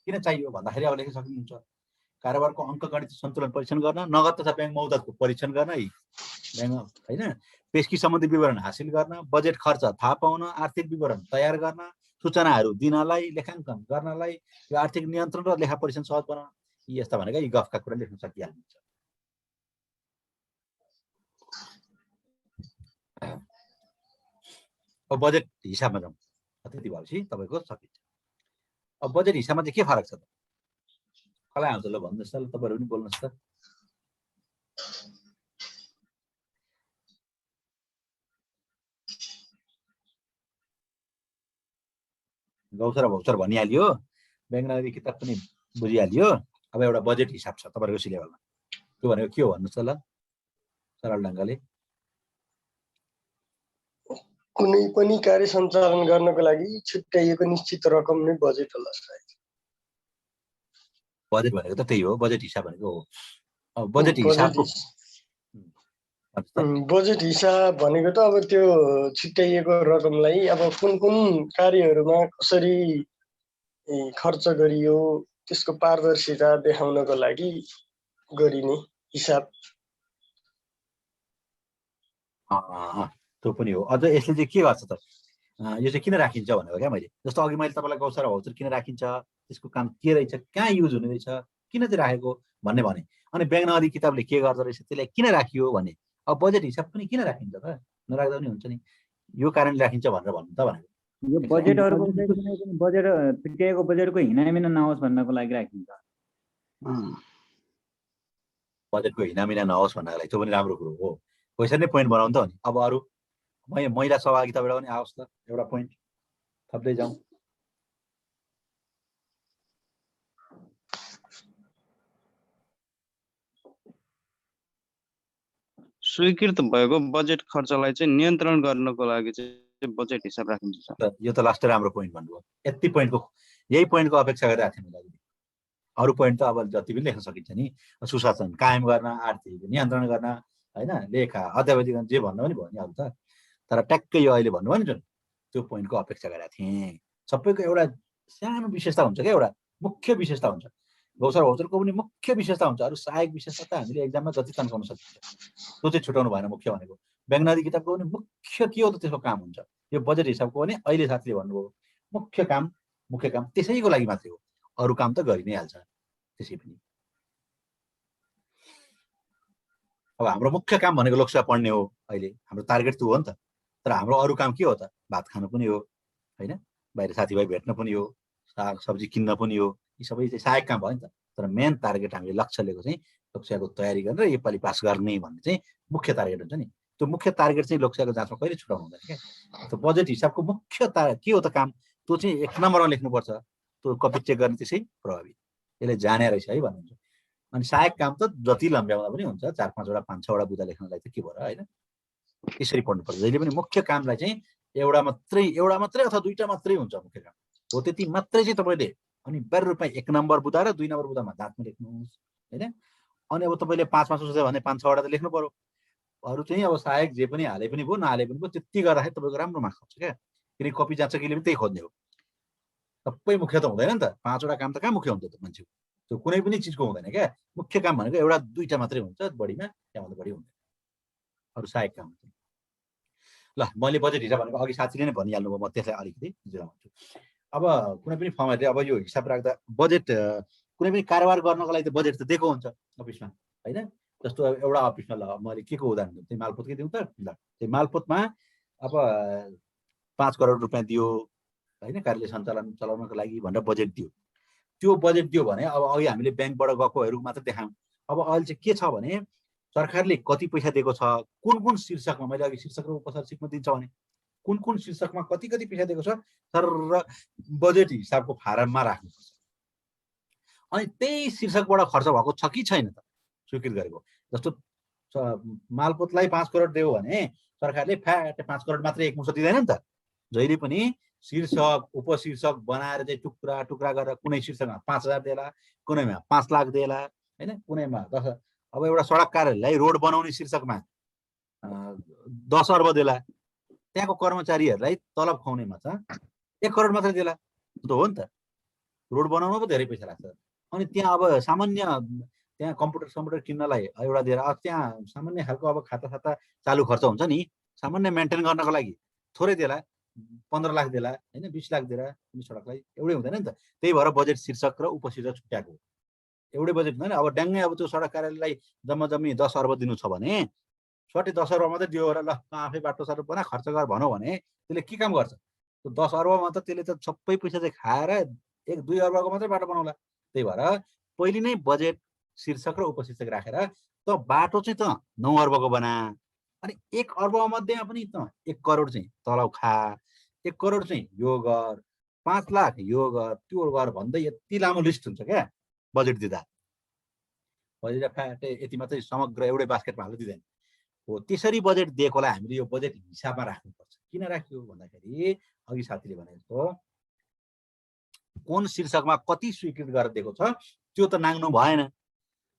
किन चाहियो भन्दाखेरि अब लेख्न सक्नुहुन्छ, कारोबारको अङ्कगणित सन्तुलन परीक्षण गर्न, नगद तथा ब्याङ्क मौद्दतको परीक्षण गर्न, ब्याङ्क होइन, पेस्की सम्बन्धी विवरण हासिल गर्न, बजेट खर्च थाहा पाउन, आर्थिक विवरण तयार गर्न, सूचनाहरू दिनलाई, लेखाङ्कन गर्नलाई, यो आर्थिक नियन्त्रण र लेखा परीक्षण सहज बनाउन, यी यस्ता भनेका यी गफका कुरा लेख्न सकिहाल्नुहुन्छ। अब बजेट हिसाबमा जाउँ, त्यति भएपछि तपाईँको सकिन्छ। अब बजेट हिसाबमा चाहिँ के फरक छ त, कसलाई आउँछ ल भन्नुहोस् त, ल तपाईँहरू पनि बोल्नुहोस् त। गौचर भौचर भनिहालियो, ब्याङ्क नगदी किताब पनि बुझिहालियो। अब एउटा बजेट हिसाब छ तपाईँहरूको सिलेबसमा, त्यो भनेको के हो भन्नुहोस् त ल सरल ढङ्गले। कुनै पनि कार्य सञ्चालन गर्नको लागि छुट्याइएको निश्चित रकम नै बजेट होला सायद। बजेट भनेको त त्यही हो, बजेट हिसाब भनेको हो। अब बजेट हिसाबको बजेट हिसाब भनेको त अब त्यो छुट्याइएको रकमलाई अब कुन कुन कार्यहरूमा कसरी खर्च गरियो त्यसको पारदर्शिता देखाउनको लागि गरिने हिसाब। त्यो पनि हो। अझ यसले चाहिँ के गर्छ त, यो चाहिँ किन राखिन्छ भनेको क्या मैले, जस्तो अघि मैले तपाईँलाई गौचर भौचर किन राखिन्छ, त्यसको काम के रहेछ, कहाँ युज हुने रहेछ, किन चाहिँ राखेको भन्ने भने, अनि ब्याङ्क नगदी किताबले के गर्दो रहेछ, त्यसलाई किन राखियो भने। अब बजेट हिसाब पनि किन राखिन्छ त, नराख्दा पनि हुन्छ नि, यो कारणले राखिन्छ भनेर भन्नु त भनेको। यो बजेटहरुको बजेट छुट्याएको बजेटको हिनामिना नहोस् भन्नको लागि राखिन्छ। बजेटको हिनामिना नहोस् भन्नको लागि त्यो पनि राम्रो कुरो हो, पैसा नै पोइन्ट बनाउनु त हो नि। अब अरू महिला सहभागिताबाट पनि आओस् त एउटा पोइन्ट थप्दै जाउँ। स्वीकृत भएको बजेट खर्चलाई चाहिँ नियन्त्रण गर्नको लागि चाहिँ बजेट हिसाब राखिन्छ। यो त लास्ट राम्रो पोइन्ट भन्नुभयो, यति पोइन्टको यही पोइन्टको अपेक्षा गरिरहेको थिएँ मैले। अरू पोइन्ट त अब जति पनि लेख्न सकिन्छ नि, सुशासन कायम गर्न, आर्थिक नियन्त्रण गर्न, होइन, लेखा अध्यावधिक जे भन्नु पनि भयो नि अब त। तर ट्याक्कै यो अहिले भन्नुभयो नि जुन त्यो पोइन्टको अपेक्षा गरेको थिएँ। सबैको एउटा सानो विशेषता हुन्छ क्या, एउटा मुख्य विशेषता हुन्छ। गौचर भौचरको पनि मुख्य विशेषता हुन्छ, अरू सहायक विशेषता त हामीले एक्जाममा जति तन्काउन सकिन्छ त्यो चाहिँ छुटाउनु भएन। मुख्य भनेको ब्याङ्क नगदी किताबको पनि मुख्य के हो त, त्यसको काम हुन्छ। यो बजेट हिसाबको पनि अहिले साथीले भन्नुभयो मुख्य काम त्यसैको लागि मात्रै हो, अरू काम त गरि नै हाल्छ त्यसै पनि। अब हाम्रो मुख्य काम भनेको लोकसेवा पढ्ने हो, अहिले हाम्रो टार्गेट त्यो हो नि त। तर हाम्रो अरू काम के हो त, भात खानु पनि हो होइन, बाहिर साथीभाइ भेट्न पनि हो, साग सब्जी किन्न पनि हो, यी सबै चाहिँ सहायक काम भयो नि त। तर मेन टार्गेट हामीले लक्ष्य लिएको चाहिँ लोकसेवाको तयारी गरेर योपालि पास गर्ने भन्ने चाहिँ मुख्य टार्गेट हुन्छ नि। त्यो मुख्य टार्गेट चाहिँ लोकसेवाको जाँचमा कहिले छुटाउनु हुँदैन क्या। त्यो बजेट हिसाबको मुख्य के हो त काम, त्यो चाहिँ एक नम्बरमा लेख्नुपर्छ। त्यो कपी चेक गर्ने त्यसै प्रभावी, यसले जाने रहेछ है भन्नुहुन्छ। अनि सहायक काम त जति लम्ब्याउँदा पनि हुन्छ, 4-5वटा 5-6वटा बुँदा लेख्नलाई त के भयो र होइन, त्यसरी पढ्नुपर्छ। जहिले पनि मुख्य कामलाई चाहिँ एउटा मात्रै अथवा दुईटा मात्रै हुन्छ मुख्य काम हो, त्यति मात्रै चाहिँ तपाईँले अनिवार्य रूपमा 1 नम्बर बुँदा र 2 नम्बर बुँदामा जाँचमा लेख्नुहोस् होइन। अनि अब तपाईँले 5मा सोच्यो भने 5-6वटा त लेख्नु पर्यो। अरू चाहिँ अब सहायक जे पनि हाले पनि भयो, नहाले पनि भयो, त्यति गर्दाखेरि तपाईँको राम्रो मार्क्स आउँछ क्या। किनकि कपी जाँचकीले पनि त्यही खोज्ने हो, सबै मुख्य त हुँदैन नि त। 5वटा काम त कहाँ मुख्य हुन्छ त मान्छेको, त्यो कुनै पनि चिजको हुँदैन क्या। मुख्य काम भनेको 1-2टा मात्रै हुन्छ, बढीमा त्यहाँभन्दा बढी हुँदैन अरू सहायक काम। ल मैले बजेट हिसाब भनेको अघि साथीले नै भनिहाल्नु भयो, म त्यसलाई अलिकति जुराउँछु। अब कुनै पनि फर्महरूले अब यो हिसाब राख्दा बजेटको कुनै पनि कारोबार गर्नको लागि त बजेट त दिएको हुन्छ अफिसमा हैन। जस्तो एउटा अफिसमा ल मैले के को उदाहरण दिउँ, त्यही मालपोतकै दिउँ त ल। त्यही मालपोतमा अब 5 करोड रुपियाँ दियो हैन कार्यालय सञ्चालन चलाउनको लागि भनेर बजेट दियो। त्यो बजेट दियो भने अब अघि हामीले ब्याङ्कबाट गएकोहरू मात्र देखायौँ। अब अहिले चाहिँ के छ भने सरकारले कति पैसा दिएको छ, कुन कुन शीर्षकमा, मैले अघि शीर्षक र उपशीर्षकमा दिन्छ भने कुन कुन शीर्षकमा कति कति पैसा दिएको छ तर बजेट हिसाबको फारममा राख्नुपर्छ। अनि त्यही शीर्षकबाट खर्च भएको छ कि छैन त स्वीकृत गरेको। जस्तो मालपोतलाई 5 करोड दियो भने सरकारले फ्याट 5 करोड मात्रै एकमुष्ट दिँदैन नि त। जहिले पनि शीर्षक उपशीर्षक बनाएर चाहिँ टुक्रा टुक्रा गरेर कुनै शीर्षकमा 5,000 देला, कुनैमा 5 लाख देला हैन, कुनैमा 10। अब एउटा सडक कार्यालयलाई रोड बनाउने शीर्षकमा 10 अर्ब देला, त्यहाँको कर्मचारीहरूलाई तलब खुवाउनेमा छ 1 करोड मात्रै देला। त हो नि त, रोड बनाउन पो धेरै पैसा लाग्छ। अनि त्यहाँ अब सामान्य त्यहाँ कम्प्युटर किन्नलाई एउटा दिएर अब त्यहाँ सामान्य खालको अब खाता चालु खर्च हुन्छ नि, सामान्य मेन्टेन गर्नको लागि थोरै देला, 15 लाख देला हैन, 20 लाख देला कुनै सडकलाई, एउटै हुँदैन नि त। त्यही भएर बजेट शीर्षक र उपशीर्षक छुट्याएको, एउटै बजेट हुँदैन। अब ड्याङ्गै अब त्यो सडक कार्यालयलाई जम्मी 10 अर्ब दिनु छ भने सट्टै 10 अर्ब मात्रै दियो र ल आफै बाटो साटो बना खर्च गर भनौँ भने त्यसले के काम गर्छ? त्यो 10 अर्बमा त त्यसले त सबै पैसा चाहिँ खाएर 1-2 अर्बको मात्रै बाटो बनाउला। त्यही भएर पहिले नै बजेट शीर्षक र उपशीर्षक राखेर त बाटो चाहिँ त 9 अर्बको बना, अनि 1 अर्ब मध्येमा पनि त 1 करोड चाहिँ तलब खा, 1 करोड चाहिँ यो गर, 5 लाख यो गर त्यो गर भन्दै यति लामो लिस्ट हुन्छ क्या बजेट दिँदा। बजेट फ्याटे यति मात्रै समग्र एउटै बास्केटमा हाल्नु दिँदैन हो। त्यसरी बजेट दिएकोलाई हामीले यो बजेट हिसाबमा राख्नुपर्छ। किन राख्यो भन्दाखेरि अघि साथीले भने जस्तो कुन शीर्षकमा कति स्वीकृत गरेर दिएको छ त्यो त नाग्नु भएन।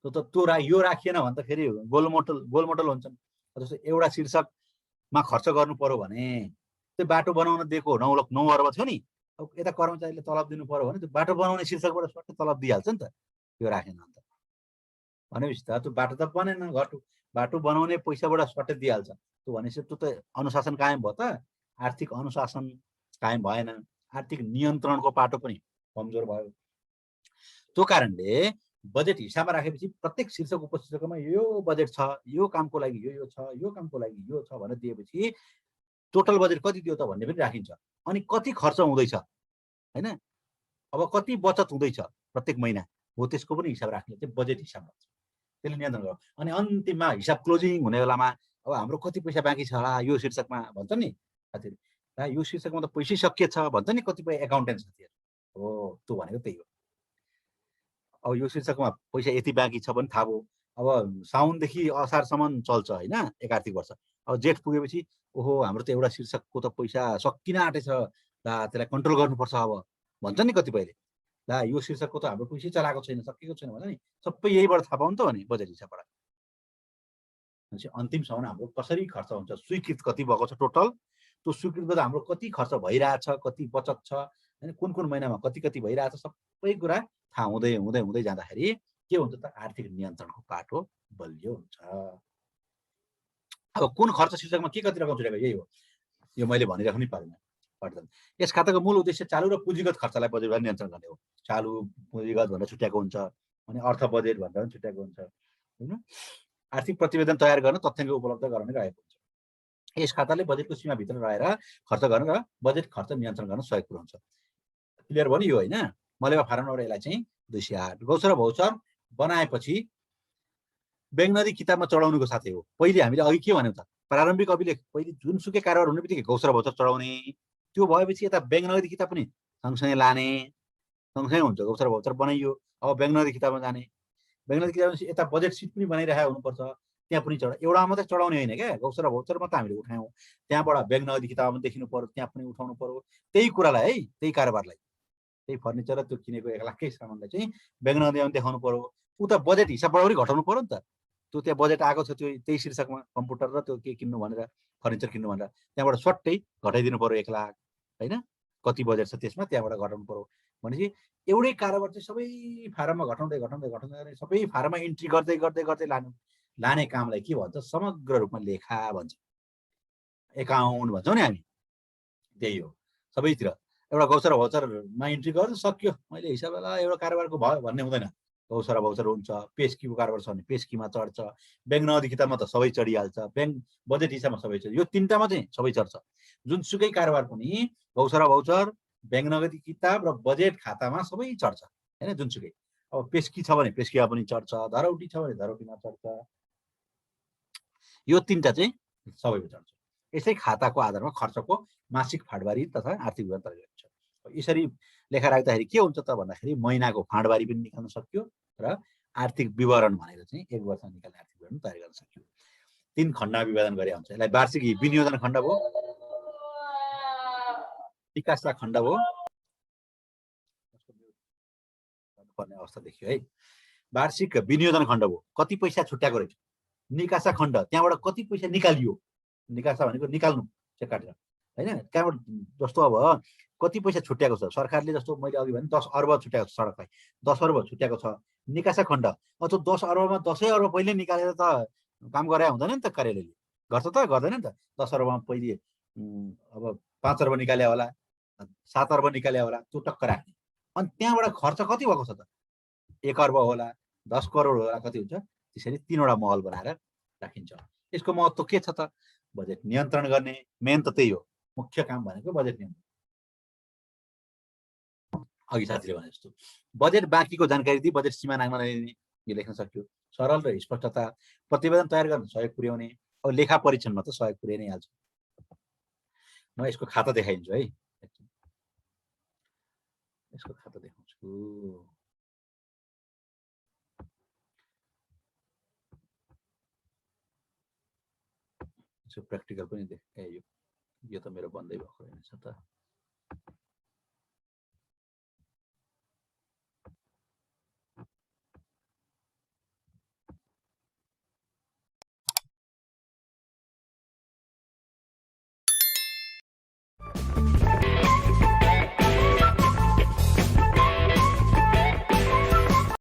त्यो यो राखिएन भने त फेरि गोलमोटल हुन्छन्। जस्तो एउटा शीर्षकमा खर्च गर्नु पर्यो भने त्यो बाटो बनाउन दिएको 9 अर्ब थियो नि, अब यता कर्मचारीले तलब दिनु पर्यो भने त्यो बाटो बनाउने शीर्षकबाट सट्टै तलब दिइहाल्छ नि त। त्यो राखेन अन्त भनेपछि त त्यो बाटो त बनेन, बाटो बनाउने पैसाबाट सट्टै दिइहाल्छ। त्यो भनेपछि त्यो त अनुशासन कायम भयो त, आर्थिक अनुशासन कायम भएन, आर्थिक नियन्त्रणको पाटो पनि कमजोर भयो। त्यो कारणले बजेट हिसाबमा राखेपछि प्रत्येक शीर्षक उपशीर्षकमा यो बजेट छ, यो कामको लागि यो छ, यो कामको लागि यो छ भनेर दिएपछि टोटल बजेट कति दियो त भन्ने पनि राखिन्छ। अनि कति खर्च हुँदैछ हैन, अब कति बचत हुँदैछ प्रत्येक महिना हो त्यसको पनि हिसाब राख्ने चाहिँ बजेट हिसाब भन्छ। त्यसले नियन्त्रण गर्छ। अनि अन्तिममा हिसाब क्लोजिङ हुने बेलामा अब हाम्रो कति पैसा बाँकी छ होला यो शीर्षकमा भन्छ नि साथीहरु, यो शीर्षकमा त पैसै सकिएछ भन्छ नि कतिपय एकाउन्टेन्ट साथीहरु। हो त्यो भनेको त्यही हो। अब यो शीर्षकमा पैसा यति बाँकी छ भने थाहा भयो। अब साउनदेखि असारसम्म चल्छ हैन एक आर्थिक वर्ष। अब जेठ पुगेपछि ओहो हाम्रो त एउटा शीर्षकको त पैसा सकिन आँटेछ, ला त्यसलाई कन्ट्रोल गर्नुपर्छ अब भन्छ नि कतिपयले। ला यो शीर्षकको त हाम्रो पैसै चलाएको छैन, सकेको छैन भने नि सबै यहीबाट थाहा पाउनु त भने बजेट हिसाबबाट। भनेपछि अन्तिमसम्म हाम्रो कसरी खर्च हुन्छ, स्वीकृत कति भएको छ टोटल, त्यो स्वीकृतबाट हाम्रो कति खर्च भइरहेछ, कति बचत छ हैन, कुन कुन महिनामा कति कति भइरहेछ सबै कुरा थाहा हुँदै हुँदै हुँदै जाँदाखेरि के हुन्छ त आर्थिक नियन्त्रणको पाटो बलियो हुन्छ। अब कुन खर्च शीर्षकमा के कति रकम छुट्याएको यही हो, यो मैले भनिराख्नै पर्दैन। यस खाताको मूल उद्देश्य चालु र पुँजीगत खर्चलाई बजेटबाट नियन्त्रण गर्ने हो। चालु पुँजीगत भनेर छुट्याएको हुन्छ, अनि अर्थ बजेट भनेर पनि छुट्याएको हुन्छ हैन। आर्थिक प्रतिवेदन तयार गर्न तथ्याङ्क उपलब्ध गराउने रहेको हुन्छ। यस खाताले बजेटको सीमाभित्र रहेर खर्च गर्न र बजेट खर्च नियन्त्रण गर्न सहयोग पुर्याउँछ। क्लियर भयो नि यो हैन। मलेवा फारम नम्बर यसलाई चाहिँ 208 गौचर र भौचर बनाएपछि ब्याङ्क नदी किताबमा चढाउनुको साथै हो। पहिले हामीले अघि के भन्यौ त, प्रारम्भिक अभिलेख पहिले जुनसुकै कारोबार हुने बित्तिकै गौचर र भौचर चढाउने, त्यो भएपछि यता ब्याङ्क नगदी किताब पनि सँगसँगै लाने, सँगसँगै हुन्छ। गौचर भौचर बनाइयो, अब ब्याङ्क नगदी किताबमा जाने, ब्याङ्क नगदी किताबमा यता बजेट सिट पनि बनाइरहेको हुनुपर्छ, त्यहाँ पनि चढा एउटा मात्रै चढाउने होइन क्या, गौचर र भौचर मात्रै हामीले उठायौँ, त्यहाँबाट ब्याङ्क नगदी किताबमा देखिनु पर्यो, त्यहाँ पनि उठाउनु पर्यो। त्यही कुरालाई है, त्यही कारोबारलाई, त्यही फर्निचर र त्यो किनेको 1 लाखकै सामानलाई चाहिँ ब्याङ्क नगदीमा देखाउनु पर्यो। उ त बजेट हिसाबबाट पनि घटाउनु पर्यो नि त। त्यो त्यहाँ बजेट आएको छ त्यो त्यही शीर्षकमा कम्प्युटर र त्यो के किन्नु भनेर फर्निचर किन्नु भनेर त्यहाँबाट सट्टै घटाइदिनु पर्यो 1 लाख हैन, कति बजेट छ त्यसमा त्यहाँबाट घटाउनु पर्यो। भनेपछि एउटै कारोबार चाहिँ सबै फारममा घटाउँदै घटाउँदै घटाउँदै सबै फारममा इन्ट्री गर्दै गर्दै गर्दै लाने कामलाई के भन्छ, समग्र रूपमा लेखा भन्छ, एकाउन्ट भन्छौँ नि हामी। त्यही हो सबैतिर एउटा गौचर भाउचरमा इन्ट्री गर्छु सक्यो, मैले हिसाबले एउटा कारोबारको भयो भन्ने हुँदैन। गौचर भाउचर हुन्छ, पेस्कीको कारोबार छ भने पेस्कीमा चढ्छ, ब्याङ्क नगदिकितामा त सबै चढिहाल्छ, ब्याङ्क बजेट हिसाबमा सबै चढ्छ। यो तिनटामा चाहिँ सबै चढ्छ। जुनसुकै कारोबार पनि गौचर भाउचर, ब्याङ्क नगदी किताब र बजेट खातामा सबै चढ्छ हैन। जुनसुकै अब पेस्की छ भने पेस्कीमा पनि चढ्छ, धरौटी छ भने धरौटीमा चढ्छ। यो तिनटा चाहिँ सबैमा चढ्छ। यसै खाताको आधारमा खर्चको मासिक फाँडबारी तथा आर्थिक विवरण तयार गरिन्छ। यसरी लेखा राख्दाखेरि के हुन्छ त भन्दाखेरि महिनाको फाँडबारी पनि निकाल्न सकियो र आर्थिक विवरण भनेर चाहिँ 1 वर्षमा निकाल्ने आर्थिक विवरण तयार गर्न सकियो। 3 खण्डमा विभाजन गरे हुन्छ। यसलाई वार्षिक विनियोजन खण्ड भयो, निकासा खण्ड भयो, पर्ने अवस्था देखियो है। वार्षिक विनियोजन खण्ड भयो, कति पैसा छुट्याएको रहेछ। निकासा खण्ड, त्यहाँबाट कति पैसा निकालियो। निकासा भनेको निकाल्नु चेक काटेर हैन। त्यहाँबाट जस्तो अब कति पैसा छुट्याएको छ सरकारले, जस्तो मैले अघि भने 10 अर्ब छुट्याएको छ सडकलाई, 10 अर्ब छुट्याएको छ निकासा खण्ड। अब त्यो 10 अर्बमा 10 अर्ब पहिले निकालेर त काम गरे हुँदैन नि त, कार्यालयले गर्छ त गर्दैन नि त। 10 अर्बमा पहिले अब 5 अर्ब निकाले होला, 7 अर्ब निकाले होला, त्यो टक्क राख्ने। अनि त्यहाँबाट खर्च कति भएको छ त, 1 अर्ब होला, 10 करोड होला, कति हुन्छ। त्यसरी 3वटा महल बनाएर राखिन्छ। यसको महत्त्व के छ त, बजेट नियन्त्रण गर्ने। मेन त त्यही हो, मुख्य काम भनेको बजेट नियन्त्रण। अघि साथीले भने जस्तो बजेट बाँकीको जानकारी दिई बजेट सीमा नाघ्न नदिने, यो लेख्न सक्यो। सरल र स्पष्टता, प्रतिवेदन तयार गर्न सहयोग पुर्याउने। अब लेखा परीक्षणमा त सहयोग पुर्याइ नै हाल्छ। म यसको खाता देखाइदिन्छु है। यसको खाता देखाउँछु। यसको प्र्याक्टिकल पनि देखाइयो। यो त मेरो बन्दै भएको रहेछ त।